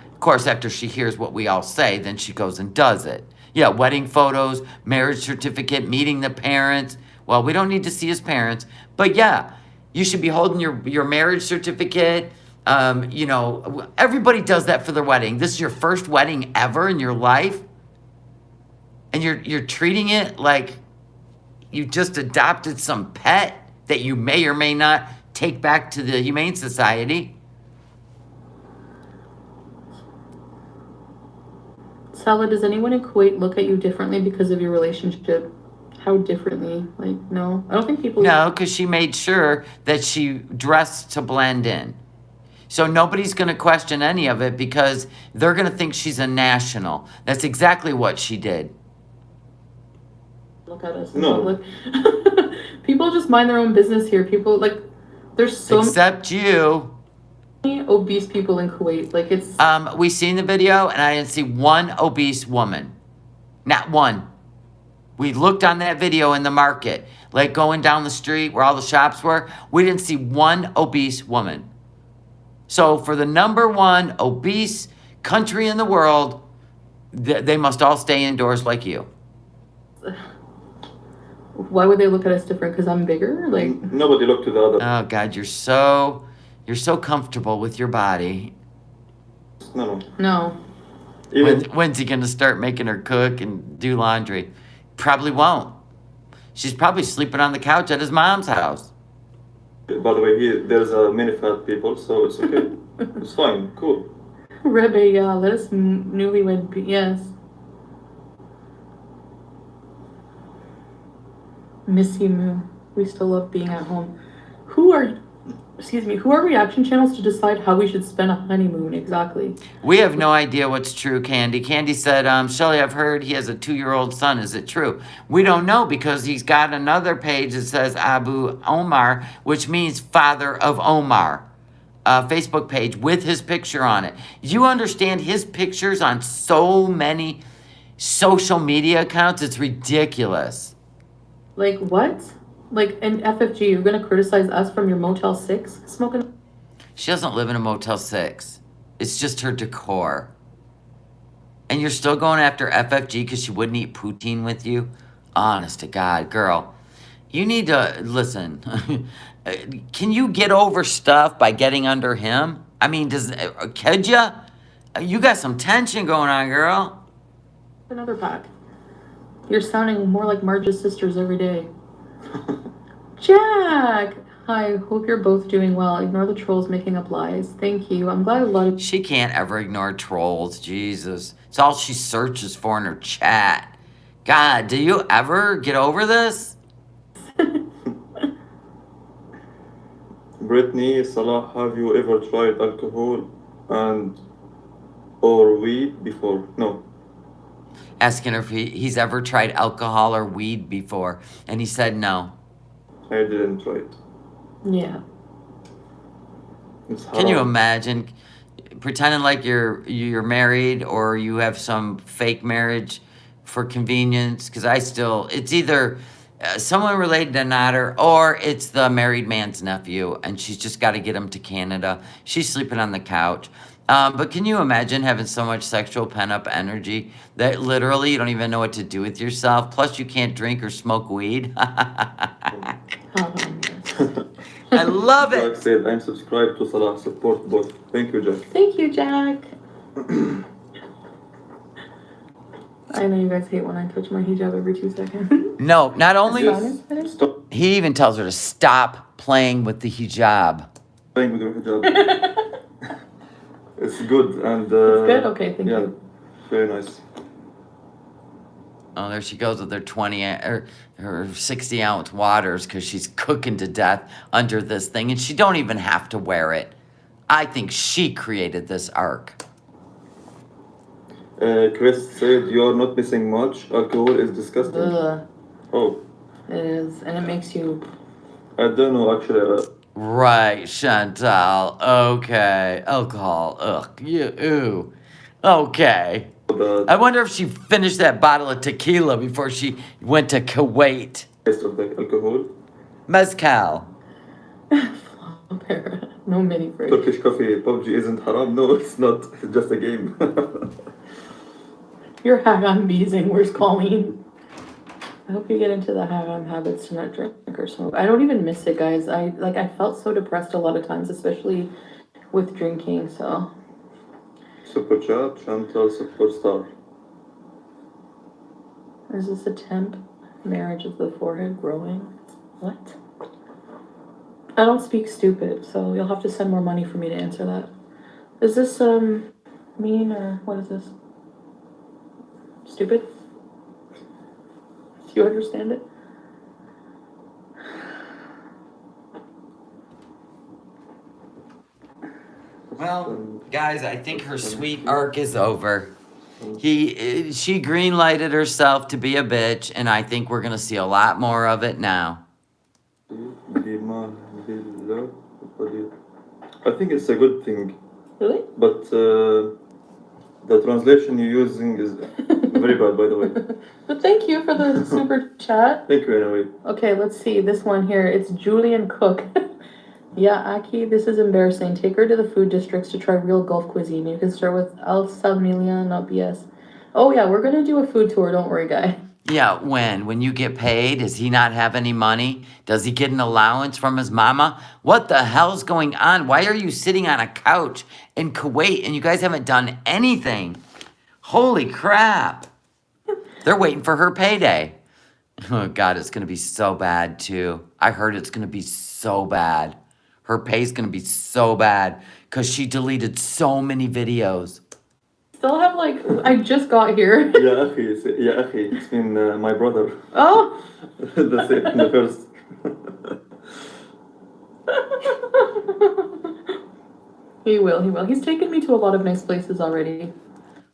Of course, after she hears what we all say, then she goes and does it. Yeah, wedding photos, marriage certificate, meeting the parents. Well, we don't need to see his parents. But yeah, you should be holding your marriage certificate. You know, everybody does that for their wedding. This is your first wedding ever in your life. And you're treating it like you just adopted some pet that you may or may not take back to the Humane Society. Salah, does anyone in Kuwait look at you differently because of your relationship? How differently? Like, no. I don't think people... No, because she made sure that she dressed to blend in. So nobody's going to question any of it because they're going to think she's a national. That's exactly what she did. Look at us in public. People just mind their own business here. People, like, there's so Except you. many obese people in Kuwait. Like, it's... We seen the video, and I didn't see one obese woman. Not one. We looked on that video in the market, like going down the street where all the shops were. We didn't see one obese woman. So for the #1 obese country in the world, they must all stay indoors like you. Why would they look at us different? Because I'm bigger? Like... Nobody looked to the other. Oh, God, you're so comfortable with your body. No. When's he going to start making her cook and do laundry? Probably won't. She's probably sleeping on the couch at his mom's house. By the way, there's many fat people, so it's okay. It's fine, cool. Rebbe, yeah, let us newlywed be, yes. Miss you, Moo. We still love being at home. Who are you? excuse me, who are reaction channels to decide how we should spend a honeymoon exactly? We have no idea what's true, Candy. Candy said, Shelly, I've heard he has a 2-year-old son. Is it true? We don't know because he's got another page that says Abu Omar, which means father of Omar. Facebook page with his picture on it. You understand his pictures on so many social media accounts? It's ridiculous. Like what? Like in FFG, you're gonna criticize us from your Motel 6 smoking? She doesn't live in a Motel 6. It's just her decor. And you're still going after FFG because she wouldn't eat poutine with you? Honest to God, girl. You need to, listen, can you get over stuff by getting under him? I mean, could ya? You got some tension going on, girl. Another pack. You're sounding more like Marge's sisters every day. Jack! Hi, hope you're both doing well. Ignore the trolls making up lies. Thank you. I'm glad a lot of... She can't ever ignore trolls, Jesus. It's all she searches for in her chat. God, do you ever get over this? Brittany, Salah, have you ever tried alcohol and or weed before? No. Asking her if he's ever tried alcohol or weed before. And he said no. I didn't try it. Yeah. It's Can you haram. imagine pretending like you're married or you have some fake marriage for convenience? Because it's either someone related to Nader or it's the married man's nephew, and she's just got to get him to Canada. She's sleeping on the couch. But can you imagine having so much sexual pent-up energy that literally you don't even know what to do with yourself? Plus, you can't drink or smoke weed. I love Jack it. said, I'm subscribed to Salah. Support both. Thank you, Jack. Thank you, Jack. I know you guys hate when I touch my hijab every 2 seconds. No, not only, Yes. Stop he even tells her to stop playing with the hijab. playing with your hijab. It's good and It's good? Okay, thank yeah, you. very nice. Oh, there she goes with her 20 or her 60 ounce waters because she's cooking to death under this thing, and she don't even have to wear it. I think she created this arc. Chris said you're not missing much. Alcohol is disgusting. Ugh, Oh, it is, and it makes you... I don't know actually. Right, Chantal. Okay, alcohol. Ugh. Ew. Okay. I wonder if she finished that bottle of tequila before she went to Kuwait. Taste of the alcohol. Mezcal. No mini fridge. Turkish coffee, PUBG isn't haram. No, it's not. It's just a game. You're Hagam beezing. Where's Colleen? I hope you get into the Hagam habits to not drink or smoke. I don't even miss it, guys. I felt so depressed a lot of times, especially with drinking, so... Super chat, Chantal superstar. Is this a temp? Marriage of the forehead growing? What? I don't speak stupid, so you'll have to send more money for me to answer that. Is this, mean, or what is this? Stupid? Do you understand it? Well, guys, I think her sweet arc is over. She green-lighted herself to be a bitch, and I think we're gonna see a lot more of it now. I think it's a good thing, Really? but the translation you're using is very bad, by the way. But thank you for the super chat. Thank you anyway. Okay, let's see. This one here. It's Julian Cook. Yeah, Aki, this is embarrassing. Take her to the food districts to try real Gulf cuisine. You can start with Al Salmilia, not BS. Oh yeah, we're gonna do a food tour. Don't worry, guy. Yeah, when you get paid, does he not have any money? Does he get an allowance from his mama? What the hell's going on? Why are you sitting on a couch in Kuwait and you guys haven't done anything? Holy crap. They're waiting for her payday. Oh God, it's gonna be so bad too. I heard it's gonna be so bad. Her pay's gonna be so bad because she deleted so many videos. Still have I just got here. Yeah, akhi, it's been my brother. Oh. The first. He will. He will. He's taken me to a lot of nice places already.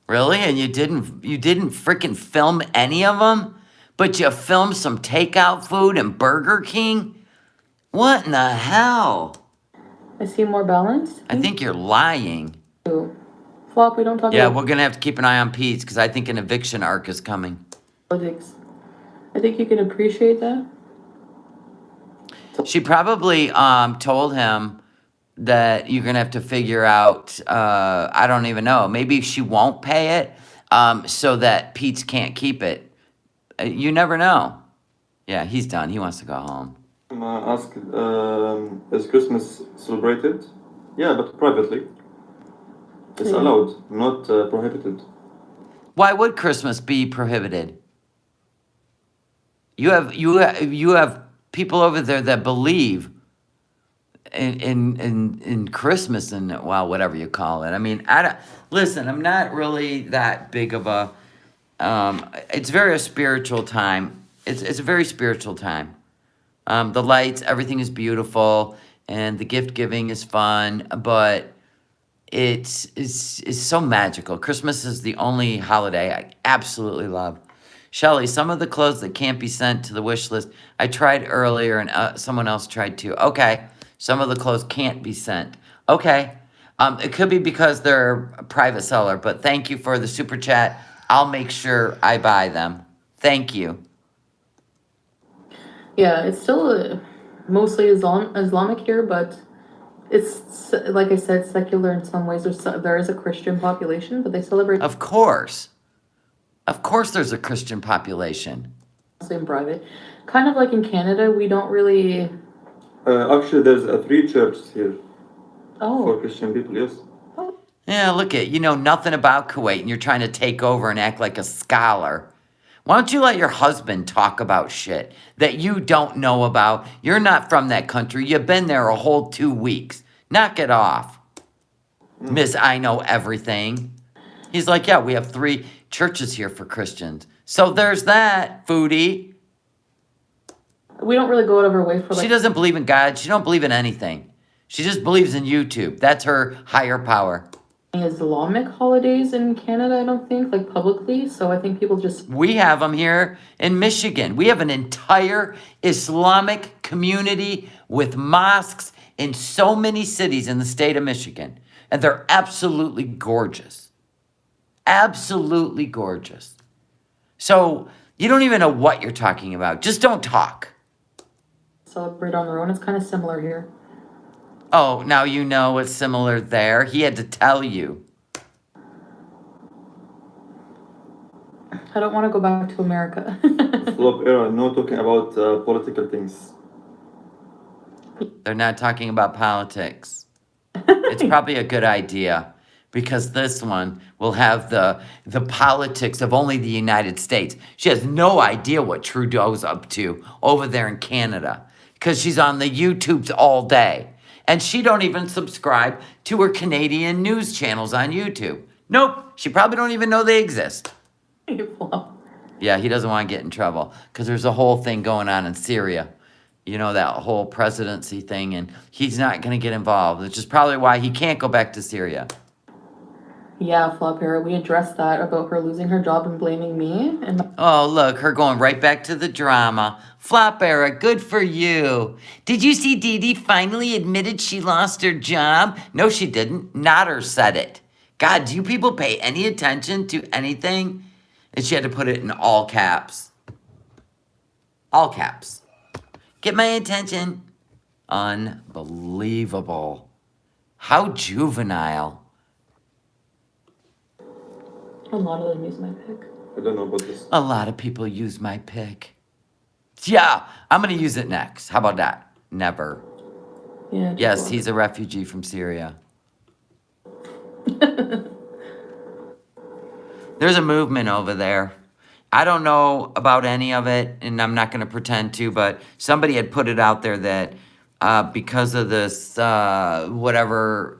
Really? And you didn't freaking film any of them? But you filmed some takeout food and Burger King? What in the hell? I seem more balanced. I think you're lying. Flop, we don't talk Yeah, about we're going to have to keep an eye on Pete's because I think an eviction arc is coming. politics. I think you can appreciate that. She probably told him that you're going to have to figure out, I don't even know, maybe she won't pay it so that Pete's can't keep it. You never know. Yeah, he's done. He wants to go home. Ask, is Christmas celebrated? Yeah, but privately. It's allowed, not prohibited. Why would Christmas be prohibited? You have people over there that believe in Christmas and, well, whatever you call it. I mean, listen, I'm not really that big of a it's very a spiritual time. It's a very spiritual time. The lights, everything is beautiful, and the gift giving is fun, but it's so magical. Christmas is the only holiday I absolutely love. Shelly, some of the clothes that can't be sent to the wish list, I tried earlier and someone else tried too. Okay, some of the clothes can't be sent. Okay, it could be because they're a private seller, but thank you for the super chat. I'll make sure I buy them. Thank you. Yeah, it's still mostly Islamic here, but it's, like I said, secular in some ways. There is a Christian population, but they celebrate Of course. Of course there's a Christian population. in private. Kind of like in Canada, we don't really... Actually, there's 3 churches here for Oh, Christian people, yes. Yeah, look at, you know nothing about Kuwait and you're trying to take over and act like a scholar. Why don't you let your husband talk about shit that you don't know about? You're not from that country. You've been there a whole 2 weeks. Knock it off. Miss, I know everything. He's like, yeah, we have 3 churches here for Christians. So there's that, Foodie. we don't really go out of our way for She like doesn't believe in God. She don't believe in anything. She just believes in YouTube. That's her higher power. Islamic holidays in Canada, I don't think, like publicly. So I think people just... We have them here in Michigan. We have an entire Islamic community with mosques in so many cities in the state of Michigan. And they're absolutely gorgeous. Absolutely gorgeous. So you don't even know what you're talking about. Just don't talk. celebrate on their own. It's kind of similar here. Oh, now you know it's similar there. He had to tell you. I don't want to go back to America. Flop era, no talking about political things. They're not talking about politics. It's probably a good idea because this one will have the politics of only the United States. She has no idea what Trudeau's up to over there in Canada because she's on the YouTubes all day. And she don't even subscribe to her Canadian news channels on YouTube. Nope, she probably don't even know they exist. Yeah, he doesn't want to get in trouble because there's a whole thing going on in Syria. You know, that whole presidency thing, and he's not going to get involved, which is probably why he can't go back to Syria. Yeah, Flop Era, we addressed that about her losing her job and blaming me. And Oh, look, her going right back to the drama. Flop Era, good for you. Did you see Dede finally admitted she lost her job? No, she didn't. Nader said it. God, do you people pay any attention to anything? And she had to put it in all caps. All caps. Get my attention. Unbelievable. How juvenile. a lot of them use my pick. I don't know about this. A lot of people use my pick. Yeah, I'm going to use it next. How about that? Never. Yeah. Yes, he's a refugee from Syria. There's a movement over there. I don't know about any of it, and I'm not going to pretend to, but somebody had put it out there that because of this, whatever,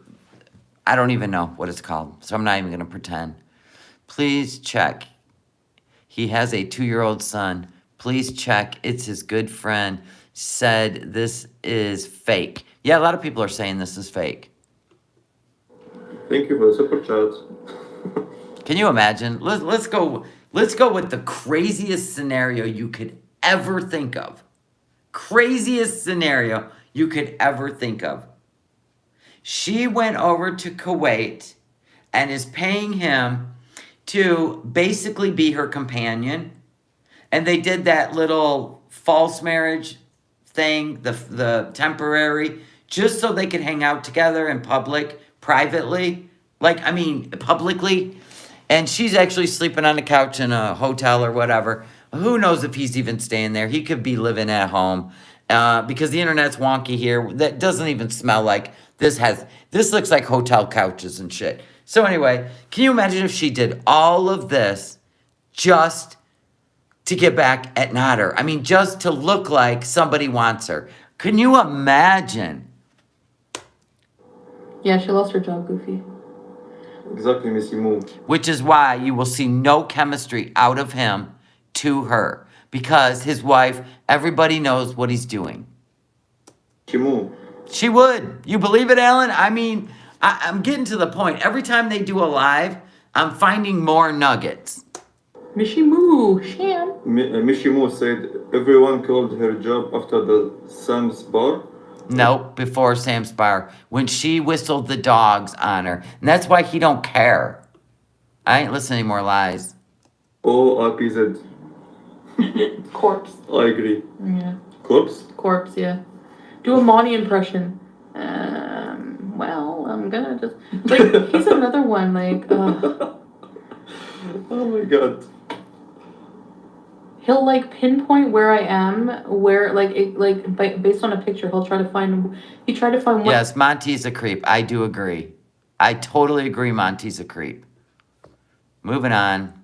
I don't even know what it's called, so I'm not even going to pretend. Please check. He has a 2-year-old son. Please check. It's his good friend. Said this is fake. Yeah, a lot of people are saying this is fake. Thank you for the super chat. Can you imagine? Let's go with the craziest scenario you could ever think of. Craziest scenario you could ever think of. She went over to Kuwait and is paying him to basically be her companion. And they did that little false marriage thing, the temporary, just so they could hang out together in public, privately. Publicly. And she's actually sleeping on the couch in a hotel or whatever. Who knows if he's even staying there? He could be living at home. Because the internet's wonky here. That doesn't even smell like this looks like hotel couches and shit. So anyway, can you imagine if she did all of this just to get back at Nader? I mean, just to look like somebody wants her. Can you imagine? Yeah, she lost her job, Goofy. Exactly, Missy Moo. Which is why you will see no chemistry out of him to her. Because his wife, everybody knows what he's doing. Missy Moo. She would. You believe it, Alan? I mean, I'm getting to the point. Every time they do a live, I'm finding more nuggets. Mishy Moo, Sham. Missy Moo said everyone called her job after the Sam's bar. Nope, before Sam's bar. When she whistled the dogs on her. And that's why he don't care. I ain't listening to any more lies. ORPZ. Corpse. I agree. Yeah. Corpse? Corpse, yeah. Do a Monty impression. Well, I'm gonna just... Like, he's another one, like... Oh my god. He'll, like, pinpoint where I am, where, based on a picture, he'll try to find... He tried to find... Yes, Monty's a creep. I do agree. I totally agree Monty's a creep. Moving on.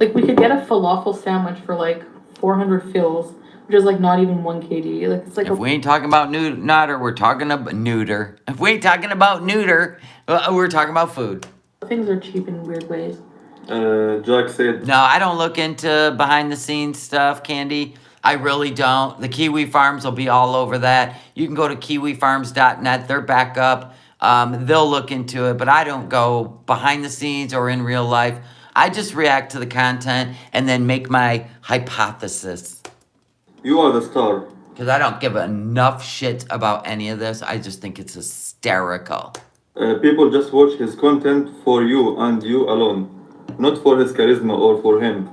Like, we could get a falafel sandwich for, like, 400 fills, which is, like, not even 1 KD. Like, it's like If we ain't talking about Nader, we're talking about neuter. If we ain't talking about neuter, we're talking about food. Things are cheap in weird ways. Jack said... No, I don't look into behind-the-scenes stuff, Candy. I really don't. The Kiwi Farms will be all over that. You can go to kiwifarms.net. They're back up. They'll look into it, but I don't go behind the scenes or in real life. I just react to the content and then make my hypothesis. You are the star. Because I don't give enough shit about any of this. I just think it's hysterical. People just watch his content for you and you alone. Not for his charisma or for him.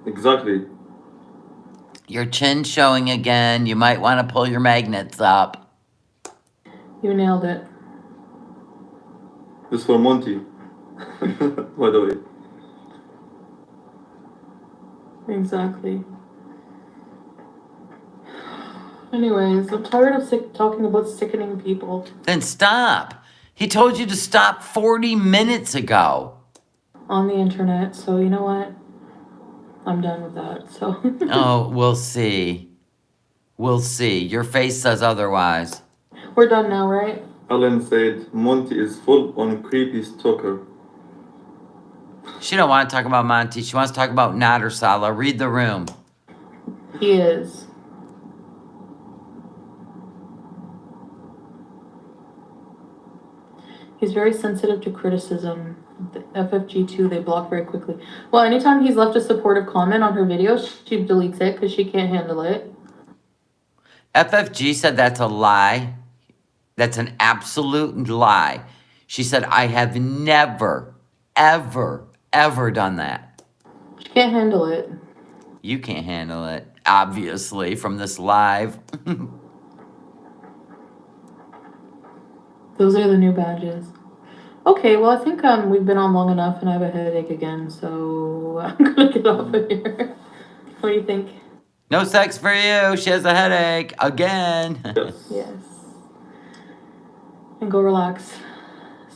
Exactly. Your chin showing again. You might want to pull your magnets up. You nailed it. This for Monty. By the way. Exactly. Anyways, I'm tired of talking about sickening people. Then stop. He told you to stop 40 minutes ago. On the internet, so you know what? I'm done with that, so. Oh, we'll see. We'll see. Your face says otherwise. We're done now, right? Alan said Monty is full on creepy stalker. She don't want to talk about Monty. She wants to talk about Nader, Salah. Read the room. He is. He's very sensitive to criticism. The FFG2, they block very quickly. Well, anytime he's left a supportive comment on her video, she deletes it because she can't handle it. FFG said that's a lie. That's an absolute lie. She said, I have never, ever, ever done that. She can't handle it. You can't handle it, obviously, from this live. Those are the new badges. Okay, well, I think we've been on long enough and I have a headache again, so I'm gonna get off of here. What do you think? No sex for you. She has a headache again. Yes. And go relax.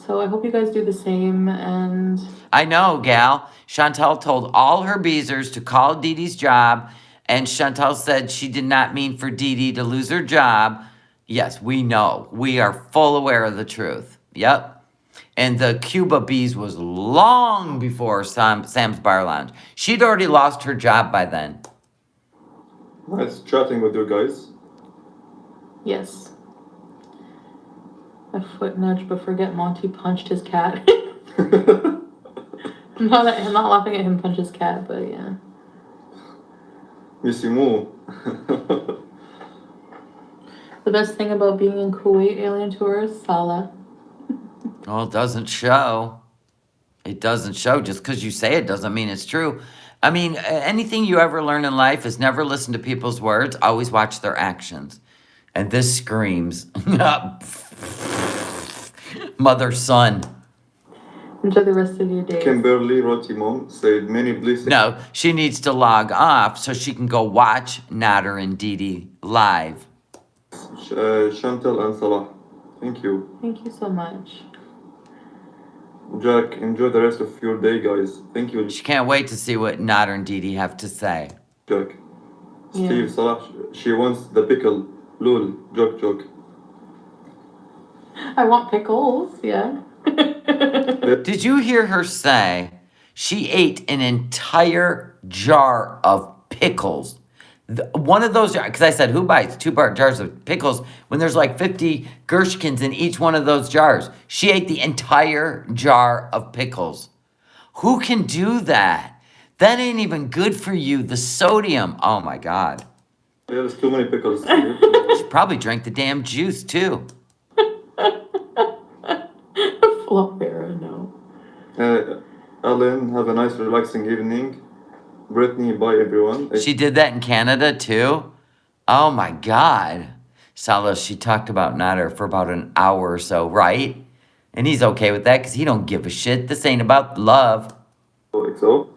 So I hope you guys do the same, and... I know, gal. Chantal told all her beezers to call Dede's job, and Chantal said she did not mean for Dede to lose her job. Yes, we know. We are full aware of the truth. Yep. And the Cuba Bees was long before Sam's Bar Lounge. She'd already lost her job by then. Nice chatting with you guys. Yes. A foot nudge, but forget Monty punched his cat. I'm not laughing at him punch his cat, but yeah. Missy Moo. The best thing about being in Kuwait alien tour is Salah. Well, it doesn't show. It doesn't show. Just because you say it doesn't mean it's true. I mean, anything you ever learn in life is never listen to people's words. Always watch their actions. And this screams mother, son. Enjoy the rest of your day. Kimberly Rotimon said many blessings. No, she needs to log off so she can go watch Nader and Dede live. Chantal and Salah. Thank you. Thank you so much. Jack, enjoy the rest of your day, guys. Thank you, She can't wait to see what Nader and Dede have to say. Jack. Yeah. Steve, Salah, she wants the pickle. Lul, joke. I want pickles, yeah. Did you hear her say she ate an entire jar of pickles? One of those, because I said, who buys 2 jars of pickles when there's like 50 Gershkins in each one of those jars? She ate the entire jar of pickles. Who can do that? That ain't even good for you. The sodium. Oh my God. There's too many pickles. She probably drank the damn juice too. Flopera, no. Ellen, have a nice relaxing evening. Brittany, bye everyone. She did that in Canada too? Oh my God. Salah, she talked about Nader for about an hour or so, right? And he's okay with that because he don't give a shit. This ain't about love. XO.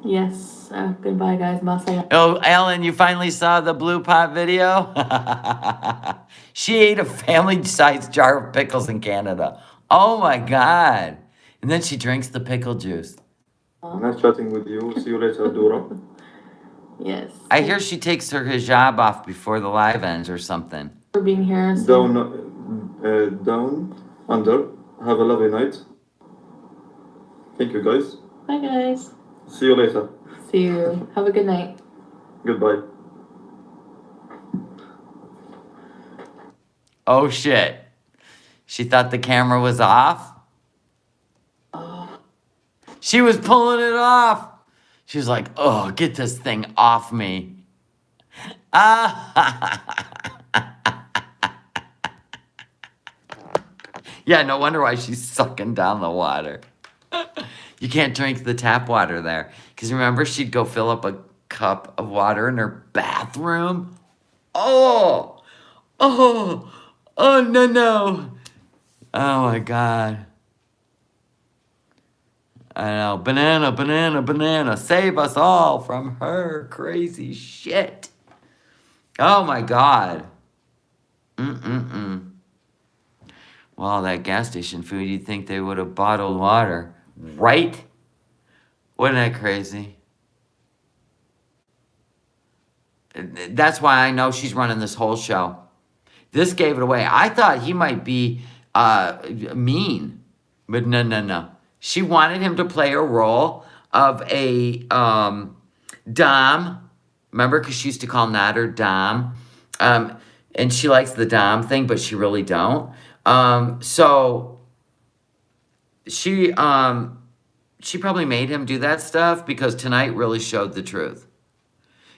Yes. Goodbye, guys. Masaya. Oh, Ellen, you finally saw the blue pot video? She ate a family-sized jar of pickles in Canada. Oh my God. And then she drinks the pickle juice. Nice chatting with you. See you later, Dora. Yes. I hear she takes her hijab off before the live ends or something. For being here. Down under. Have a lovely night. Thank you, guys. Bye, guys. See you later. See you. Have a good night. Goodbye. Oh shit. She thought the camera was off? She was pulling it off. She was like, oh, get this thing off me. Yeah, no wonder why she's sucking down the water. You can't drink the tap water there. Because remember, she'd go fill up a cup of water in her bathroom. Oh, no. Oh my God. I know. Banana. Save us all from her crazy shit. Oh my God. Well, that gas station food, you'd think they would have bottled water. Right? Wasn't that crazy? That's why I know she's running this whole show. This gave it away. I thought he might be mean. But no. She wanted him to play a role of a Dom. Remember? Because she used to call Nader Dom. And she likes the Dom thing, but she really don't. So she probably made him do that stuff because tonight really showed the truth.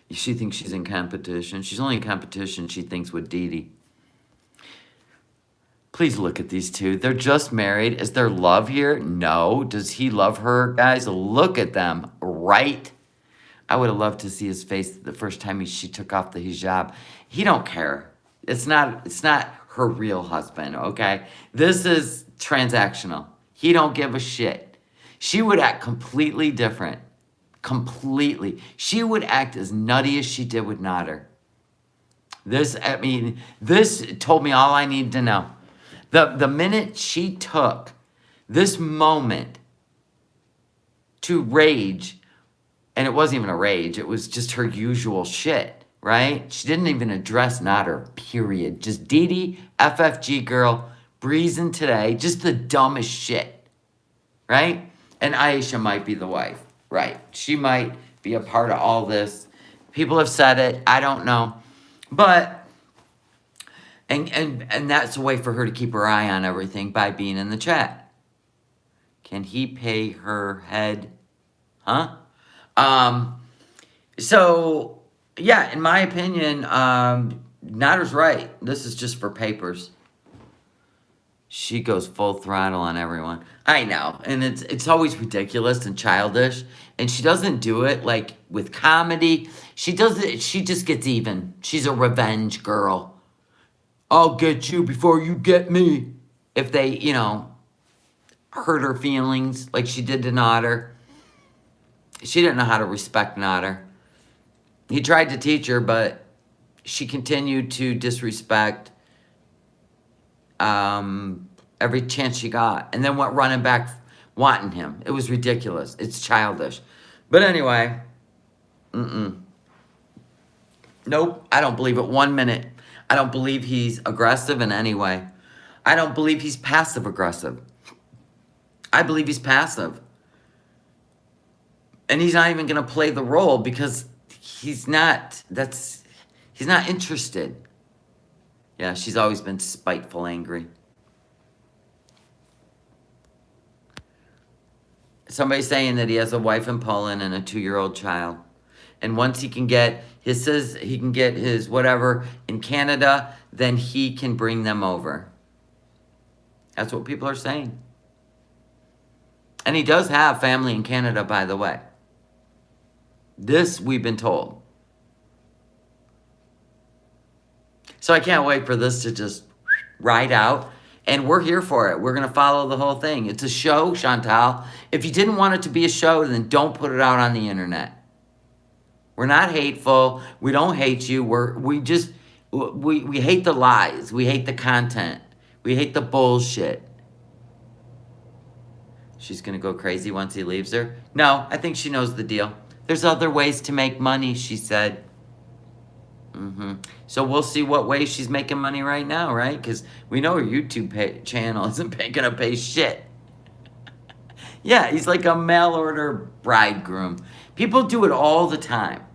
She thinks she's in competition. She's only in competition, she thinks, with Dede. Please look at these two. They're just married. Is there love here? No. Does he love her? Guys, look at them. Right? I would have loved to see his face the first time she took off the hijab. He don't care. It's not her real husband, okay? This is transactional. He don't give a shit. She would act completely different. Completely. She would act as nutty as she did with Nader. This told me all I need to know. The minute she took this moment to rage, and it wasn't even a rage, it was just her usual shit, right? She didn't even address Nader, period. Just Dede, FFG girl, breezing today, just the dumbest shit, right? And Aisha might be the wife, right? She might be a part of all this. People have said it, I don't know. But And that's a way for her to keep her eye on everything by being in the chat. Can he pay her head? Huh? So, yeah, in my opinion, Nader's right. This is just for papers. She goes full throttle on everyone. I know, and it's always ridiculous and childish. And she doesn't do it like with comedy. She does it. She just gets even. She's a revenge girl. I'll get you before you get me. If they, hurt her feelings like she did to Nader. She didn't know how to respect Nader. He tried to teach her, but she continued to disrespect every chance she got. And then went running back wanting him. It was ridiculous. It's childish. But anyway, nope, I don't believe it 1 minute. I don't believe he's aggressive in any way. I don't believe he's passive aggressive. I believe he's passive. And he's not even going to play the role because he's not interested. Yeah, she's always been spiteful, angry. Somebody's saying that he has a wife in Poland and a 2-year-old child. And once he can get his whatever in Canada, then he can bring them over. That's what people are saying. And he does have family in Canada, by the way. This we've been told. So I can't wait for this to just ride out. And we're here for it. We're going to follow the whole thing. It's a show, Chantal. If you didn't want it to be a show, then don't put it out on the internet. We're not hateful. We don't hate you. We hate the lies. We hate the content. We hate the bullshit. She's going to go crazy once he leaves her? No, I think she knows the deal. There's other ways to make money, she said. So we'll see what way she's making money right now, right? Because we know her YouTube channel isn't going to pay shit. Yeah, he's like a mail-order bridegroom. People do it all the time.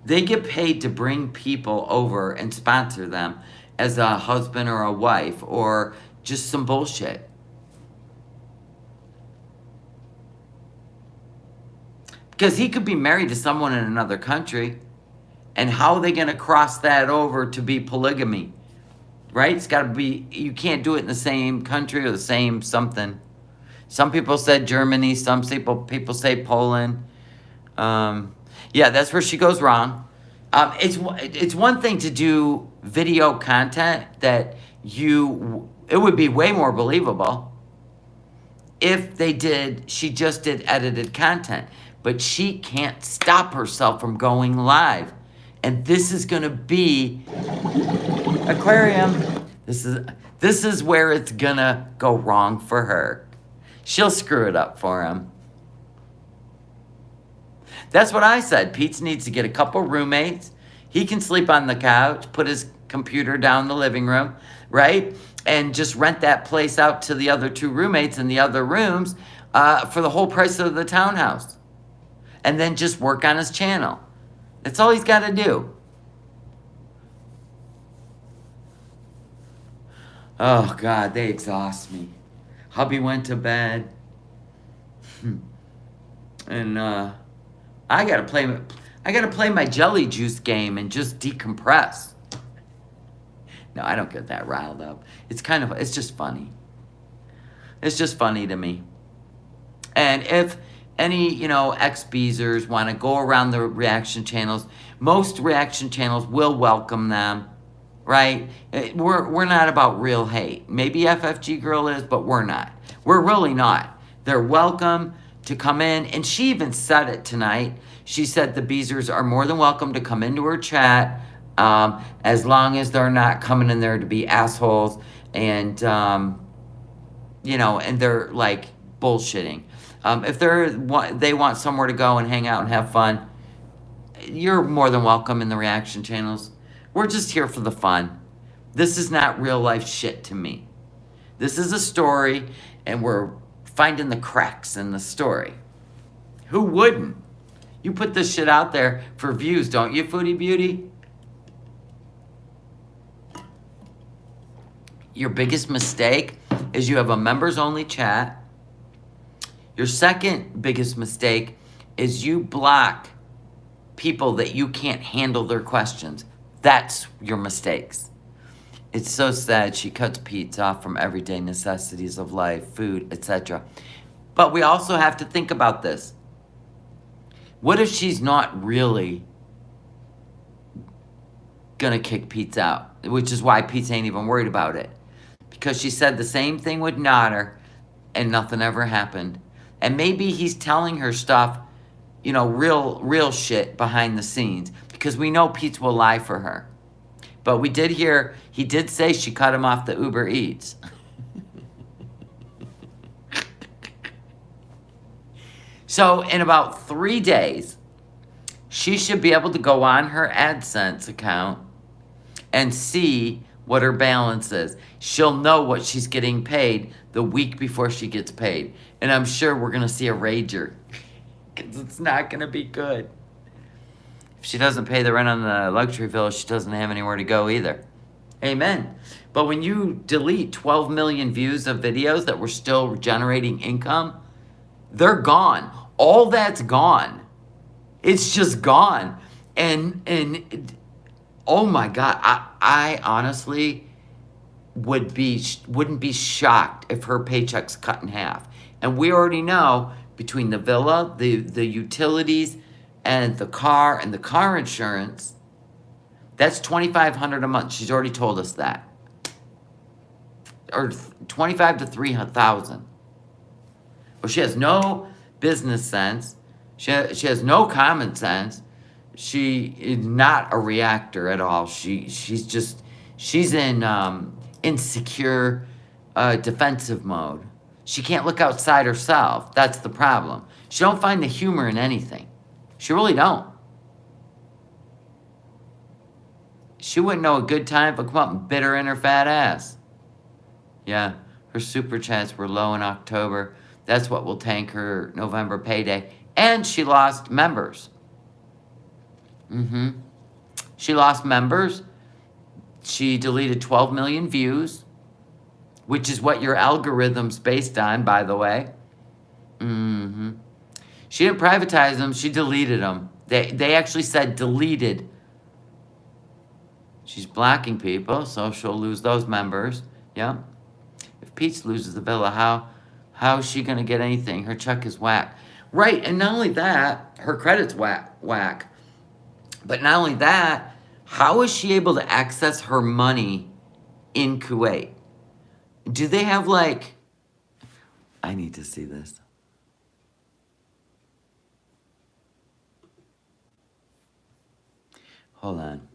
They get paid to bring people over and sponsor them as a husband or a wife or just some bullshit. Because he could be married to someone in another country. And how are they going to cross that over to be polygamy? Right? It's got to be, you can't do it in the same country or the same something. Some people said Germany. Some people say Poland. Yeah, that's where she goes wrong. It's one thing to do video content that it would be way more believable if she just did edited content. But she can't stop herself from going live. And this is going to be aquarium. This is where it's going to go wrong for her. She'll screw it up for him. That's what I said. Pete needs to get a couple roommates. He can sleep on the couch, put his computer down in the living room, right? And just rent that place out to the other 2 roommates in the other rooms for the whole price of the townhouse. And then just work on his channel. That's all he's got to do. Oh, God, they exhaust me. Hubby went to bed. And I gotta play my jelly juice game and just decompress. No, I don't get that riled up. It's just funny. It's just funny to me. And if any, ex-beezers want to go around the reaction channels, most reaction channels will welcome them, right? We're not about real hate. Maybe FFG Girl is, but we're not. We're really not. They're welcome to come in. And she even said it tonight. She said the Beezers are more than welcome to come into her chat as long as they're not coming in there to be assholes and, and they're like bullshitting. If they want somewhere to go and hang out and have fun, you're more than welcome in the reaction channels. We're just here for the fun. This is not real life shit to me. This is a story, and we're finding the cracks in the story. Who wouldn't? You put this shit out there for views, don't you, Foodie Beauty? your biggest mistake is you have a members-only chat. Your second biggest mistake is you block people that you can't handle their questions. That's your mistakes. It's so sad she cuts Pete off from everyday necessities of life, food, etc. But we also have to think about this. What if she's not really gonna kick Pete out? Which is why Pete ain't even worried about it. Because she said the same thing with Nader and nothing ever happened. And maybe he's telling her stuff, you know, real shit behind the scenes. Because we know Pete will lie for her. But we did hear, he did say she cut him off the Uber Eats. So in about 3 days, she should be able to go on her AdSense account and see what her balance is. She'll know what she's getting paid the week before she gets paid. And I'm sure we're going to see a rager. Because it's not going to be good. If she doesn't pay the rent on the luxury villa, she doesn't have anywhere to go either. Amen. But when you delete 12 million views of videos that were still generating income, they're gone. All that's gone. It's just gone. And oh my God, I honestly wouldn't be shocked if her paycheck's cut in half. And we already know between the villa, the utilities, and the car insurance, that's $2,500 a month. She's already told us that. Or $25,000 to $3,000. Well, she has no business sense. She has no common sense. She is not a reactor at all. She's in insecure defensive mode. She can't look outside herself. That's the problem. She don't find the humor in anything. She really don't. She wouldn't know a good time but come up and bit her in her fat ass. Yeah, her super chats were low in October. That's what will tank her November payday. And she lost members. She lost members. She deleted 12 million views, which is what your algorithm's based on, by the way. She didn't privatize them. She deleted them. They actually said deleted. She's blocking people, so she'll lose those members. Yeah. If Peach loses the villa, how is she going to get anything? Her check is whack. Right, and not only that, her credit's whack. But not only that, how is she able to access her money in Kuwait? Do they have like... I need to see this. Hold on.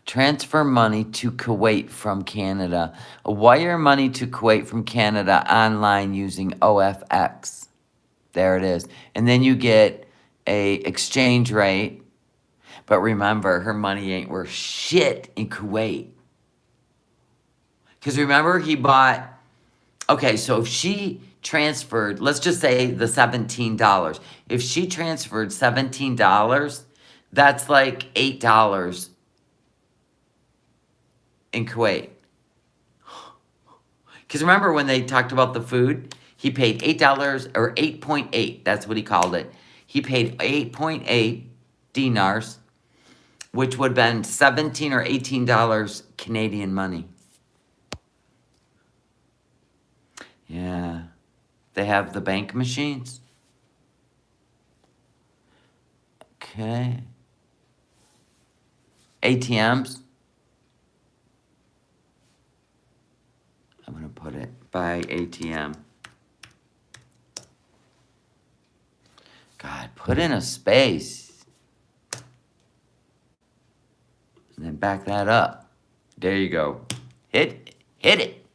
Transfer money to Kuwait from Canada. Wire money to Kuwait from Canada online using OFX. There it is. And then you get a exchange rate. But remember, her money ain't worth shit in Kuwait. Because remember, he bought... Okay, so if she transferred, let's just say the $17. If she transferred $17, that's like $8 in Kuwait. Because remember when they talked about the food? He paid $8 or 8.8. That's what he called it. He paid 8.8 dinars, which would have been $17 or $18 Canadian money. Yeah. They have the bank machines. Okay. ATMs. I'm going to put it by ATM. God, put in a space. And then back that up. There you go. Hit it.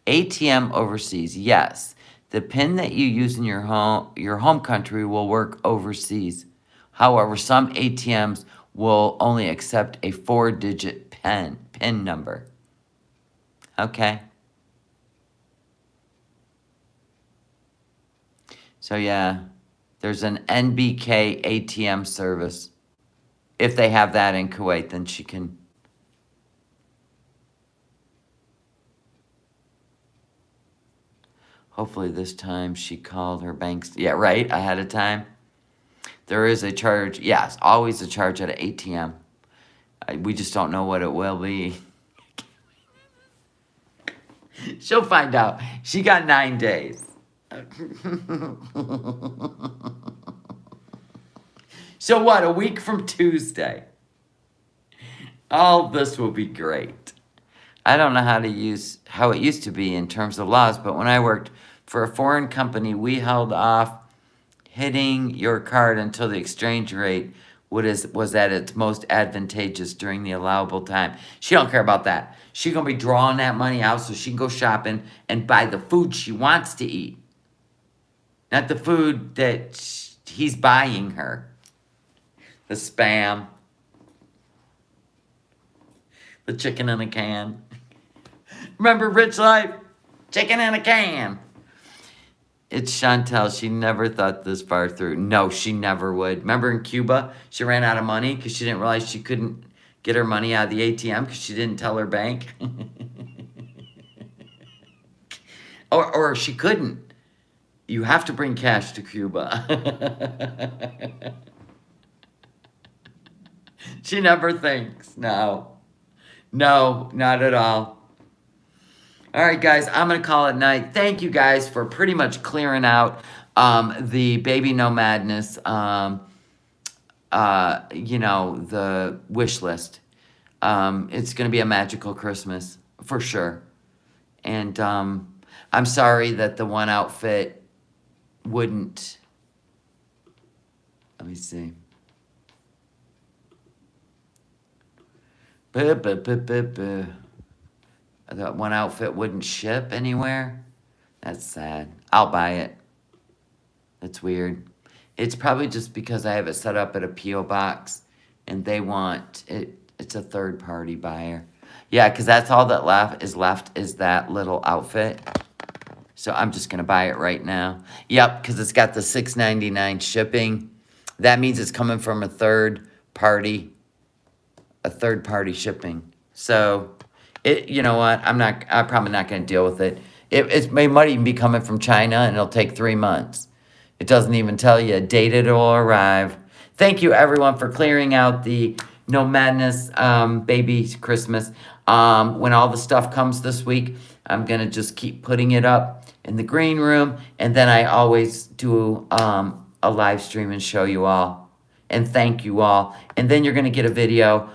ATM overseas. Yes. The PIN that you use in your home country will work overseas. However, some ATMs will only accept a 4-digit PIN number. Okay. So yeah, there's an NBK ATM service. If they have that in Kuwait, then she can. Hopefully this time she called her banks. Yeah, right, ahead of time. There is a charge. Yes, always a charge at an ATM. We just don't know what it will be. She'll find out. She got 9 days. So what, a week from Tuesday? All this will be great. I don't know how it used to be in terms of laws, but when I worked for a foreign company, we held off hitting your card until the exchange rate was at its most advantageous during the allowable time. She don't care about that. She's going to be drawing that money out so she can go shopping and buy the food she wants to eat. Not the food that he's buying her. The Spam. The chicken in a can. Remember Rich Life? Chicken in a can. It's Chantal. She never thought this far through. No, she never would. Remember in Cuba, she ran out of money because she didn't realize she couldn't get her money out of the ATM because she didn't tell her bank. or she couldn't. You have to bring cash to Cuba. She never thinks. No, not at all. All right, guys, I'm going to call it night. Thank you guys for pretty much clearing out the Baby No Madness, the wish list. It's going to be a magical Christmas, for sure. And I'm sorry that the one outfit wouldn't... Let me see. That one outfit wouldn't ship anywhere. That's sad. I'll buy it. That's weird. It's probably just because I have it set up at a P.O. box and they want it. It's a third-party buyer. Yeah, because that's all that is left is that little outfit. So I'm just going to buy it right now. Yep, because it's got the $6.99 shipping. That means it's coming from a third party shipping. So... you know what? I'm probably not going to deal with it. It might even be coming from China, and it'll take 3 months. It doesn't even tell you a date it'll arrive. Thank you, everyone, for clearing out the No Madness baby Christmas. When all the stuff comes this week, I'm going to just keep putting it up in the green room, and then I always do a live stream and show you all. And thank you all. And then you're going to get a video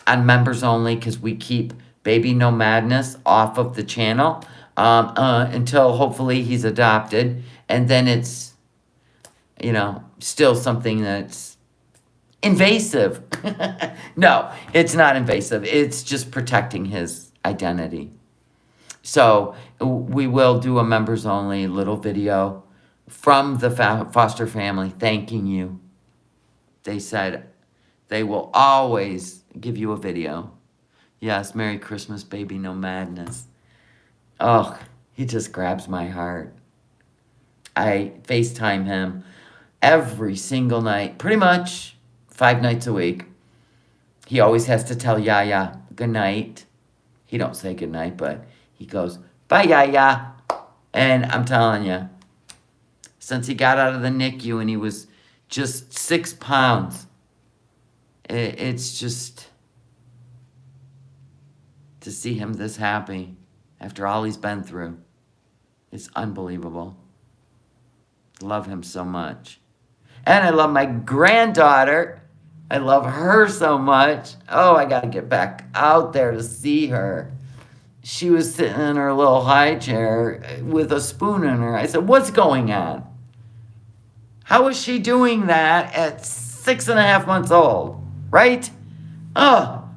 on members only, because we keep Baby No Madness off of the channel until hopefully he's adopted. And then it's, still something that's invasive. No, it's not invasive. It's just protecting his identity. So we will do a members only little video from the foster family thanking you. They said they will always give you a video. Yes, Merry Christmas, Baby No Madness. Oh, he just grabs my heart. I FaceTime him every single night, pretty much 5 nights a week. He always has to tell Yaya good night. He don't say good night, but he goes, bye, Yaya. And I'm telling you, since he got out of the NICU and he was just 6 pounds, it's just to see him this happy after all he's been through. It's unbelievable. Love him so much. And I love my granddaughter. I love her so much. Oh, I got to get back out there to see her. She was sitting in her little high chair with a spoon in her. I said, what's going on? How is she doing that at 6.5 months old? Right? Oh,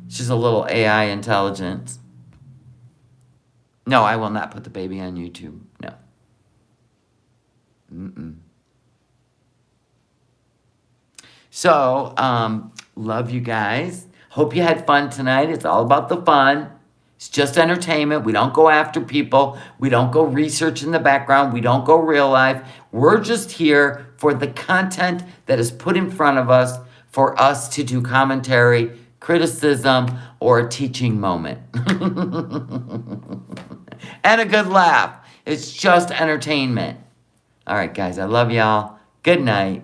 she's a little AI intelligence. No, I will not put the baby on YouTube. No. So, love you guys. Hope you had fun tonight. It's all about the fun. It's just entertainment. We don't go after people. We don't go research in the background. We don't go real life. We're just here for the content that is put in front of us for us to do commentary, criticism, or a teaching moment. And a good laugh. It's just entertainment. All right, guys, I love y'all. Good night.